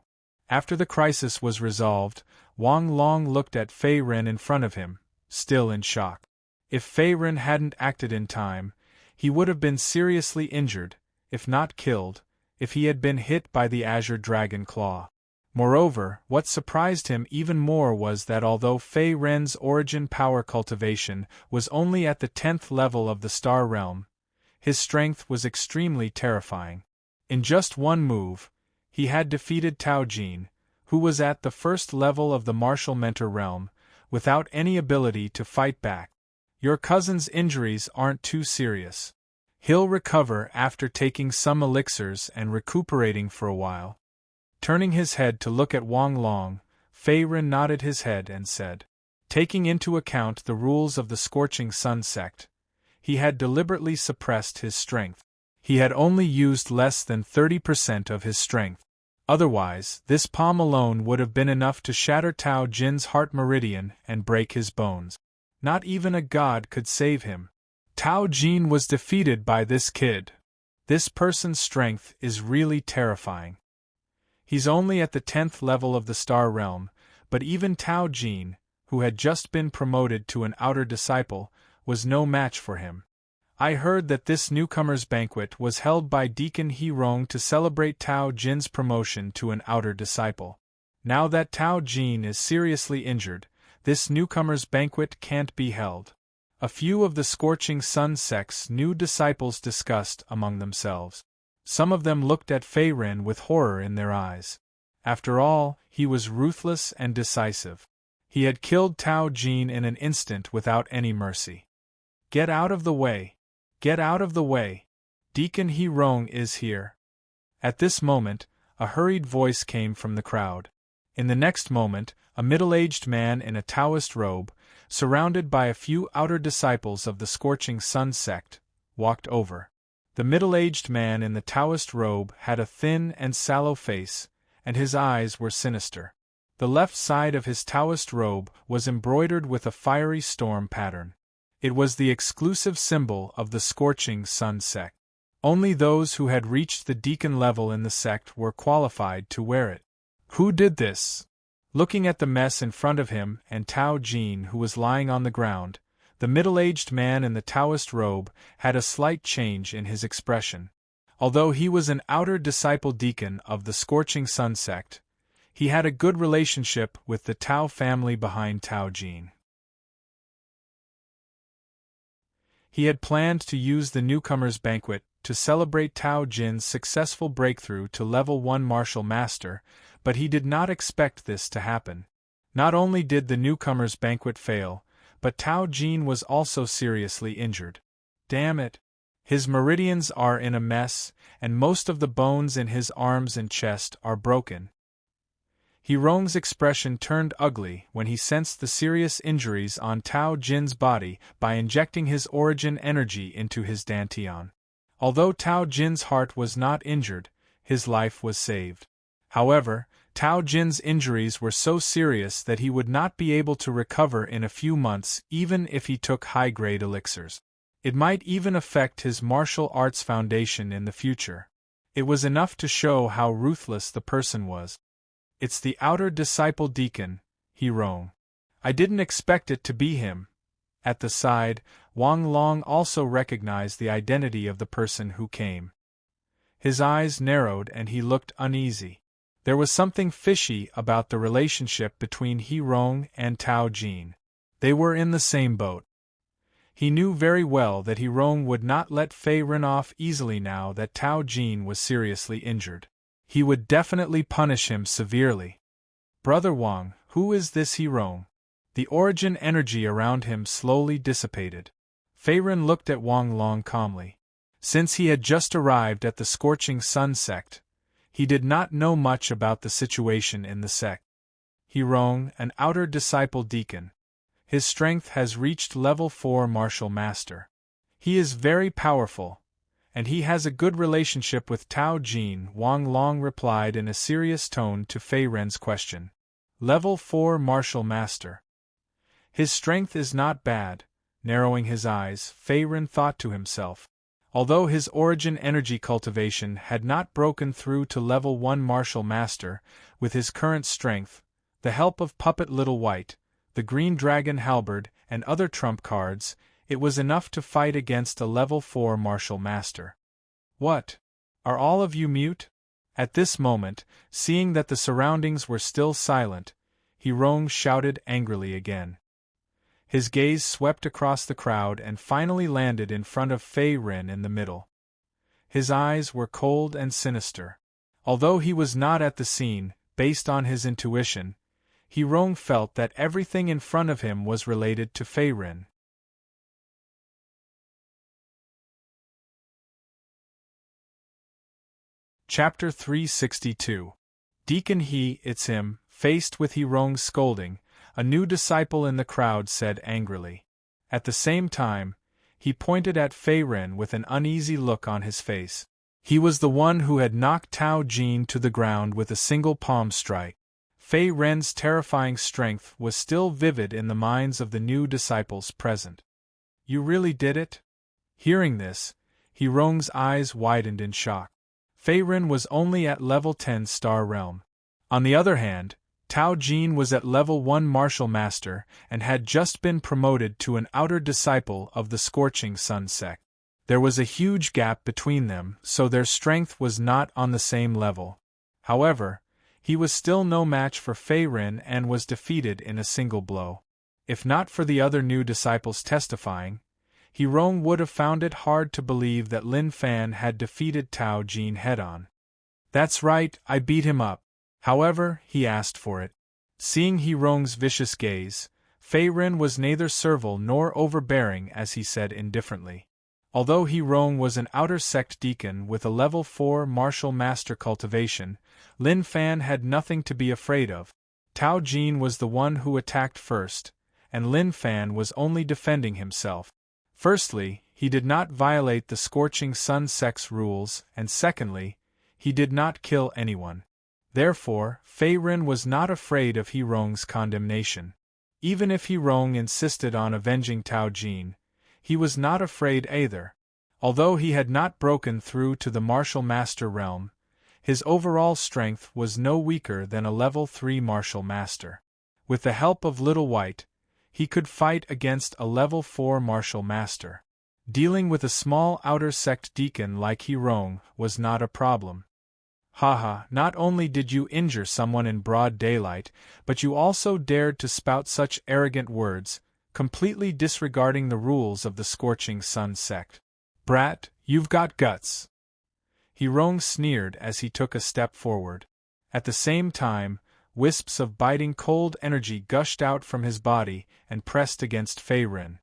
Speaker 1: After the crisis was resolved, Wang Long looked at Fei Ren in front of him, still in shock. If Fei Ren hadn't acted in time, he would have been seriously injured, if not killed, if he had been hit by the Azure Dragon Claw. Moreover, what surprised him even more was that although Fei Ren's origin power cultivation was only at the 10th level of the star realm, his strength was extremely terrifying. In just one move, he had defeated Tao Jin, who was at the 1st level of the martial mentor realm, without any ability to fight back. Your cousin's injuries aren't too serious. He'll recover after taking some elixirs and recuperating for a while. Turning his head to look at Wang Long, Fei Ren nodded his head and said, taking into account the rules of the Scorching Sun sect, he had deliberately suppressed his strength. He had only used less than 30% of his strength. Otherwise, this palm alone would have been enough to shatter Tao Jin's heart meridian and break his bones. Not even a god could save him. Tao Jin was defeated by this kid. This person's strength is really terrifying. He's only at the 10th level of the star realm, but even Tao Jin, who had just been promoted to an outer disciple, was no match for him. I heard that this newcomer's banquet was held by Deacon He Rong to celebrate Tao Jin's promotion to an outer disciple. Now that Tao Jin is seriously injured, this newcomer's banquet can't be held. A few of the Scorching Sun sect's new disciples discussed among themselves. Some of them looked at Fei Ren with horror in their eyes. After all, he was ruthless and decisive. He had killed Tao Jin in an instant without any mercy. Get out of the way! Get out of the way! Deacon He Rong is here. At this moment, a hurried voice came from the crowd. In the next moment, a middle-aged man in a Taoist robe, surrounded by a few outer disciples of the Scorching Sun sect, walked over. The middle-aged man in the Taoist robe had a thin and sallow face, and his eyes were sinister. The left side of his Taoist robe was embroidered with a fiery storm pattern. It was the exclusive symbol of the Scorching Sun sect. Only those who had reached the deacon level in the sect were qualified to wear it. Who did this? Looking at the mess in front of him and Tao Jin, who was lying on the ground, the middle-aged man in the Taoist robe had a slight change in his expression. Although he was an outer disciple deacon of the Scorching Sun sect, he had a good relationship with the Tao family behind Tao Jin. He had planned to use the newcomer's banquet to celebrate Tao Jin's successful breakthrough to level 1 martial master, but he did not expect this to happen. Not only did the newcomer's banquet fail, but Tao Jin was also seriously injured. Damn it! His meridians are in a mess, and most of the bones in his arms and chest are broken. He Rong's expression turned ugly when he sensed the serious injuries on Tao Jin's body by injecting his origin energy into his dantian. Although Tao Jin's heart was not injured, his life was saved. However, Tao Jin's injuries were so serious that he would not be able to recover in a few months even if he took high-grade elixirs. It might even affect his martial arts foundation in the future. It was enough to show how ruthless the person was. It's the outer disciple deacon, He Rong. I didn't expect it to be him. At the side, Wang Long also recognized the identity of the person who came. His eyes narrowed and he looked uneasy. There was something fishy about the relationship between He Rong and Tao Jin. They were in the same boat. He knew very well that He Rong would not let Fei Ren off easily now that Tao Jin was seriously injured. He would definitely punish him severely. Brother Wang, who is this He Rong? The origin energy around him slowly dissipated. Fei Ren looked at Wang Long calmly. Since he had just arrived at the Scorching Sun sect, he did not know much about the situation in the sect. He Rong, an outer disciple deacon. His strength has reached level 4 martial master. He is very powerful, and he has a good relationship with Tao Jin, Wang Long replied in a serious tone to Fei Ren's question. Level 4 martial master. His strength is not bad. Narrowing his eyes, Fei Ren thought to himself. Although his origin energy cultivation had not broken through to level 1 martial master, with his current strength, the help of Puppet Little White, the Green Dragon Halberd, and other trump cards, it was enough to fight against a level 4 martial master. What? Are all of you mute? At this moment, seeing that the surroundings were still silent, Hirong shouted angrily again. His gaze swept across the crowd and finally landed in front of Fei Ren in the middle. His eyes were cold and sinister. Although he was not at the scene, based on his intuition, Hirong felt that everything in front of him was related to Fei Ren. Chapter 362. Deacon He, it's him. Faced with Hirong's scolding, a new disciple in the crowd said angrily. At the same time, he pointed at Fei Ren with an uneasy look on his face. He was the one who had knocked Tao Jin to the ground with a single palm strike. Fei Ren's terrifying strength was still vivid in the minds of the new disciples present. You really did it? Hearing this, Hirong's eyes widened in shock. Fei Ren was only at level 10 star realm. On the other hand, Tao Jin was at level 1 martial master and had just been promoted to an outer disciple of the Scorching Sun sect. There was a huge gap between them, so their strength was not on the same level. However, he was still no match for Fei Ren and was defeated in a single blow. If not for the other new disciples testifying, Hirong would have found it hard to believe that Lin Fan had defeated Tao Jin head-on. That's right, I beat him up. However, he asked for it. Seeing Hirong's vicious gaze, Fei Ren was neither servile nor overbearing as he said indifferently. Although Hirong was an outer sect deacon with a level 4 martial master cultivation, Lin Fan had nothing to be afraid of. Tao Jin was the one who attacked first, and Lin Fan was only defending himself. Firstly, he did not violate the Scorching Sun sect's rules, and secondly, he did not kill anyone. Therefore, Fei Ren was not afraid of Hirong's condemnation. Even if Hirong insisted on avenging Tao Jin, he was not afraid either. Although he had not broken through to the martial master realm, his overall strength was no weaker than a level 3 martial master. With the help of Little White, he could fight against a level 4 martial master. Dealing with a small outer sect deacon like Hirong was not a problem. Haha, not only did you injure someone in broad daylight, but you also dared to spout such arrogant words, completely disregarding the rules of the Scorching Sun sect. Brat, you've got guts. Hirong sneered as he took a step forward. At the same time, wisps of biting cold energy gushed out from his body and pressed against Fei Ren.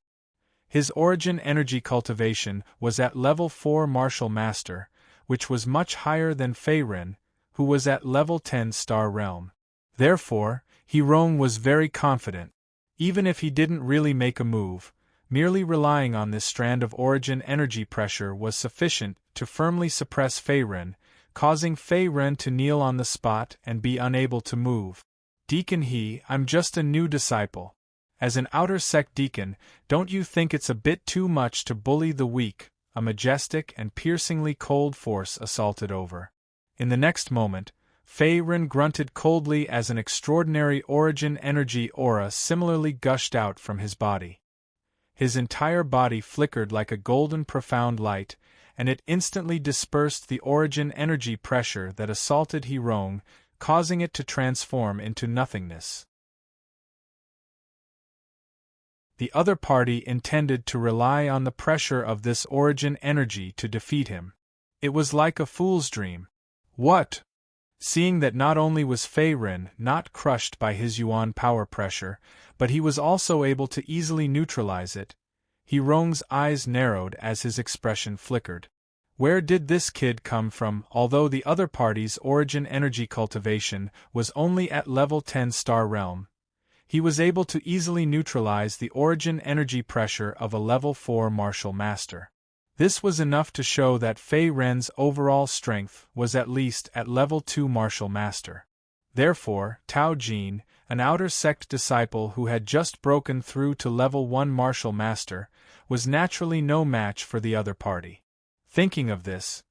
Speaker 1: His origin energy cultivation was at level 4 martial master, which was much higher than Fei Ren, who was at level 10 star realm. Therefore, Hirong was very confident. Even if he didn't really make a move, merely relying on this strand of origin energy pressure was sufficient to firmly suppress Fei Ren, causing Fei Ren to kneel on the spot and be unable to move. Deacon He, I'm just a new disciple. As an outer sect deacon, don't you think it's a bit too much to bully the weak? A majestic and piercingly cold force assaulted over. In the next moment, Fei Ren grunted coldly as an extraordinary origin energy aura similarly gushed out from his body. His entire body flickered like a golden profound light, and it instantly dispersed the origin energy pressure that assaulted Hirong, causing it to transform into nothingness. The other party intended to rely on the pressure of this origin energy to defeat him. It was like a fool's dream. What? Seeing that not only was Fei Ren not crushed by his yuan power pressure, but he was also able to easily neutralize it, Hirong's eyes narrowed as his expression flickered. Where did this kid come from? Although the other party's origin energy cultivation was only at level 10 star realm, he was able to easily neutralize the origin energy pressure of a level 4 martial master. This was enough to show that Fei Ren's overall strength was at least at level 2 martial master. Therefore, Tao Jin, an outer sect disciple who had just broken through to level 1 martial master, was naturally no match for the other party. Thinking of this,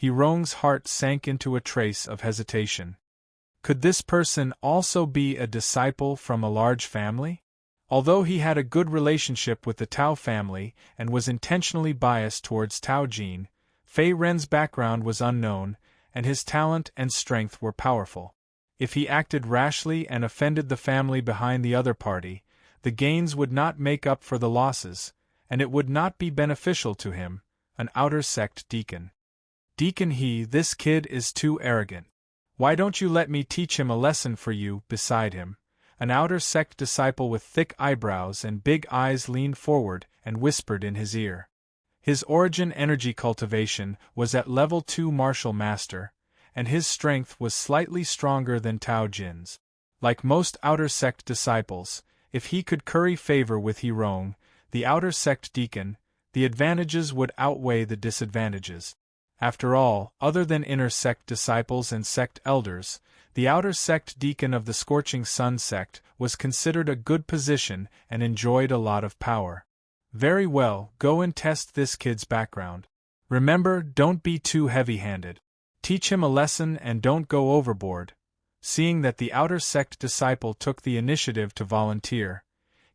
Speaker 1: Hirong's heart sank into a trace of hesitation. Could this person also be a disciple from a large family? Although he had a good relationship with the Tao family and was intentionally biased towards Tao Jin, Fei Ren's background was unknown, and his talent and strength were powerful. If he acted rashly and offended the family behind the other party, the gains would not make up for the losses, and it would not be beneficial to him, an outer sect deacon. Deacon this kid is too arrogant. Why don't you let me teach him a lesson for you? Beside him, an outer sect disciple with thick eyebrows and big eyes leaned forward and whispered in his ear. His origin energy cultivation was at level 2 martial master, and his strength was slightly stronger than Tao Jin's. Like most outer sect disciples, if he could curry favor with Hirong, the outer sect deacon, the advantages would outweigh the disadvantages. After all, other than inner sect disciples and sect elders, the outer sect deacon of the Scorching Sun sect was considered a good position and enjoyed a lot of power. Very well, go and test this kid's background. Remember, don't be too heavy-handed. Teach him a lesson and don't go overboard. Seeing that the outer sect disciple took the initiative to volunteer,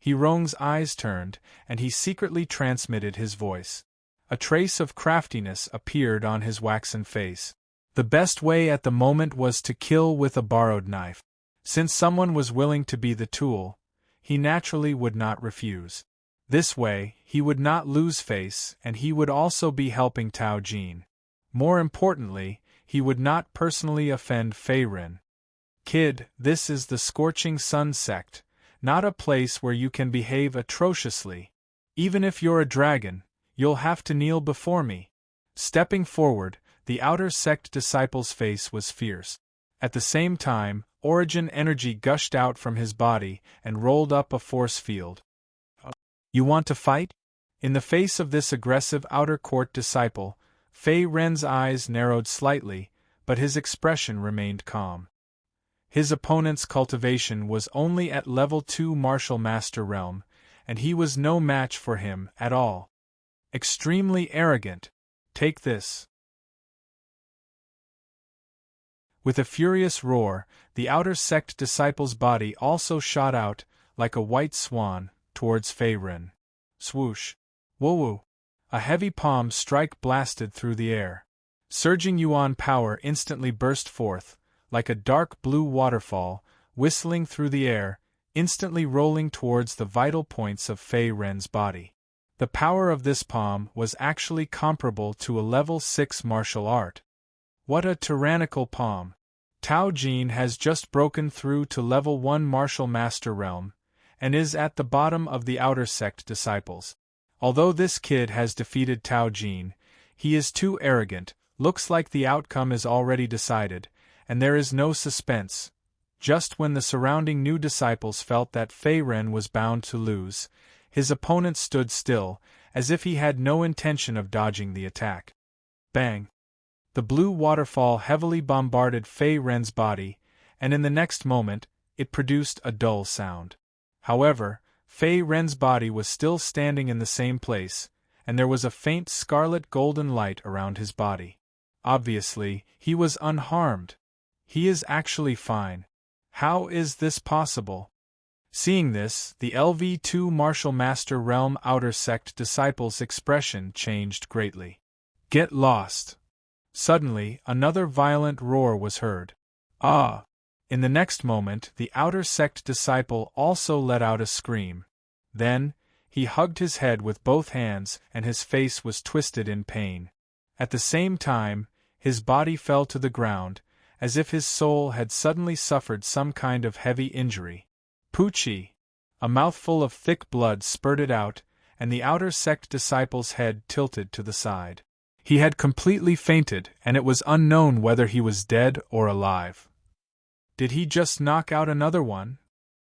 Speaker 1: Hirong's eyes turned, and he secretly transmitted his voice. A trace of craftiness appeared on his waxen face. The best way at the moment was to kill with a borrowed knife. Since someone was willing to be the tool, he naturally would not refuse. This way, he would not lose face and he would also be helping Tao Jin. More importantly, he would not personally offend Fei Ren. Kid, this is the Scorching Sun sect, not a place where you can behave atrociously. Even if you're a dragon, you'll have to kneel before me. Stepping forward, the outer sect disciple's face was fierce. At the same time, origin energy gushed out from his body and rolled up a force field. You want to fight? In the face of this aggressive outer court disciple, Fei Ren's eyes narrowed slightly, but his expression remained calm. His opponent's cultivation was only at level 2 martial master realm, and he was no match for him at all. Extremely arrogant. Take this. With a furious roar, the outer sect disciple's body also shot out, like a white swan, towards Fei Ren. Swoosh. Woo-woo. A heavy palm strike blasted through the air. Surging yuan power instantly burst forth, like a dark blue waterfall, whistling through the air, instantly rolling towards the vital points of Fei Ren's body. The power of this palm was actually comparable to a level 6 martial art. What a tyrannical palm! Tao Jin has just broken through to level 1 martial master realm, and is at the bottom of the outer sect disciples. Although this kid has defeated Tao Jin, he is too arrogant, looks like the outcome is already decided, and there is no suspense. Just when the surrounding new disciples felt that Fei Ren was bound to lose, his opponent stood still, as if he had no intention of dodging the attack. Bang! The blue waterfall heavily bombarded Fei Ren's body, and in the next moment, it produced a dull sound. However, Fei Ren's body was still standing in the same place, and there was a faint scarlet-golden light around his body. Obviously, he was unharmed. He is actually fine. How is this possible? Seeing this, the LV2 Martial Master Realm Outer Sect disciple's expression changed greatly. Get lost! Suddenly, another violent roar was heard. Ah! In the next moment, the outer sect disciple also let out a scream. Then, he hugged his head with both hands and his face was twisted in pain. At the same time, his body fell to the ground, as if his soul had suddenly suffered some kind of heavy injury. Poochie! A mouthful of thick blood spurted out, and the outer sect disciple's head tilted to the side. He had completely fainted, and it was unknown whether he was dead or alive. Did he just knock out another one?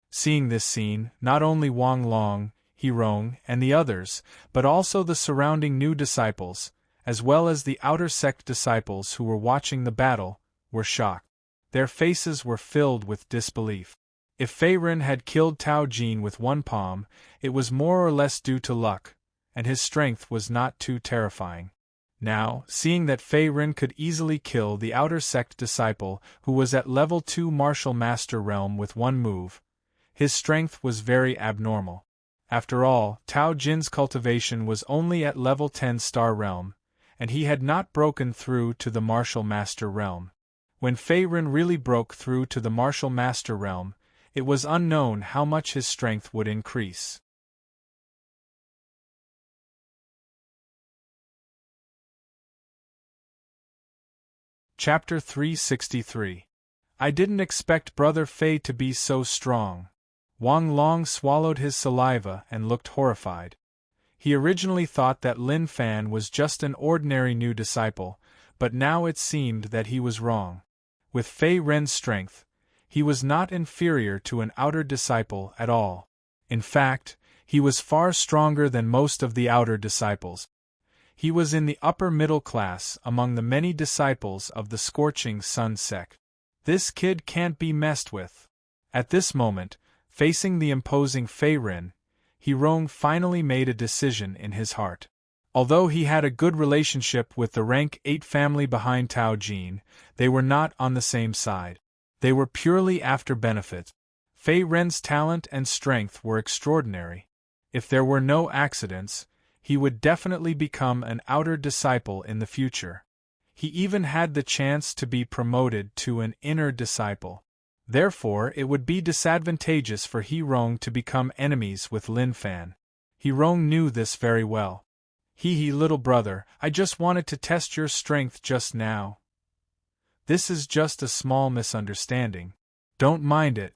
Speaker 1: Seeing this scene, not only Wang Long, He Rong, and the others, but also the surrounding new disciples, as well as the outer sect disciples who were watching the battle, were shocked. Their faces were filled with disbelief. If Fei Ren had killed Tao Jin with one palm, it was more or less due to luck, and his strength was not too terrifying. Now, seeing that Fei Ren could easily kill the outer sect disciple who was at level 2 martial master realm with one move, his strength was very abnormal. After all, Tao Jin's cultivation was only at level 10 star realm, and he had not broken through to the martial master realm. When Fei Ren really broke through to the martial master realm, it was unknown how much his strength would increase. Chapter 363. I didn't expect Brother Fei to be so strong. Wang Long swallowed his saliva and looked horrified. He originally thought that Lin Fan was just an ordinary new disciple, but now it seemed that he was wrong. With Fei Ren's strength, he was not inferior to an outer disciple at all. In fact, he was far stronger than most of the outer disciples. He was in the upper middle class among the many disciples of the Scorching Sun sect. This kid can't be messed with. At this moment, facing the imposing Fei Ren, He Rong finally made a decision in his heart. Although he had a good relationship with the rank 8 family behind Tao Jin, they were not on the same side. They were purely after benefit. Fei Ren's talent and strength were extraordinary. If there were no accidents, he would definitely become an outer disciple in the future. He even had the chance to be promoted to an inner disciple. Therefore, it would be disadvantageous for He Rong to become enemies with Lin Fan. He Rong knew this very well. Little brother, I just wanted to test your strength just now. This is just a small misunderstanding. Don't mind it.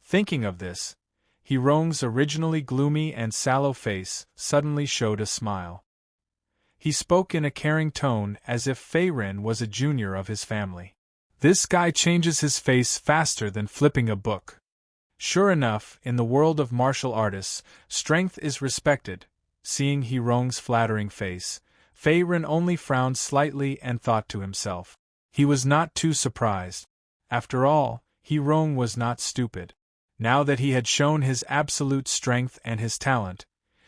Speaker 1: Thinking of this, He Rong's originally gloomy and sallow face suddenly showed a smile. He spoke in a caring tone as if Fei Ren was a junior of his family. This guy changes his face faster than flipping a book. Sure enough, in the world of martial artists, strength is respected. Seeing He Rong's flattering face, Fei Ren only frowned slightly and thought to himself. He was not too surprised. After all, He Rong was not stupid. Now that he had shown his absolute strength and his talent,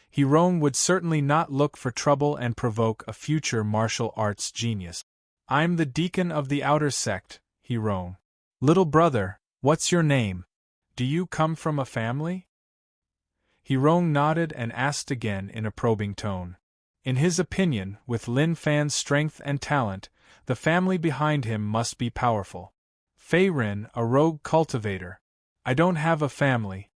Speaker 1: He Rong would certainly not look for trouble and provoke a future martial arts genius. I'm the deacon of the outer sect, He Rong. Little brother, what's your name? Do you come from a family? He Rong nodded and asked again in a probing tone. In his opinion, with Lin Fan's strength and talent, the family behind him must be powerful. Fei Ren, a rogue cultivator. I don't have a family.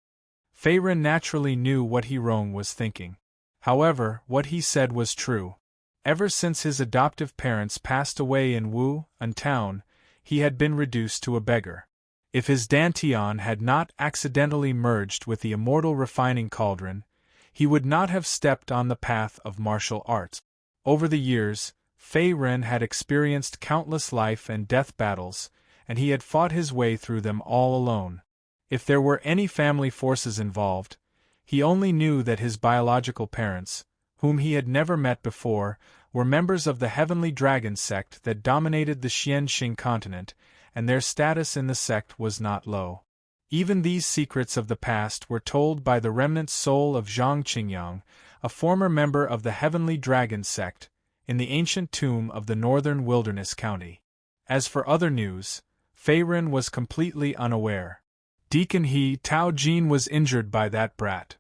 Speaker 1: Fei Ren naturally knew what He Rong was thinking. However, what he said was true. Ever since his adoptive parents passed away in Wu, an town, he had been reduced to a beggar. If his dantian had not accidentally merged with the immortal refining cauldron, he would not have stepped on the path of martial arts. Over the years, Fei Ren had experienced countless life and death battles, and he had fought his way through them all alone. If there were any family forces involved, he only knew that his biological parents, whom he had never met before, were members of the Heavenly Dragon sect that dominated the Xianxing continent, and their status in the sect was not low. Even these secrets of the past were told by the remnant soul of Zhang Qingyang, a former member of the Heavenly Dragon sect, in the ancient tomb of the northern wilderness county. As for other news, Fei Ren was completely unaware. Deacon Tao Jin was injured by that brat.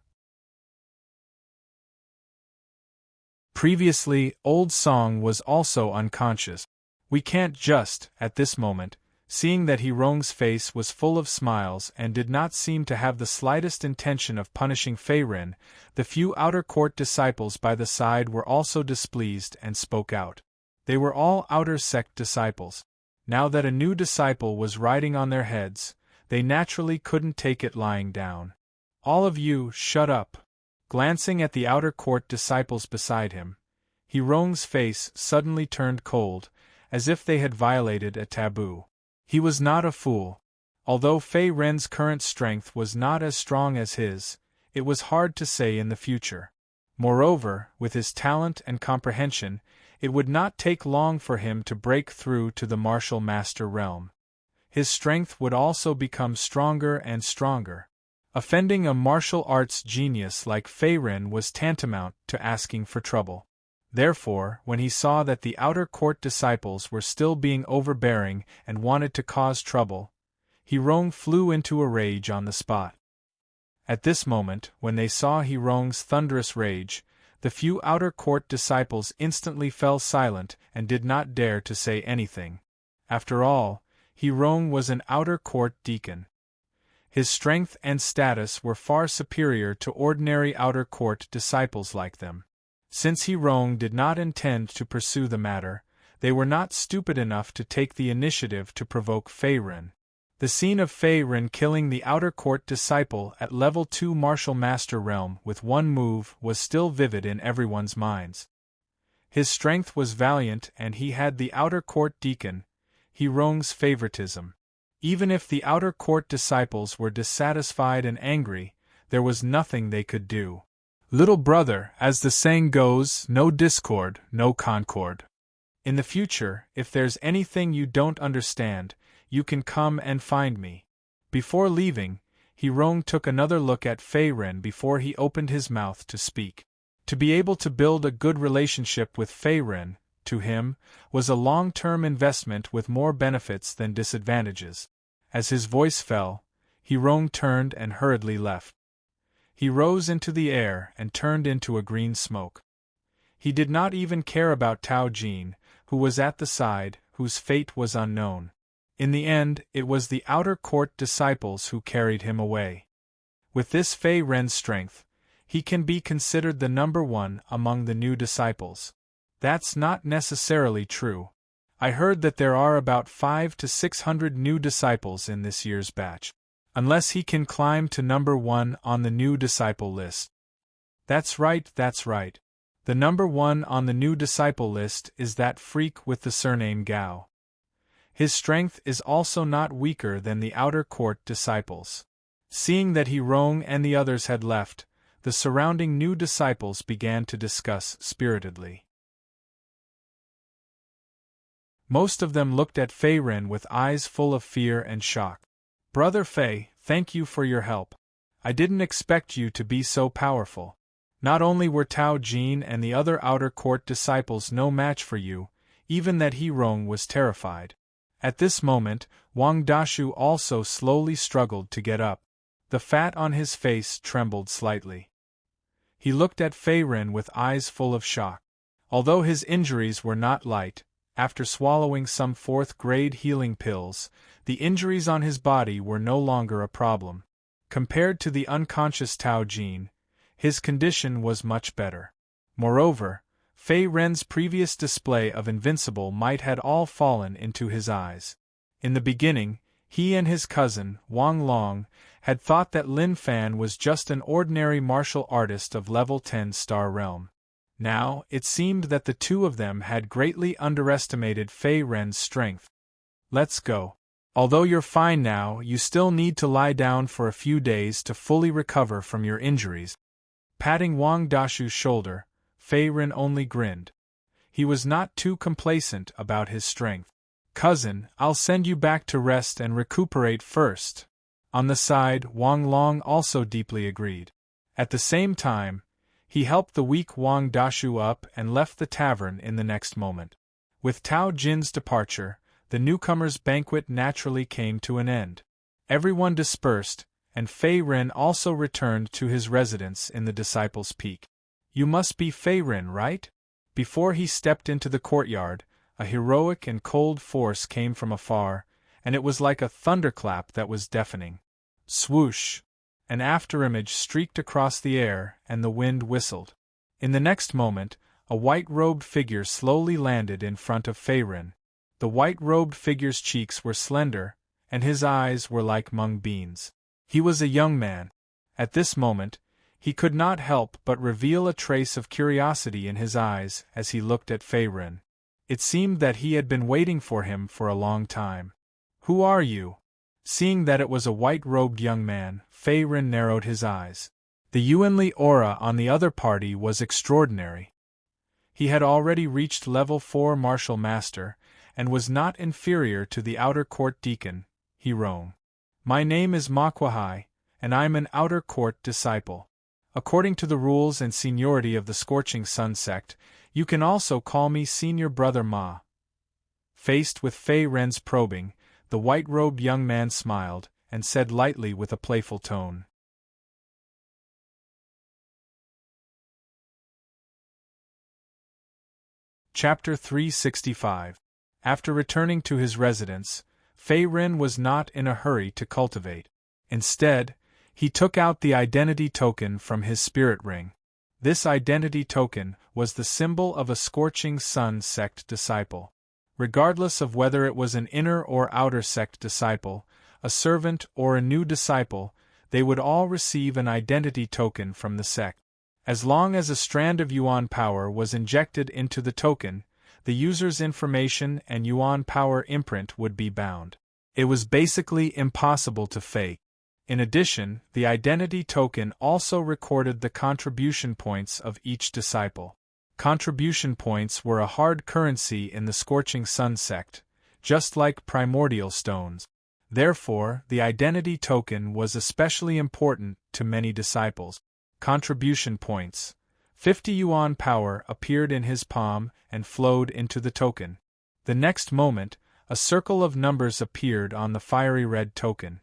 Speaker 1: Previously, Old Song was also unconscious. We can't just, at this moment, seeing that He Rong's face was full of smiles and did not seem to have the slightest intention of punishing Fei Ren, the few outer court disciples by the side were also displeased and spoke out. They were all outer sect disciples. Now that a new disciple was riding on their heads, they naturally couldn't take it lying down. All of you, shut up. Glancing at the outer court disciples beside him, He Rong's face suddenly turned cold, as if they had violated a taboo. He was not a fool. Although Fei Ren's current strength was not as strong as his, it was hard to say in the future. Moreover, with his talent and comprehension, it would not take long for him to break through to the martial master realm. His strength would also become stronger and stronger. Offending a martial arts genius like Fei Ren was tantamount to asking for trouble. Therefore, when he saw that the outer court disciples were still being overbearing and wanted to cause trouble, Hirong flew into a rage on the spot. At this moment, when they saw Hirong's thunderous rage, the few outer court disciples instantly fell silent and did not dare to say anything. After all, Hirong was an outer court deacon. His strength and status were far superior to ordinary outer court disciples like them. Since Hirong did not intend to pursue the matter, they were not stupid enough to take the initiative to provoke Fei Ren. The scene of Fei Ren killing the outer court disciple at level 2 martial master realm with one move was still vivid in everyone's minds. His strength was valiant and he had the outer court deacon, Hirong's favoritism. Even if the outer court disciples were dissatisfied and angry, there was nothing they could do. Little brother, as the saying goes, no discord, no concord. In the future, if there's anything you don't understand, you can come and find me. Before leaving, Hirong took another look at Fei Ren before he opened his mouth to speak. To be able to build a good relationship with Fei Ren, to him, was a long-term investment with more benefits than disadvantages. As his voice fell, Hirong turned and hurriedly left. He rose into the air and turned into a green smoke. He did not even care about Tao Jin, who was at the side, whose fate was unknown. In the end, it was the outer court disciples who carried him away. With this Fei Ren's strength, he can be considered the number one among the new disciples. That's not necessarily true. I heard that there are about 500 to 600 new disciples in this year's batch. Unless he can climb to number 1 on the new disciple list. That's right. The number 1 on the new disciple list is that freak with the surname Gao. His strength is also not weaker than the outer court disciples. Seeing that Hirong and the others had left, the surrounding new disciples began to discuss spiritedly. Most of them looked at Fei Ren with eyes full of fear and shock. Brother Fei, thank you for your help. I didn't expect you to be so powerful. Not only were Tao Jin and the other outer court disciples no match for you, even that Hirong was terrified. At this moment, Wang Dashu also slowly struggled to get up. The fat on his face trembled slightly. He looked at Fei Ren with eyes full of shock. Although his injuries were not light, after swallowing some 4th-grade healing pills, the injuries on his body were no longer a problem. Compared to the unconscious Tao Jin, his condition was much better. Moreover, Fei Ren's previous display of invincible might had all fallen into his eyes. In the beginning, he and his cousin, Wang Long, had thought that Lin Fan was just an ordinary martial artist of level 10 star realm. Now, it seemed that the two of them had greatly underestimated Fei Ren's strength. Let's go. Although you're fine now, you still need to lie down for a few days to fully recover from your injuries. Patting Wang Dashu's shoulder, Fei Ren only grinned. He was not too complacent about his strength. Cousin, I'll send you back to rest and recuperate first. On the side, Wang Long also deeply agreed. At the same time, he helped the weak Wang Dashu up and left the tavern in the next moment. With Tao Jin's departure, the newcomers' banquet naturally came to an end. Everyone dispersed, and Fei Ren also returned to his residence in the Disciples' Peak. You must be Fei Ren, right? Before he stepped into the courtyard, a heroic and cold force came from afar, and it was like a thunderclap that was deafening. Swoosh! An afterimage streaked across the air, and the wind whistled. In the next moment, a white-robed figure slowly landed in front of Fei Ren. The white-robed figure's cheeks were slender, and his eyes were like mung beans. He was a young man. At this moment, he could not help but reveal a trace of curiosity in his eyes as he looked at Fei Ren. It seemed that he had been waiting for him for a long time. Who are you? Seeing that it was a white-robed young man, Fei Ren narrowed his eyes. The Yuanli aura on the other party was extraordinary. He had already reached level 4 martial master, and was not inferior to the outer court deacon, Hirong. My name is Ma Kuai, and I'm an outer court disciple. According to the rules and seniority of the Scorching Sun sect, you can also call me Senior Brother Ma. Faced with Fei Ren's probing, the white-robed young man smiled, and said lightly with a playful tone. Chapter 365. After returning to his residence, Fei Ren was not in a hurry to cultivate. Instead, he took out the identity token from his spirit ring. This identity token was the symbol of a Scorching Sun sect disciple. Regardless of whether it was an inner or outer sect disciple, a servant or a new disciple, they would all receive an identity token from the sect. As long as a strand of Yuan power was injected into the token, the user's information and Yuan power imprint would be bound. It was basically impossible to fake. In addition, the identity token also recorded the contribution points of each disciple. Contribution points were a hard currency in the Scorching Sun sect, just like primordial stones. Therefore, the identity token was especially important to many disciples. Contribution points. 50 Yuan power appeared in his palm and flowed into the token. The next moment, a circle of numbers appeared on the fiery red token.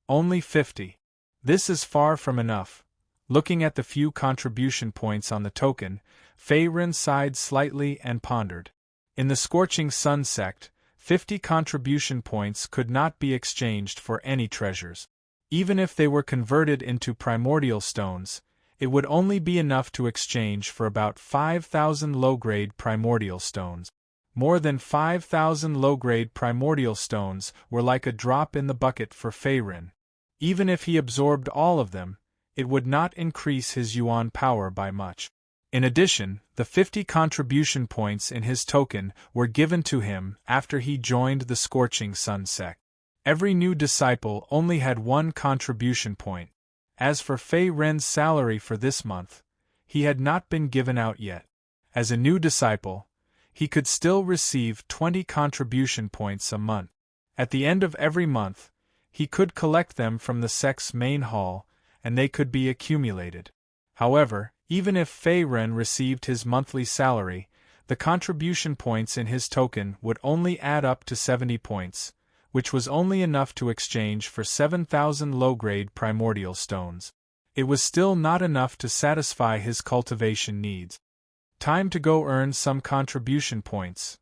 Speaker 1: Only 50. This is far from enough. Looking at the few contribution points on the token, Fei Ren sighed slightly and pondered. In the Scorching Sun sect, 50 contribution points could not be exchanged for any treasures. Even if they were converted into primordial stones, it would only be enough to exchange for about 5,000 low-grade primordial stones. More than 5,000 low-grade primordial stones were like a drop in the bucket for Fei Ren. Even if he absorbed all of them, it would not increase his Yuan power by much. In addition, the 50 contribution points in his token were given to him after he joined the Scorching Sun sect. Every new disciple only had one contribution point. As for Fei Ren's salary for this month, he had not been given out yet. As a new disciple, he could still receive 20 contribution points a month. At the end of every month, he could collect them from the sect's main hall, and they could be accumulated. However, even if Fei Ren received his monthly salary, the contribution points in his token would only add up to 70 points, which was only enough to exchange for 7,000 low-grade primordial stones. It was still not enough to satisfy his cultivation needs. Time to go earn some contribution points.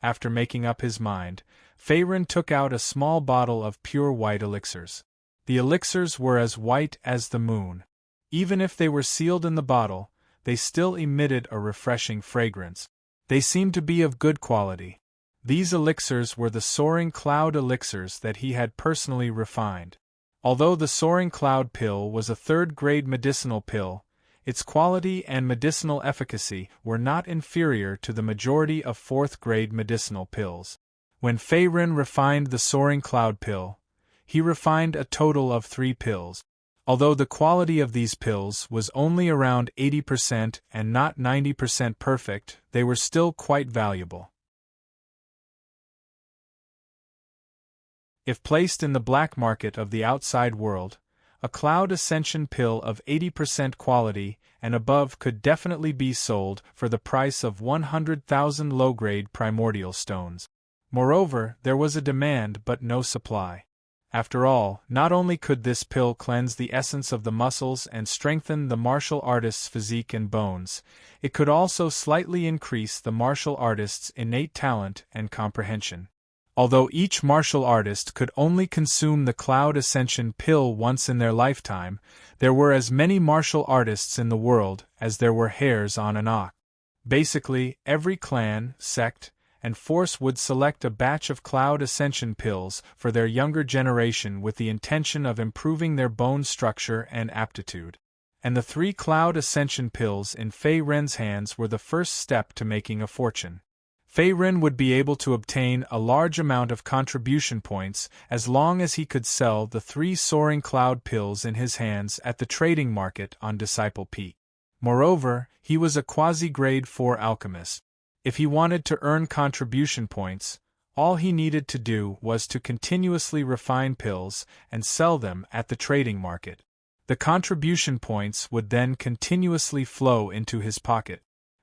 Speaker 1: After making up his mind, Fei Ren took out a small bottle of pure white elixirs. The elixirs were as white as the moon. Even if they were sealed in the bottle, they still emitted a refreshing fragrance. They seemed to be of good quality. These elixirs were the Soaring Cloud elixirs that he had personally refined. Although the Soaring Cloud pill was a third-grade medicinal pill, its quality and medicinal efficacy were not inferior to the majority of fourth-grade medicinal pills. When Fei Ren refined the Soaring Cloud pill, he refined a total of 3 pills. Although the quality of these pills was only around 80% and not 90% perfect, they were still quite valuable. If placed in the black market of the outside world, a Cloud Ascension pill of 80% quality and above could definitely be sold for the price of 100,000 low-grade primordial stones. Moreover, there was a demand but no supply. After all, not only could this pill cleanse the essence of the muscles and strengthen the martial artist's physique and bones, it could also slightly increase the martial artist's innate talent and comprehension. Although each martial artist could only consume the Cloud Ascension pill once in their lifetime, there were as many martial artists in the world as there were hairs on an ox. Basically, every clan, sect, and force would select a batch of Cloud Ascension pills for their younger generation with the intention of improving their bone structure and aptitude. And the 3 Cloud Ascension pills in Fei Ren's hands were the first step to making a fortune. Fei Ren would be able to obtain a large amount of contribution points as long as he could sell the 3 soaring cloud pills in his hands at the trading market on Disciple Peak. Moreover, he was a quasi-grade 4 alchemist. If he wanted to earn contribution points, all he needed to do was to continuously refine pills and sell them at the trading market. The contribution points would then continuously flow into his pocket.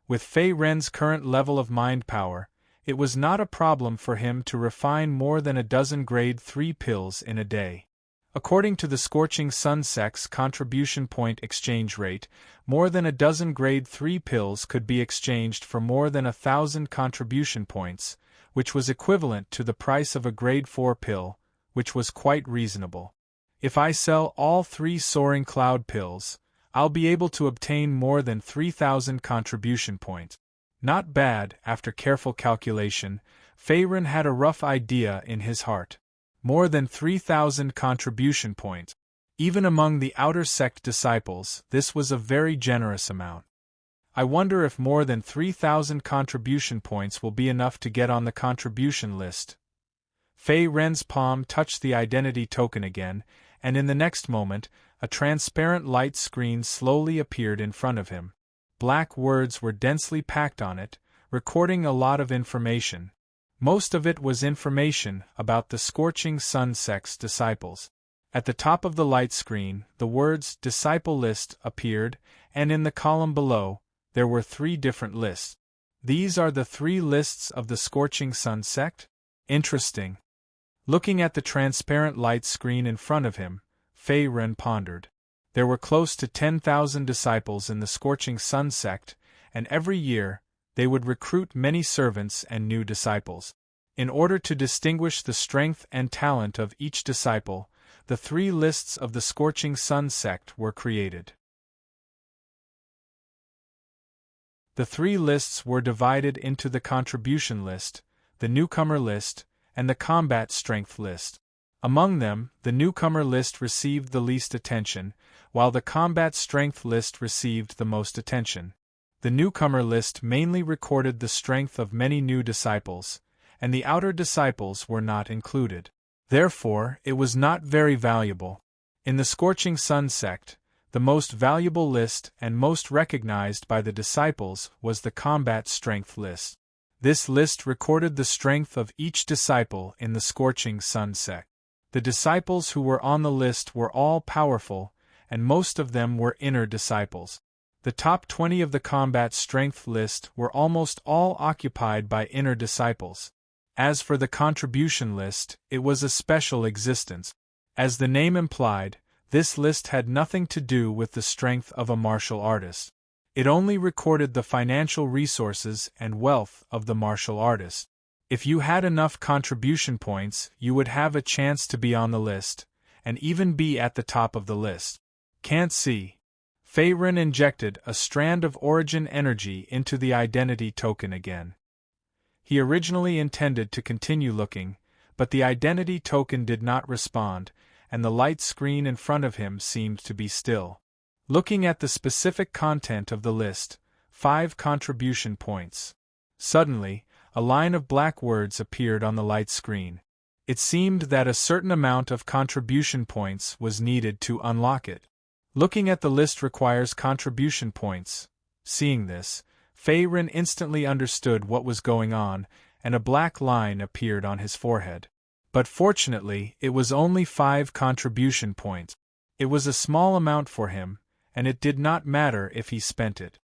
Speaker 1: With Fei Ren's current level of mind power, it was not a problem for him to refine more than a dozen grade 3 pills in a day. According to the Scorching Sun sect's contribution point exchange rate, more than a dozen grade 3 pills could be exchanged for more than 1,000 contribution points, which was equivalent to the price of a grade 4 pill, which was quite reasonable. If I sell all 3 soaring cloud pills, I'll be able to obtain more than 3,000 contribution points. Not bad. After careful calculation, Fei Ren had a rough idea in his heart. More than 3,000 contribution points. Even among the outer sect disciples, this was a very generous amount. I wonder if more than 3,000 contribution points will be enough to get on the contribution list. Fei Ren's palm touched the identity token again, and in the next moment, a transparent light screen slowly appeared in front of him. Black words were densely packed on it, recording a lot of information. Most of it was information about the Scorching Sun sect's disciples. At the top of the light screen, the words Disciple List appeared, and in the column below, there were 3 different lists. These are the 3 lists of the Scorching Sun sect? Interesting. Looking at the transparent light screen in front of him, Fei Ren pondered. There were close to 10,000 disciples in the Scorching Sun sect, and every year, they would recruit many servants and new disciples. In order to distinguish the strength and talent of each disciple, the 3 lists of the Scorching Sun sect were created. The 3 lists were divided into the contribution list, the newcomer list, and the combat strength list. Among them, the newcomer list received the least attention, while the combat strength list received the most attention. The newcomer list mainly recorded the strength of many new disciples, and the outer disciples were not included. Therefore, it was not very valuable. In the Scorching Sun sect, the most valuable list and most recognized by the disciples was the combat strength list. This list recorded the strength of each disciple in the Scorching Sun sect. The disciples who were on the list were all powerful, and most of them were inner disciples. The top 20 of the combat strength list were almost all occupied by inner disciples. As for the contribution list, it was a special existence. As the name implied, this list had nothing to do with the strength of a martial artist. It only recorded the financial resources and wealth of the martial artist. If you had enough contribution points, you would have a chance to be on the list, and even be at the top of the list. Can't see. Fei Ren injected a strand of origin energy into the identity token again. He originally intended to continue looking, but the identity token did not respond, and the light screen in front of him seemed to be still. Looking at the specific content of the list, 5 contribution points. Suddenly, a line of black words appeared on the light screen. It seemed that a certain amount of contribution points was needed to unlock it. Looking at the list requires contribution points. Seeing this, Fei Ren instantly understood what was going on, and a black line appeared on his forehead. But fortunately, it was only 5 contribution points. It was a small amount for him, and it did not matter if he spent it.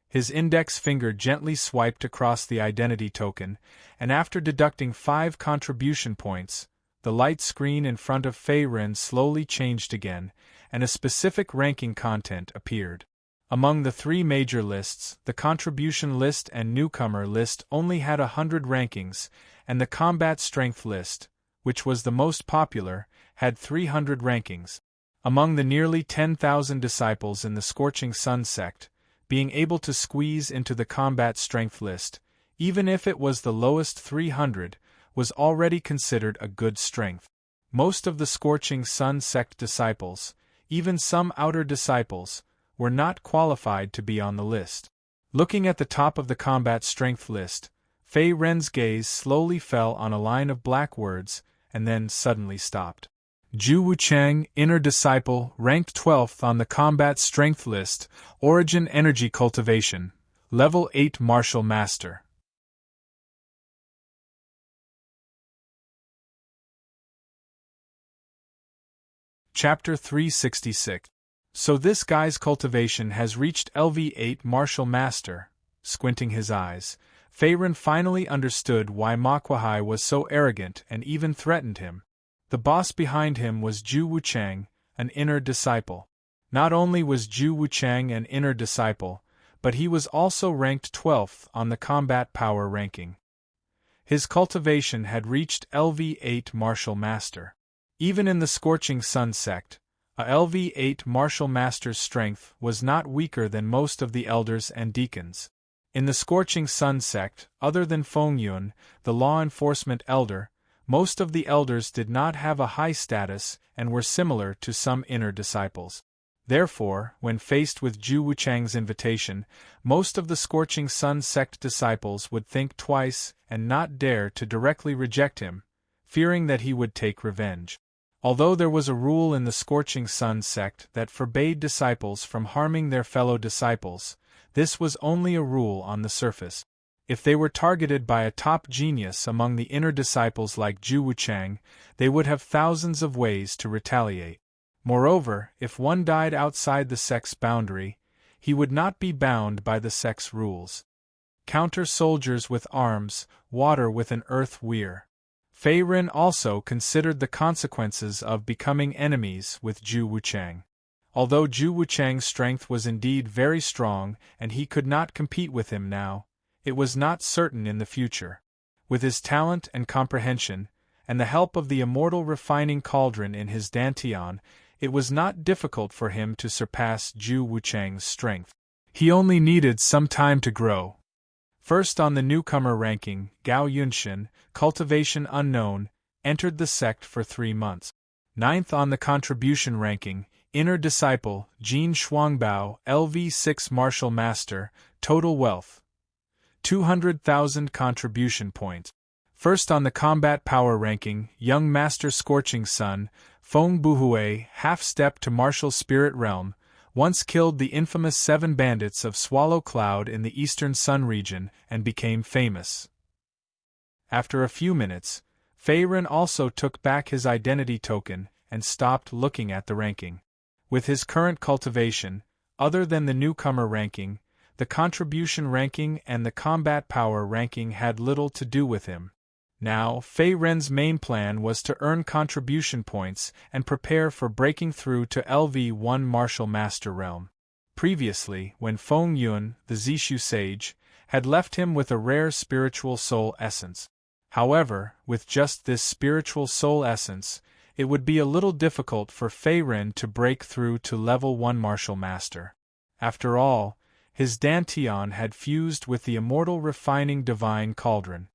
Speaker 1: His index finger gently swiped across the identity token, and after deducting 5 contribution points, the light screen in front of Fei Ren slowly changed again, and a specific ranking content appeared. Among the 3 major lists, the contribution list and newcomer list only had 100 rankings, and the combat strength list, which was the most popular, had 300 rankings. Among the nearly 10,000 disciples in the Scorching Sun sect, being able to squeeze into the combat strength list, even if it was the lowest 300, was already considered a good strength. Most of the Scorching Sun sect disciples, even some outer disciples, were not qualified to be on the list. Looking at the top of the combat strength list, Fei Ren's gaze slowly fell on a line of black words, and then suddenly stopped. Zhu Wuchang, Inner Disciple, ranked 12th on the Combat Strength list, Origin Energy Cultivation, Level 8 Martial Master. Chapter 366. So this guy's cultivation has reached LV8 Martial Master. Squinting his eyes, Fei Ren finally understood why Ma Kuai was so arrogant and even threatened him. The boss behind him was Zhu Wuchang, an inner disciple. Not only was Zhu Wuchang an inner disciple, but he was also ranked 12th on the combat power ranking. His cultivation had reached LV8 Martial Master. Even in the Scorching Sun sect, a LV8 Martial Master's strength was not weaker than most of the elders and deacons. In the Scorching Sun sect, other than Feng Yun, the law enforcement elder, most of the elders did not have a high status and were similar to some inner disciples. Therefore, when faced with Zhu Wuchang's invitation, most of the Scorching Sun sect disciples would think twice and not dare to directly reject him, fearing that he would take revenge. Although there was a rule in the Scorching Sun sect that forbade disciples from harming their fellow disciples, this was only a rule on the surface. If they were targeted by a top genius among the inner disciples like Zhu Wuchang, they would have thousands of ways to retaliate. Moreover, if one died outside the sect's boundary, he would not be bound by the sect's rules. Counter soldiers with arms, water with an earth weir. Fei Ren also considered the consequences of becoming enemies with Zhu Wuchang. Although Zhu Wuchang's strength was indeed very strong and he could not compete with him now, it was not certain in the future. With his talent and comprehension, and the help of the immortal refining cauldron in his dantian, it was not difficult for him to surpass Zhu Wuchang's strength. He only needed some time to grow. First on the newcomer ranking, Gao Yunshin, Cultivation Unknown, entered the sect for 3 months. 9th on the contribution ranking, Inner Disciple, Jin Shuangbao, LV6 Martial Master, Total Wealth, 200,000 contribution points. First on the combat power ranking, Young Master Scorching Sun, Feng Buhui, half-step to Martial Spirit Realm, once killed the infamous 7 bandits of Swallow Cloud in the Eastern Sun region and became famous. After a few minutes, Fei Ren also took back his identity token and stopped looking at the ranking. With his current cultivation, other than the newcomer ranking, the contribution ranking and the combat power ranking had little to do with him. Now, Fei Ren's main plan was to earn contribution points and prepare for breaking through to LV1 Martial Master Realm. Previously, when Feng Yun, the Zishu sage, had left him with a rare spiritual soul essence. However, with just this spiritual soul essence, it would be a little difficult for Fei Ren to break through to level 1 Martial Master. After all, his dantian had fused with the immortal refining divine cauldron.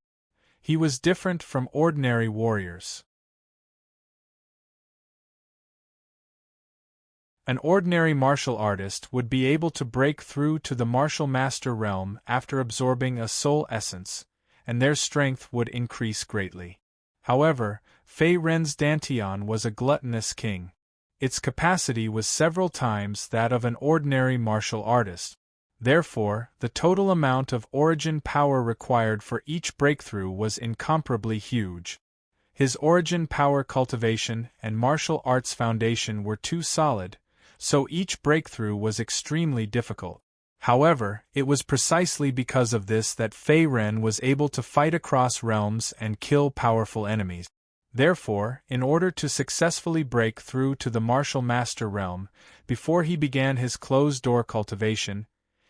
Speaker 1: He was different from ordinary warriors. An ordinary martial artist would be able to break through to the Martial Master realm after absorbing a soul essence, and their strength would increase greatly. However, Fei Ren's dantian was a gluttonous king. Its capacity was several times that of an ordinary martial artist. Therefore, the total amount of origin power required for each breakthrough was incomparably huge. His origin power cultivation and martial arts foundation were too solid, so each breakthrough was extremely difficult. However, it was precisely because of this that Fei Ren was able to fight across realms and kill powerful enemies. Therefore, in order to successfully break through to the Martial Master realm, before he began his closed-door cultivation,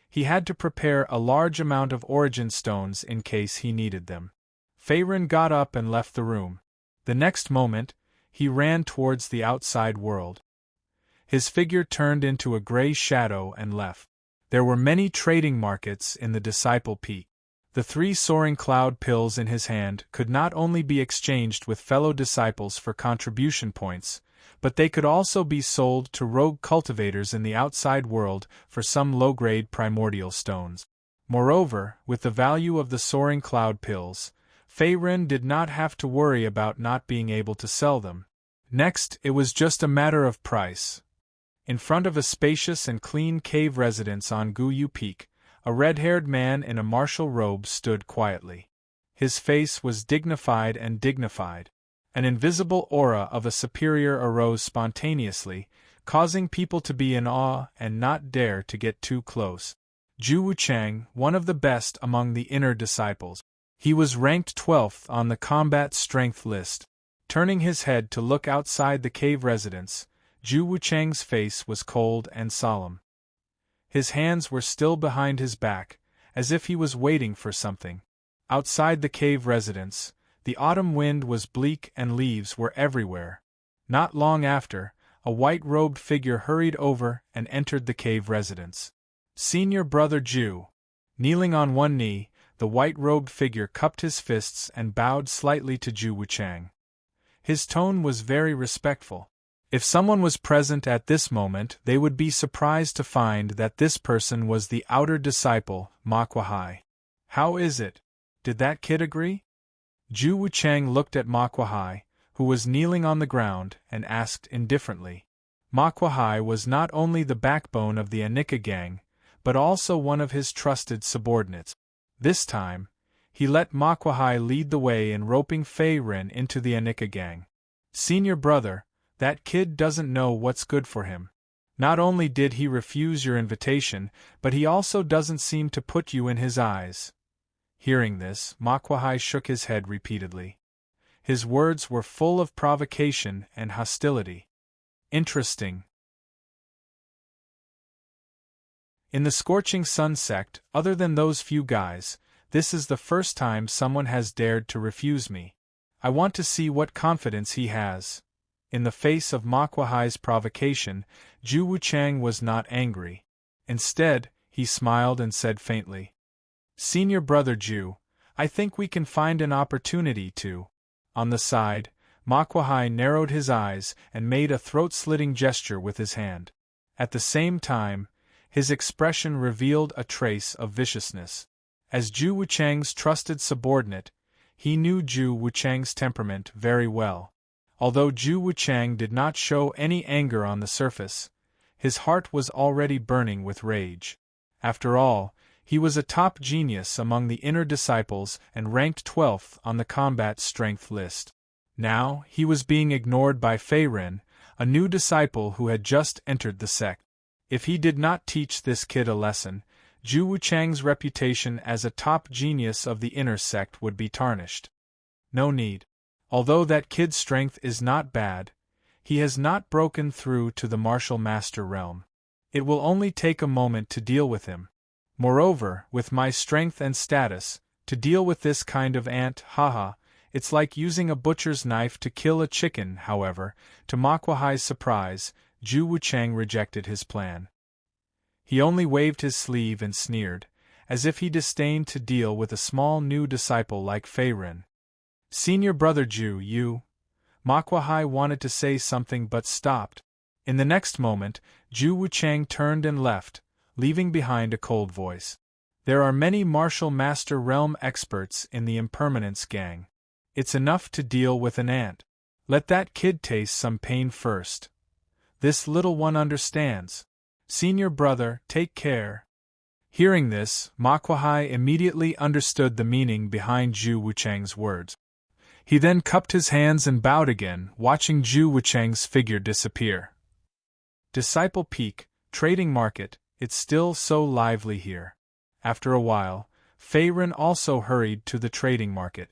Speaker 1: he had to prepare a large amount of origin stones in case he needed them. Fei Ren got up and left the room. The next moment, he ran towards the outside world. His figure turned into a gray shadow and left. There were many trading markets in the Disciple Peak. The 3 soaring cloud pills in his hand could not only be exchanged with fellow disciples for contribution points, but they could also be sold to rogue cultivators in the outside world for some low-grade primordial stones. Moreover, with the value of the soaring cloud pills, Fei Ren did not have to worry about not being able to sell them. Next, it was just a matter of price. In front of a spacious and clean cave residence on Guyu Peak, a red-haired man in a martial robe stood quietly. His face was dignified. An invisible aura of a superior arose spontaneously, causing people to be in awe and not dare to get too close. Zhu Wuchang, one of the best among the inner disciples. He was ranked 12th on the combat strength list. Turning his head to look outside the cave residence, Zhu Wuchang's face was cold and solemn. His hands were still behind his back, as if he was waiting for something. Outside the cave residence, the autumn wind was bleak and leaves were everywhere. Not long after, a white-robed figure hurried over and entered the cave residence. Senior Brother Zhu. Kneeling on one knee, the white-robed figure cupped his fists and bowed slightly to Zhu Wuchang. His tone was very respectful. If someone was present at this moment, they would be surprised to find that this person was the outer disciple, Ma Kuai. How is it? Did that kid agree? Zhu Wuchang looked at Ma Kuai, who was kneeling on the ground, and asked indifferently. Ma Kuai was not only the backbone of the Anika gang, but also one of his trusted subordinates. This time, he let Ma Kuai lead the way in roping Fei Ren into the Anika gang. Senior brother, that kid doesn't know what's good for him. Not only did he refuse your invitation, but he also doesn't seem to put you in his eyes. Hearing this, Ma Kuai shook his head repeatedly. His words were full of provocation and hostility. Interesting. In the Scorching Sun sect, other than those few guys, this is the first time someone has dared to refuse me. I want to see what confidence he has. In the face of Ma Kuai's provocation, Zhu Wuchang was not angry. Instead, he smiled and said faintly, Senior Brother Zhu, I think we can find an opportunity to. On the side, Ma Kuai narrowed his eyes and made a throat-slitting gesture with his hand. At the same time, his expression revealed a trace of viciousness. As Zhu Wuchang's trusted subordinate, he knew Zhu Wuchang's temperament very well. Although Zhu Wuchang did not show any anger on the surface, his heart was already burning with rage. After all, he was a top genius among the inner disciples and ranked 12th on the combat strength list. Now, he was being ignored by Fei Ren, a new disciple who had just entered the sect. If he did not teach this kid a lesson, Zhu Wuchang's reputation as a top genius of the inner sect would be tarnished. No need. Although that kid's strength is not bad, he has not broken through to the martial master realm. It will only take a moment to deal with him. Moreover, with my strength and status, to deal with this kind of ant, haha, it's like using a butcher's knife to kill a chicken. However, to Ma Kuai's surprise, Zhu Wuchang rejected his plan. He only waved his sleeve and sneered, as if he disdained to deal with a small new disciple like Fei Ren. Senior Brother Zhu, you. Ma Kuai wanted to say something but stopped. In the next moment, Zhu Wuchang turned and left, leaving behind a cold voice. There are many martial master realm experts in the Impermanence gang. It's enough to deal with an ant. Let that kid taste some pain first. This little one understands. Senior brother, take care. Hearing this, Ma Kuai immediately understood the meaning behind Zhu Wuchang's words. He then cupped his hands and bowed again, watching Zhu Wuchang's figure disappear. Disciple Peak, Trading Market, it's still so lively here. After a while, Fei Ren also hurried to the trading market.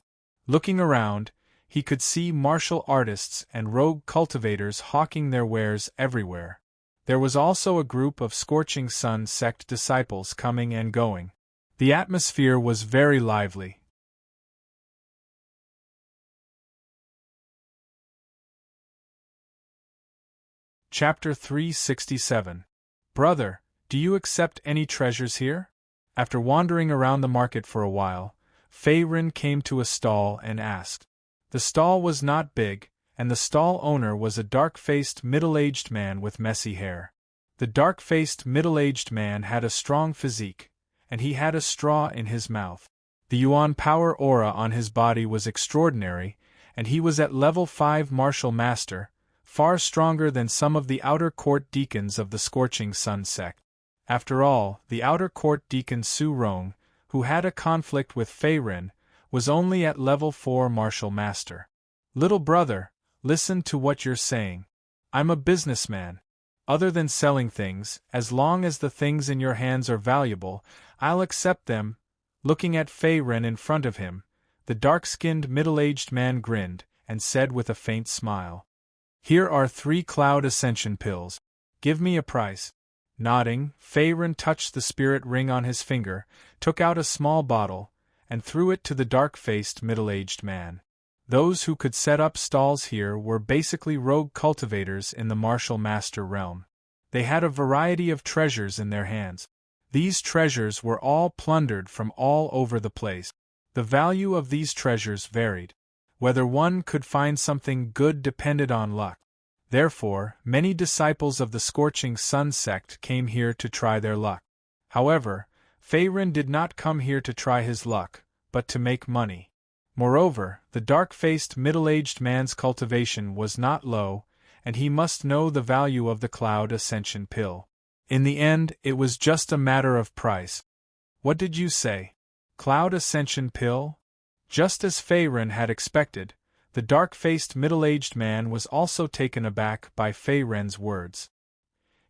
Speaker 1: Looking around, he could see martial artists and rogue cultivators hawking their wares everywhere. There was also a group of Scorching Sun sect disciples coming and going. The atmosphere was very lively. Chapter 367. Brother, do you accept any treasures here? After wandering around the market for a while, Fei Ren came to a stall and asked. The stall was not big, and the stall owner was a dark-faced middle-aged man with messy hair. The dark-faced middle-aged man had a strong physique, and he had a straw in his mouth. The Yuan power aura on his body was extraordinary, and he was at level 5 martial master, far stronger than some of the outer court deacons of the Scorching Sun sect. After all, the outer court deacon Su Rong, who had a conflict with Fei Ren, was only at level 4 martial master. Little brother, listen to what you're saying. I'm a businessman. Other than selling things, as long as the things in your hands are valuable, I'll accept them. Looking at Fei Ren in front of him, the dark-skinned middle-aged man grinned and said with a faint smile, "Here are 3 cloud ascension pills. Give me a price." Nodding, Fei Ren touched the spirit ring on his finger, took out a small bottle, and threw it to the dark-faced middle-aged man. Those who could set up stalls here were basically rogue cultivators in the martial master realm. They had a variety of treasures in their hands. These treasures were all plundered from all over the place. The value of these treasures varied. Whether one could find something good depended on luck. Therefore, many disciples of the Scorching Sun sect came here to try their luck. However, Fei Ren did not come here to try his luck, but to make money. Moreover, the dark-faced middle-aged man's cultivation was not low, and he must know the value of the Cloud Ascension pill. In the end, it was just a matter of price. What did you say? Cloud Ascension pill? Just as Fei Ren had expected, the dark-faced middle-aged man was also taken aback by Fei Ren's words.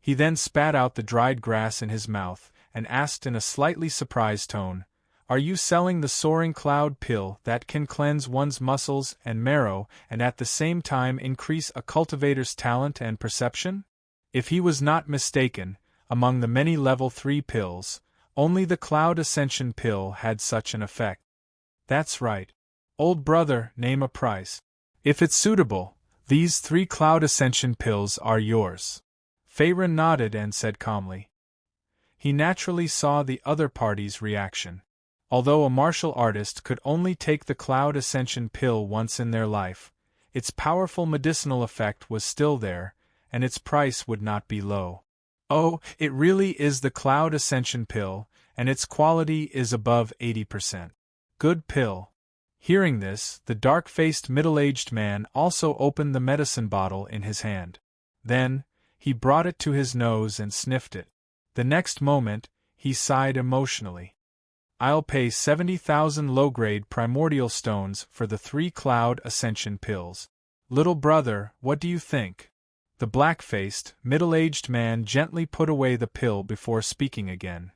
Speaker 1: He then spat out the dried grass in his mouth and asked in a slightly surprised tone, "Are you selling the soaring cloud pill that can cleanse one's muscles and marrow and at the same time increase a cultivator's talent and perception?" If he was not mistaken, among the many level 3 pills, only the Cloud Ascension pill had such an effect. "That's right. Old brother, name a price. If it's suitable, these 3 Cloud Ascension pills are yours." Fei Ren nodded and said calmly. He naturally saw the other party's reaction. Although a martial artist could only take the Cloud Ascension pill once in their life, its powerful medicinal effect was still there, and its price would not be low. Oh, it really is the Cloud Ascension pill, and its quality is above 80%. Good pill. Hearing this, the dark-faced middle-aged man also opened the medicine bottle in his hand. Then, he brought it to his nose and sniffed it. The next moment, he sighed emotionally. "I'll pay 70,000 low-grade primordial stones for the 3 Cloud Ascension pills. Little brother, what do you think?" The black-faced, middle-aged man gently put away the pill before speaking again.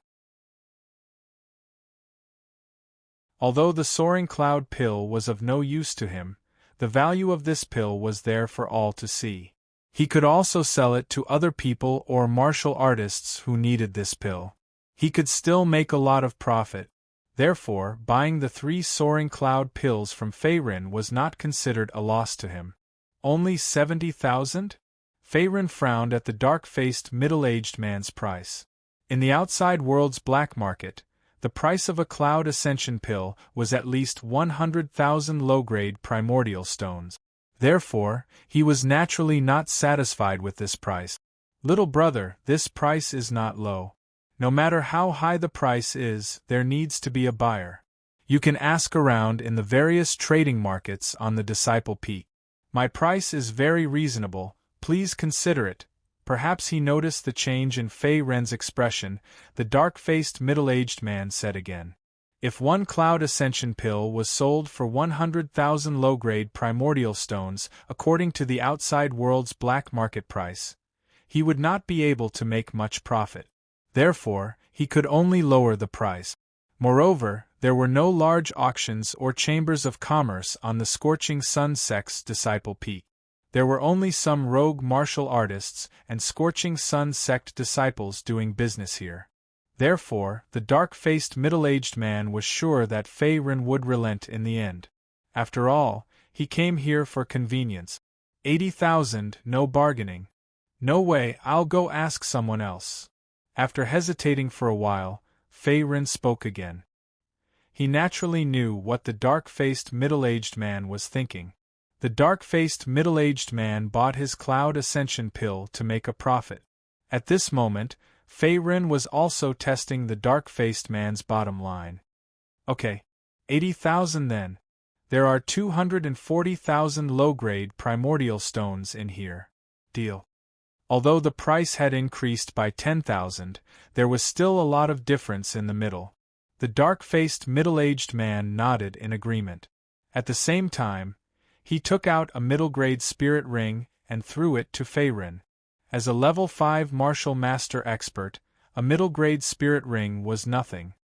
Speaker 1: Although the soaring cloud pill was of no use to him, the value of this pill was there for all to see. He could also sell it to other people or martial artists who needed this pill. He could still make a lot of profit. Therefore, buying the 3 soaring cloud pills from Fei Ren was not considered a loss to him. Only 70,000? Fei Ren frowned at the dark-faced middle-aged man's price. In the outside world's black market, the price of a Cloud Ascension pill was at least 100,000 low-grade primordial stones. Therefore, he was naturally not satisfied with this price. "Little brother, this price is not low. No matter how high the price is, there needs to be a buyer. You can ask around in the various trading markets on the Disciple Peak. My price is very reasonable, please consider it." Perhaps he noticed the change in Fei Ren's expression. The dark-faced middle-aged man said again, "If 1 Cloud Ascension pill was sold for 100,000 low-grade primordial stones according to the outside world's black market price, he would not be able to make much profit. Therefore, he could only lower the price. Moreover, there were no large auctions or chambers of commerce on the Scorching Sun sect's Disciple Peak. There were only some rogue martial artists and Scorching Sun sect disciples doing business here. Therefore, the dark-faced middle-aged man was sure that Fei Ren would relent in the end. After all, he came here for convenience. 80,000, no bargaining. No way, I'll go ask someone else. After hesitating for a while, Fei Ren spoke again. He naturally knew what the dark-faced middle-aged man was thinking. The dark-faced middle-aged man bought his Cloud Ascension pill to make a profit. At this moment, Ren was also testing the dark-faced man's bottom line. Okay. 80,000 then. There are 240,000 low-grade primordial stones in here. Deal. Although the price had increased by 10,000, there was still a lot of difference in the middle. The dark-faced middle-aged man nodded in agreement. At the same time, he took out a middle-grade spirit ring and threw it to Ren. As a level 5 martial master expert, a middle-grade spirit ring was nothing.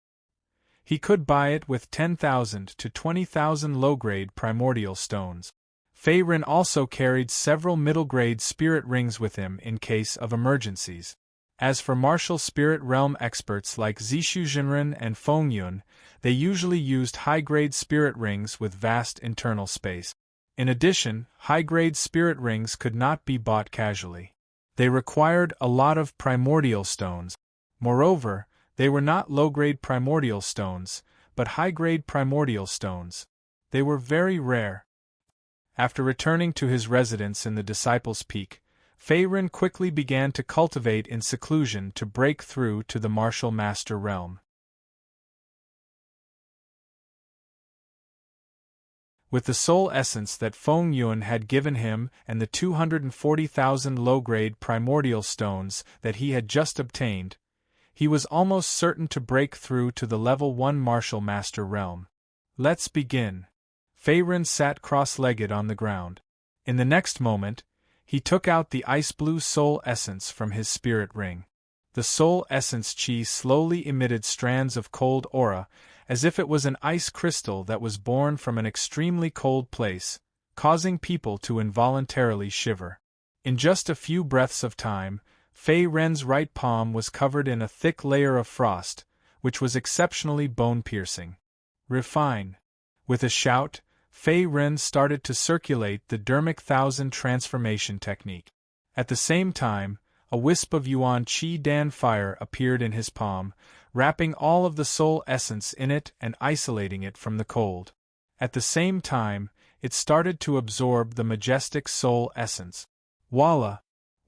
Speaker 1: He could buy it with 10,000 to 20,000 low-grade primordial stones. Ren also carried several middle-grade spirit rings with him in case of emergencies. As for martial spirit realm experts like Zishu Jinren and Feng Yun, they usually used high-grade spirit rings with vast internal space. In addition, high-grade spirit rings could not be bought casually. They required a lot of primordial stones. Moreover, they were not low-grade primordial stones, but high-grade primordial stones. They were very rare. After returning to his residence in the Disciples' Peak, Ren quickly began to cultivate in seclusion to break through to the martial master realm. With the soul essence that Feng Yun had given him and the 240,000 low-grade primordial stones that he had just obtained, he was almost certain to break through to the level 1 martial master realm. Let's begin. Ren sat cross-legged on the ground. In the next moment, he took out the ice-blue soul essence from his spirit ring. The soul essence chi slowly emitted strands of cold aura, as if it was an ice crystal that was born from an extremely cold place, causing people to involuntarily shiver. In just a few breaths of time, Ren's right palm was covered in a thick layer of frost, which was exceptionally bone-piercing. Refine. With a shout, Ren started to circulate the dermic 1000 transformation technique. At the same time, a wisp of Yuan Qi Dan fire appeared in his palm, wrapping all of the soul essence in it and isolating it from the cold. At the same time, it started to absorb the majestic soul essence. Voila!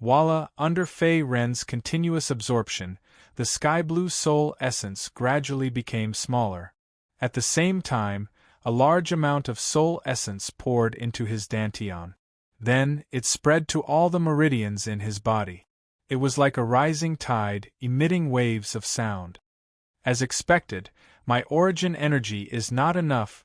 Speaker 1: Voila! Under Ren's continuous absorption, the sky-blue soul essence gradually became smaller. At the same time, a large amount of soul essence poured into his dantian. Then, it spread to all the meridians in his body. It was like a rising tide, emitting waves of sound. As expected, my origin energy is not enough.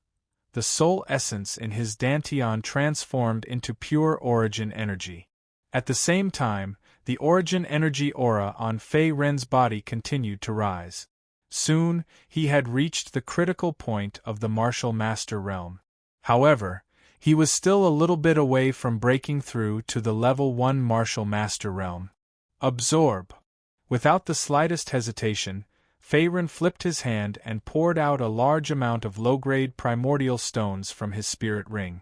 Speaker 1: The soul essence in his dantian transformed into pure origin energy. At the same time, the origin energy aura on Ren's body continued to rise. Soon, he had reached the critical point of the martial master realm. However, he was still a little bit away from breaking through to the level 1 martial master realm. Absorb. Without the slightest hesitation, Ren flipped his hand and poured out a large amount of low-grade primordial stones from his spirit ring.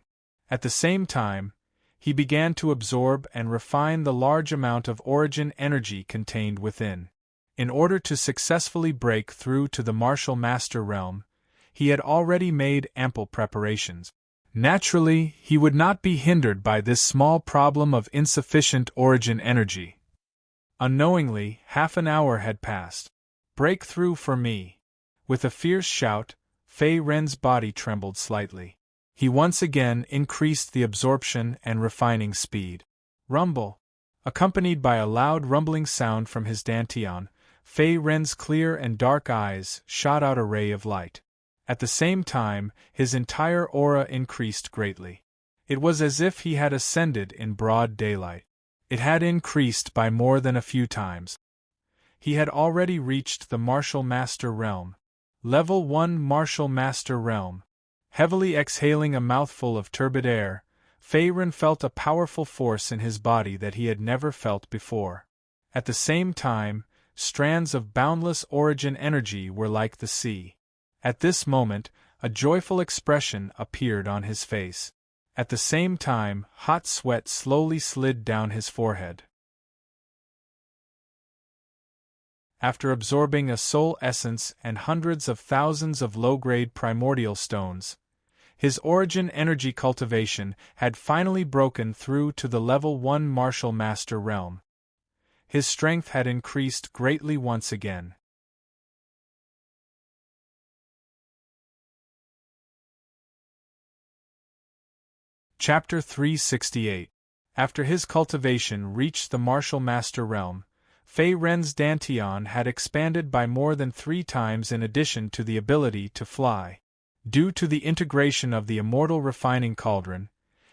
Speaker 1: At the same time, he began to absorb and refine the large amount of origin energy contained within. In order to successfully break through to the martial master realm, he had already made ample preparations. Naturally, he would not be hindered by this small problem of insufficient origin energy. Unknowingly, half an hour had passed. Break through for me. With a fierce shout, Ren's body trembled slightly. He once again increased the absorption and refining speed. Rumble. Accompanied by a loud rumbling sound from his dantian, Ren's clear and dark eyes shot out a ray of light. At the same time, his entire aura increased greatly. It was as if he had ascended in broad daylight. It had increased by more than a few times. He had already reached the martial master realm. Level 1 martial master realm. Heavily exhaling a mouthful of turbid air, Ren felt a powerful force in his body that he had never felt before. At the same time, strands of boundless origin energy were like the sea. At this moment, a joyful expression appeared on his face. At the same time, hot sweat slowly slid down his forehead. After absorbing a soul essence and hundreds of thousands of low-grade primordial stones, his origin energy cultivation had finally broken through to the level 1 martial master realm. his strength had increased greatly once again. Chapter 368. After his cultivation reached the martial master realm, Fei Ren's dantian had expanded by more than 3 times in addition to the ability to fly. Due to the integration of the immortal refining cauldron,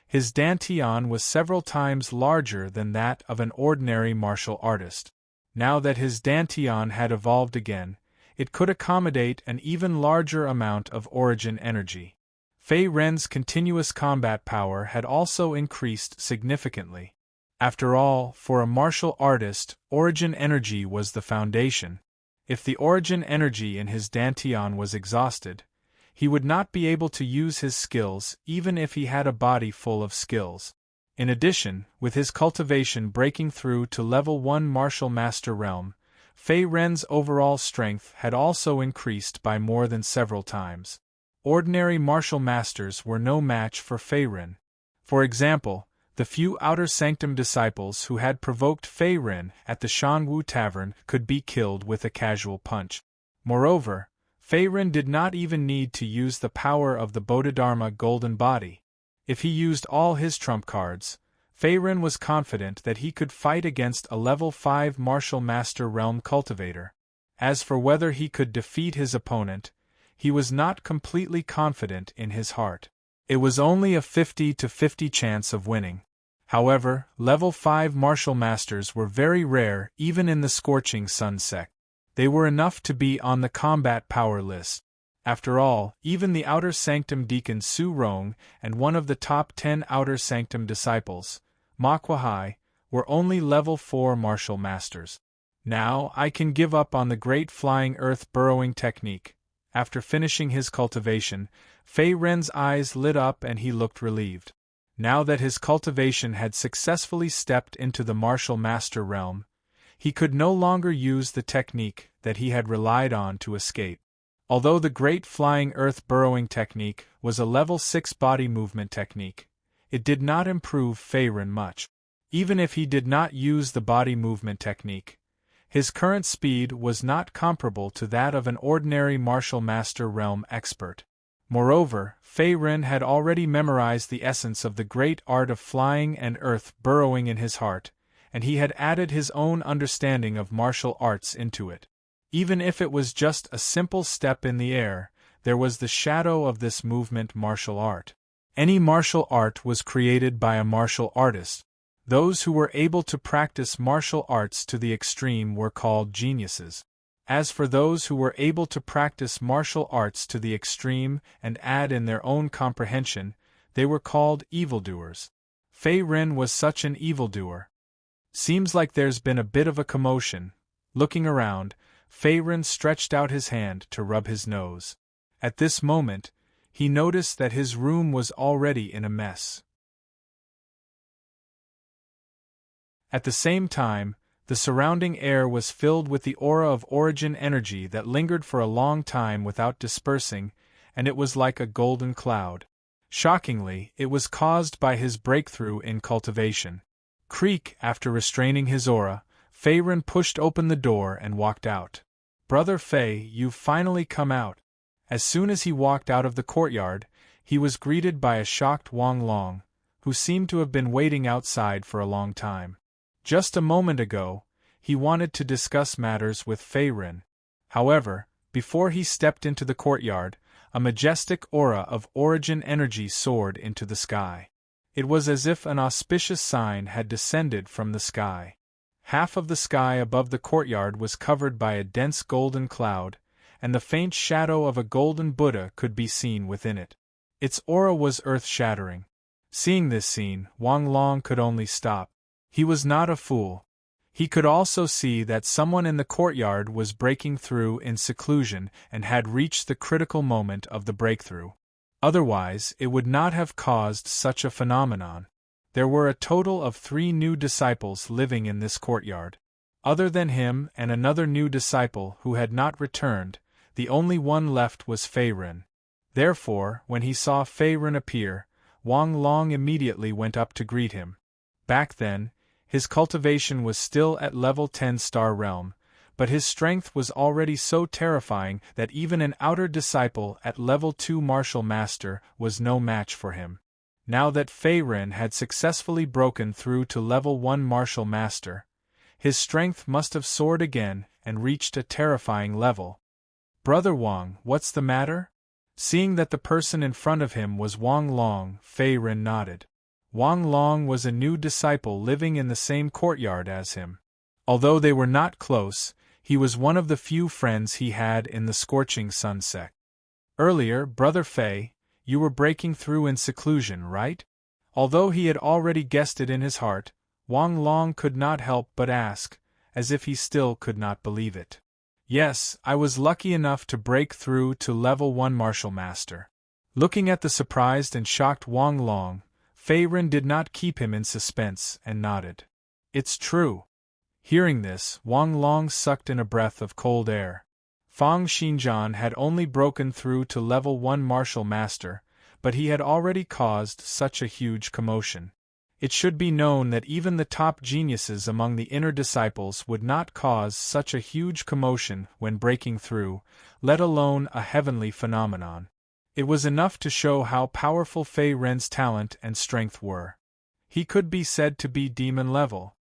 Speaker 1: his dantian was several times larger than that of an ordinary martial artist. Now that his dantian had evolved again, it could accommodate an even larger amount of origin energy. Fei Ren's continuous combat power had also increased significantly. After all, for a martial artist, origin energy was the foundation. If the origin energy in his dantian was exhausted, he would not be able to use his skills even if he had a body full of skills. In addition, with his cultivation breaking through to level 1 martial master realm, Fei Ren's overall strength had also increased by more than several times. Ordinary martial masters were no match for Fei Ren. For example, the few Outer Sanctum disciples who had provoked Fei Ren at the Shanwu Tavern could be killed with a casual punch. Moreover, Fei Ren did not even need to use the power of the Bodhidharma Golden Body. If he used all his trump cards, Fei Ren was confident that he could fight against a level 5 martial master realm cultivator. As for whether he could defeat his opponent, he was not completely confident in his heart. It was only a 50-50 chance of winning. However, level 5 martial masters were very rare even in the Scorching Sun sect. They were enough to be on the combat power list. After all, even the Outer Sanctum deacon Su Rong and one of the top 10 Outer Sanctum disciples, Ma Kuai, were only level 4 martial masters. Now I can give up on the great flying earth burrowing technique. After finishing his cultivation, Fei Ren's eyes lit up and he looked relieved. Now that his cultivation had successfully stepped into the martial master realm, he could no longer use the technique that he had relied on to escape. Although the great flying earth burrowing technique was a level 6 body movement technique, it did not improve Fei Ren much. Even if he did not use the body movement technique, his current speed was not comparable to that of an ordinary martial master realm expert. Moreover, Fei Ren had already memorized the essence of the great art of flying and earth burrowing in his heart, and he had added his own understanding of martial arts into it. Even if it was just a simple step in the air, there was the shadow of this movement martial art. Any martial art was created by a martial artist. Those who were able to practice martial arts to the extreme were called geniuses. As for those who were able to practice martial arts to the extreme and add in their own comprehension, they were called evildoers. Fei Ren was such an evildoer. Seems like there's been a bit of a commotion. Looking around, Fei Ren stretched out his hand to rub his nose. At this moment, he noticed that his room was already in a mess. At the same time, the surrounding air was filled with the aura of origin energy that lingered for a long time without dispersing, and it was like a golden cloud. Shockingly, it was caused by his breakthrough in cultivation. Creak, after restraining his aura, Fei Ren pushed open the door and walked out. "Brother Fei, you've finally come out." As soon as he walked out of the courtyard, he was greeted by a shocked Wang Long, who seemed to have been waiting outside for a long time. Just a moment ago, he wanted to discuss matters with Fei Ren. However, before he stepped into the courtyard, a majestic aura of origin energy soared into the sky. It was as if an auspicious sign had descended from the sky. Half of the sky above the courtyard was covered by a dense golden cloud, and the faint shadow of a golden Buddha could be seen within it. Its aura was earth-shattering. Seeing this scene, Wang Long could only stop. He was not a fool. He could also see that someone in the courtyard was breaking through in seclusion and had reached the critical moment of the breakthrough. Otherwise, it would not have caused such a phenomenon. There were a total of 3 new disciples living in this courtyard. Other than him and another new disciple who had not returned, the only one left was Fei Ren. Therefore, when he saw Fei Ren appear, Wang Long immediately went up to greet him. Back then, His cultivation was still at level 10 star realm, but his strength was already so terrifying that even an outer disciple at level 2 martial master was no match for him. Now that Fei Ren had successfully broken through to level 1 martial master, his strength must have soared again and reached a terrifying level. "Brother Wang, what's the matter?" Seeing that the person in front of him was Wang Long, Fei Ren nodded. Wang Long was a new disciple living in the same courtyard as him. Although they were not close, he was one of the few friends he had in the Scorching Sun sect. "Earlier, Brother Fei, you were breaking through in seclusion, right?" Although he had already guessed it in his heart, Wang Long could not help but ask, as if he still could not believe it. "Yes, I was lucky enough to break through to level 1 martial master." Looking at the surprised and shocked Wang Long, Fei Ren did not keep him in suspense and nodded. "It's true." Hearing this, Wang Long sucked in a breath of cold air. Fang Xinjian had only broken through to level 1 martial master, but he had already caused such a huge commotion. It should be known that even the top geniuses among the inner disciples would not cause such a huge commotion when breaking through, let alone a heavenly phenomenon. It was enough to show how powerful Fei Ren's talent and strength were. He could be said to be demon level.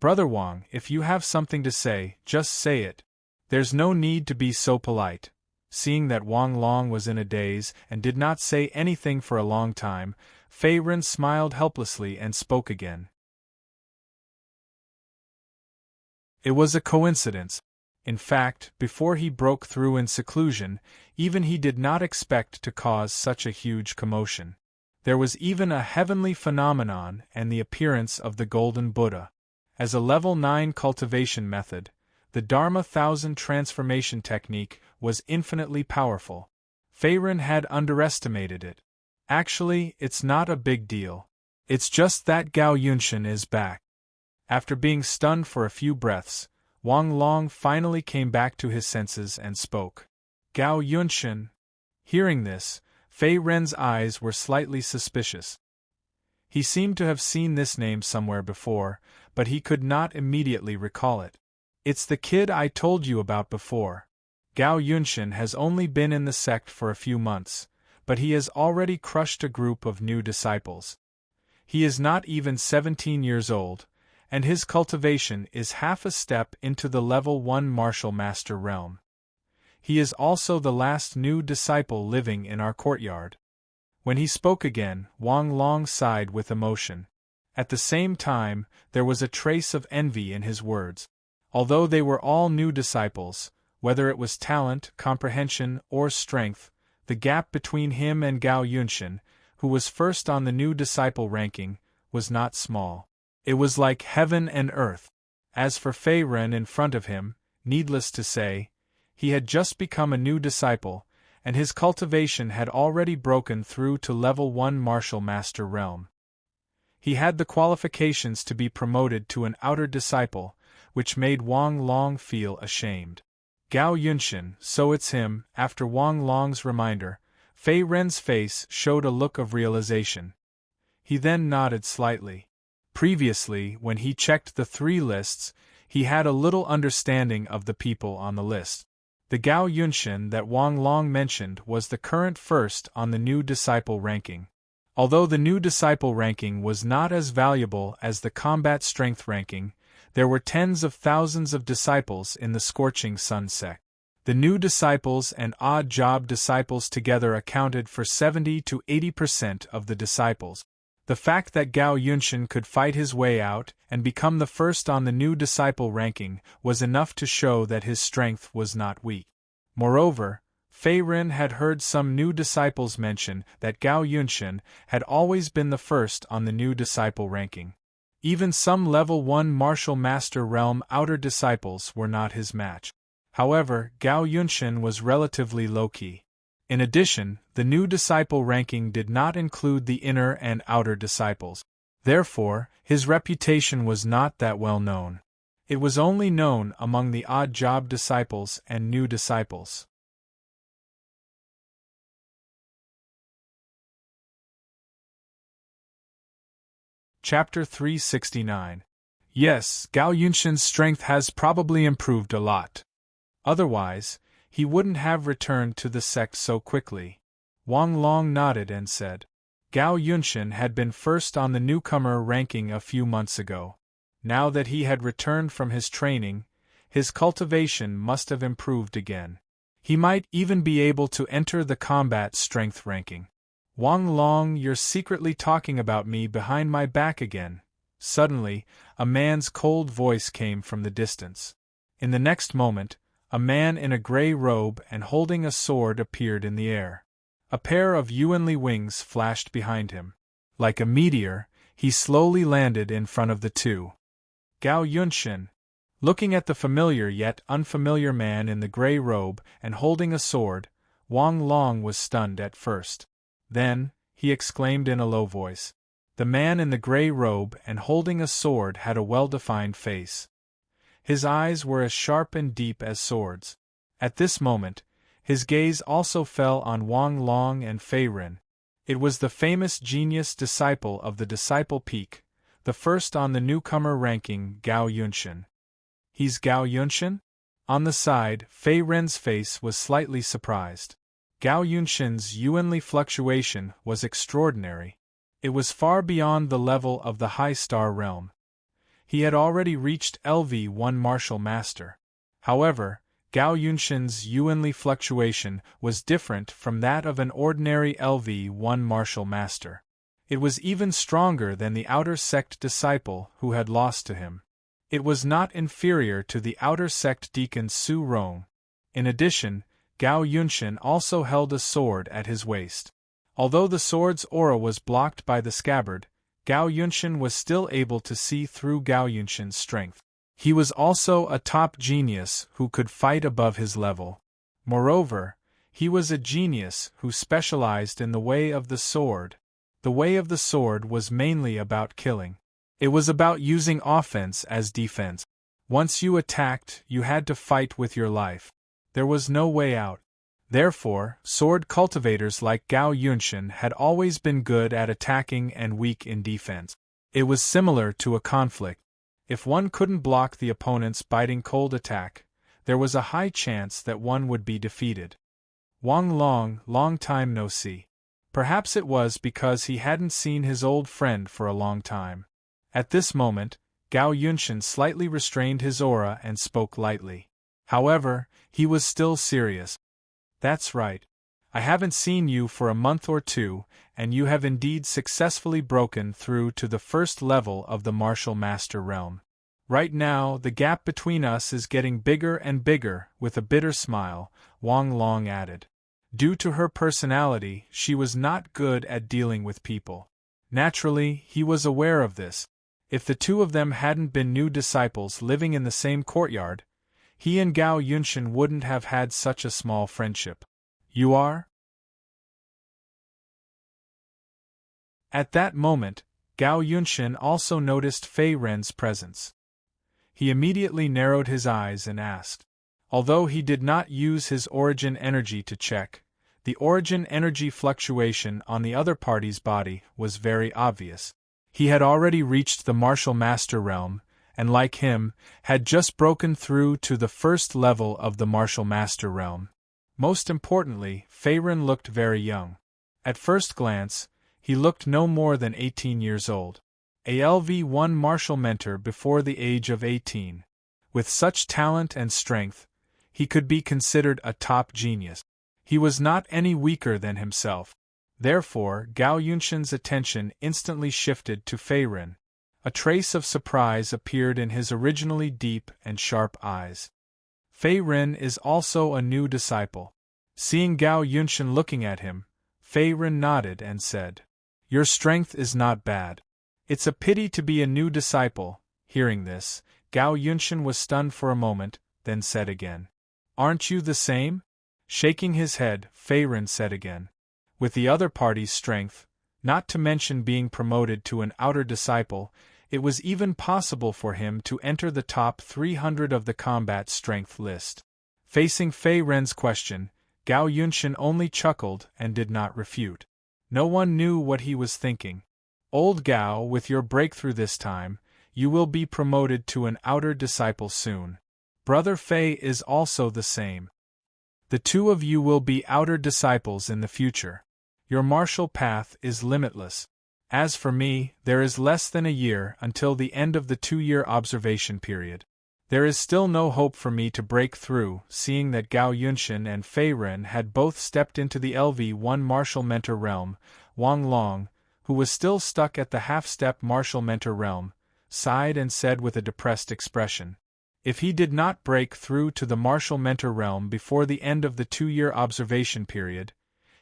Speaker 1: "Brother Wang, if you have something to say, just say it. There's no need to be so polite." Seeing that Wang Long was in a daze and did not say anything for a long time, Fei Ren smiled helplessly and spoke again. It was a coincidence. In fact, before he broke through in seclusion, even he did not expect to cause such a huge commotion. There was even a heavenly phenomenon and the appearance of the Golden Buddha. As a level 9 cultivation method, the Dharma 1000 transformation technique was infinitely powerful. Fei Ren had underestimated it. Actually, it's not a big deal. It's just that Gao Yunshan is back. After being stunned for a few breaths, Wang Long finally came back to his senses and spoke. "Gao Yunshan." Hearing this, Fei Ren's eyes were slightly suspicious. He seemed to have seen this name somewhere before, but he could not immediately recall it. "It's the kid I told you about before. Gao Yunshan has only been in the sect for a few months, but he has already crushed a group of new disciples. He is not even 17 years old, and his cultivation is half a step into the level 1 martial master realm. He is also the last new disciple living in our courtyard." When he spoke again, Wang Long sighed with emotion. At the same time, there was a trace of envy in his words. Although they were all new disciples, whether it was talent, comprehension, or strength, the gap between him and Gao Yunshan, who was first on the new disciple ranking, was not small. It was like heaven and earth. As for Fei Ren in front of him, needless to say, he had just become a new disciple, and his cultivation had already broken through to level 1 martial master realm. He had the qualifications to be promoted to an outer disciple, which made Wang Long feel ashamed. Gao Yunshan, so it's him. After Wang Long's reminder, Fei Ren's face showed a look of realization. He then nodded slightly. Previously, when he checked the 3 lists, he had a little understanding of the people on the list. The Gao Yunshan that Wang Long mentioned was the current first on the new disciple ranking. Although the new disciple ranking was not as valuable as the combat strength ranking, there were tens of thousands of disciples in the Scorching Sun sect. The new disciples and odd job disciples together accounted for 70 to 80% of the disciples. The fact that Gao Yunshan could fight his way out and become the first on the new disciple ranking was enough to show that his strength was not weak. Moreover, Fei Ren had heard some new disciples mention that Gao Yunshan had always been the first on the new disciple ranking. Even some level 1 martial master realm outer disciples were not his match. However, Gao Yunshan was relatively low-key. In addition, the new disciple ranking did not include the inner and outer disciples. Therefore, his reputation was not that well known. It was only known among the odd job disciples and new disciples. Chapter 369. Yes, Gao Yunshin's strength has probably improved a lot. Otherwise, he wouldn't have returned to the sect so quickly. Wang Long nodded and said. Gao Yunshin had been first on the newcomer ranking a few months ago. Now that he had returned from his training, his cultivation must have improved again. He might even be able to enter the combat strength ranking. Wang Long, you're secretly talking about me behind my back again. Suddenly, a man's cold voice came from the distance. In the next moment, a man in a gray robe and holding a sword appeared in the air. A pair of Yuanli wings flashed behind him. Like a meteor, he slowly landed in front of the two. Gao Yunshin. Looking at the familiar yet unfamiliar man in the gray robe and holding a sword, Wang Long was stunned at first. Then, he exclaimed in a low voice. The man in the gray robe and holding a sword had a well-defined face. His eyes were as sharp and deep as swords. At this moment, his gaze also fell on Wang Long and Fei Ren. It was the famous genius disciple of the Disciple Peak, the first on the newcomer ranking, Gao Yunshin. He's Gao Yunshin? On the side, Fei Ren's face was slightly surprised. Gao Yunshin's Yuanli fluctuation was extraordinary. It was far beyond the level of the high star realm. He had already reached LV1 Martial Master. However, Gao Yunshin's Yuanli fluctuation was different from that of an ordinary LV1 Martial Master. It was even stronger than the outer sect disciple who had lost to him. It was not inferior to the outer sect deacon Su Rong. In addition, Gao Yunshin also held a sword at his waist. Although the sword's aura was blocked by the scabbard, Gao Yunshin was still able to see through Gao Yunshin's strength. He was also a top genius who could fight above his level. Moreover, he was a genius who specialized in the way of the sword. The way of the sword was mainly about killing. It was about using offense as defense. Once you attacked, you had to fight with your life. There was no way out. Therefore, sword cultivators like Gao Yunshin had always been good at attacking and weak in defense. It was similar to a conflict. If one couldn't block the opponent's biting cold attack, there was a high chance that one would be defeated. Wang Long, long time no see. Perhaps it was because he hadn't seen his old friend for a long time. At this moment, Gao Yunshin slightly restrained his aura and spoke lightly. However, he was still serious. That's right. I haven't seen you for a month or two, and you have indeed successfully broken through to the first level of the Martial Master realm. Right now, the gap between us is getting bigger and bigger, with a bitter smile, Wang Long added. Due to her personality, she was not good at dealing with people. Naturally, he was aware of this. If the two of them hadn't been new disciples living in the same courtyard, he and Gao Yunshin wouldn't have had such a small friendship. You are? At that moment, Gao Yunshin also noticed Fei Ren's presence. He immediately narrowed his eyes and asked. Although he did not use his origin energy to check, the origin energy fluctuation on the other party's body was very obvious. He had already reached the Martial Master realm, and like him, had just broken through to the first level of the Martial Master realm. Most importantly, Fei Ren looked very young. At first glance, he looked no more than 18 years old. A LV1 martial mentor before the age of 18. With such talent and strength, he could be considered a top genius. He was not any weaker than himself. Therefore, Gao Yunshin's attention instantly shifted to Fei Ren. A trace of surprise appeared in his originally deep and sharp eyes. Fei Ren is also a new disciple. Seeing Gao Yunshin looking at him, Fei Ren nodded and said, Your strength is not bad. It's a pity to be a new disciple. Hearing this, Gao Yunshin was stunned for a moment, then said again, Aren't you the same? Shaking his head, Fei Ren said again. With the other party's strength, not to mention being promoted to an outer disciple, it was even possible for him to enter the top 300 of the combat strength list. Facing Fei Ren's question, Gao Yunshin only chuckled and did not refute. No one knew what he was thinking. Old Gao, with your breakthrough this time, you will be promoted to an outer disciple soon. Brother Fei is also the same. The two of you will be outer disciples in the future. Your martial path is limitless. As for me, there is less than a year until the end of the 2-year observation period. There is still no hope for me to break through, seeing that Gao Yunshan and Fei Ren had both stepped into the LV1 martial mentor realm. Wang Long, who was still stuck at the half-step martial mentor realm, sighed and said with a depressed expression, if he did not break through to the martial mentor realm before the end of the 2-year observation period,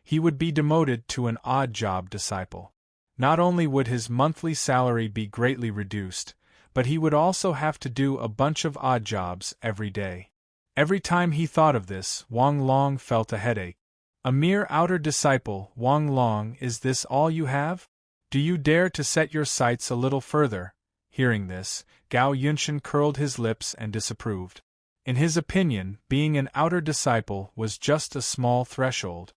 Speaker 1: he would be demoted to an odd job disciple. Not only would his monthly salary be greatly reduced, but he would also have to do a bunch of odd jobs every day. Every time he thought of this, Wang Long felt a headache. A mere outer disciple, Wang Long, is this all you have? Do you dare to set your sights a little further? Hearing this, Gao Yunshan curled his lips and disapproved. In his opinion, being an outer disciple was just a small threshold.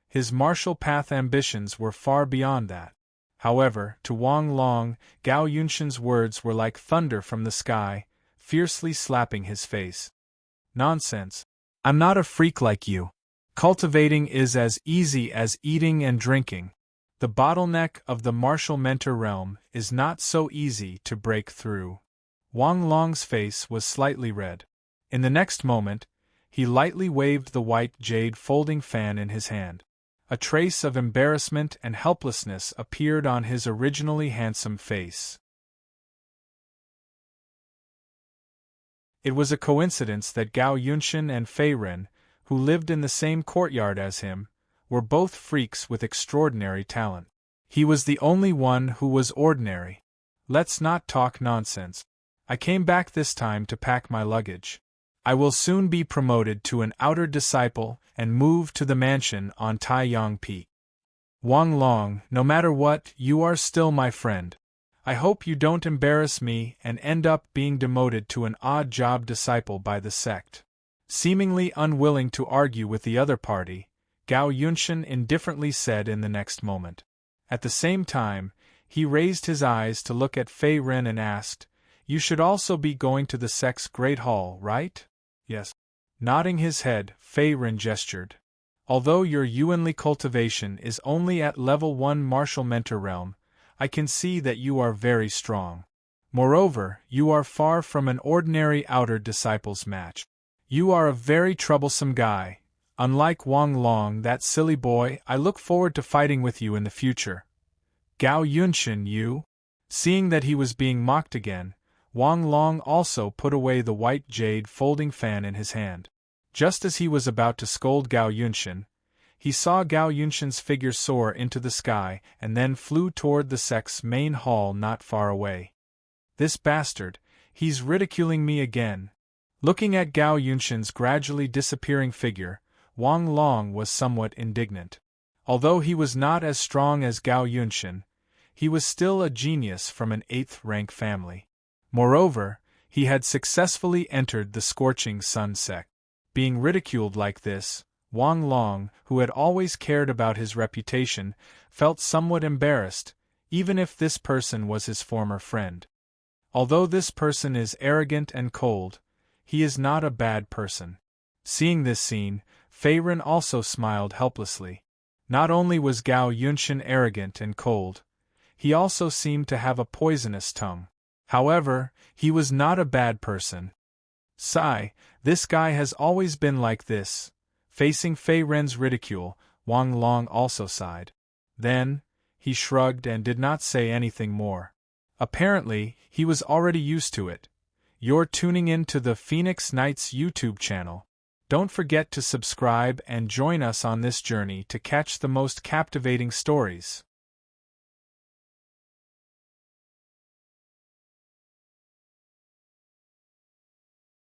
Speaker 1: His martial path ambitions were far beyond that. However, to Wang Long, Gao Yunshan's words were like thunder from the sky, fiercely slapping his face. Nonsense. I'm not a freak like you. Cultivating is as easy as eating and drinking. The bottleneck of the martial mentor realm is not so easy to break through. Wang Long's face was slightly red. In the next moment, he lightly waved the white jade folding fan in his hand. A trace of embarrassment and helplessness appeared on his originally handsome face. It was a coincidence that Gao Yunshan and Fei Ren, who lived in the same courtyard as him, were both freaks with extraordinary talent. He was the only one who was ordinary. Let's not talk nonsense. I came back this time to pack my luggage. I will soon be promoted to an outer disciple and move to the mansion on Taiyang Peak. Wang Long, no matter what, you are still my friend. I hope you don't embarrass me and end up being demoted to an odd job disciple by the sect. Seemingly unwilling to argue with the other party, Gao Yunshan indifferently said in the next moment. At the same time, he raised his eyes to look at Fei Ren and asked, you should also be going to the sect's Great Hall, right? Yes. Nodding his head, Fei Ren gestured. Although your Yuanli cultivation is only at level 1 martial mentor realm, I can see that you are very strong. Moreover, you are far from an ordinary outer disciples match. You are a very troublesome guy. Unlike Wang Long, that silly boy, I look forward to fighting with you in the future. Gao Yunshan, you? Seeing that he was being mocked again, Wang Long also put away the white jade folding fan in his hand. Just as he was about to scold Gao Yunshan, he saw Gao Yunshan's figure soar into the sky and then flew toward the sect's main hall not far away. This bastard, he's ridiculing me again. Looking at Gao Yunshan's gradually disappearing figure, Wang Long was somewhat indignant. Although he was not as strong as Gao Yunshan, he was still a genius from an 8th-rank family. Moreover, he had successfully entered the Scorching Sun sect. Being ridiculed like this, Wang Long, who had always cared about his reputation, felt somewhat embarrassed, even if this person was his former friend. Although this person is arrogant and cold, he is not a bad person. Seeing this scene, Fei Ren also smiled helplessly. Not only was Gao Yunshan arrogant and cold, he also seemed to have a poisonous tongue. However, he was not a bad person. Sigh, this guy has always been like this. Facing Fei Ren's ridicule, Wang Long also sighed. Then, he shrugged and did not say anything more. Apparently, he was already used to it. You're tuning in to the Phoenix Knights YouTube channel. Don't forget to subscribe and join us on this journey to catch the most captivating stories.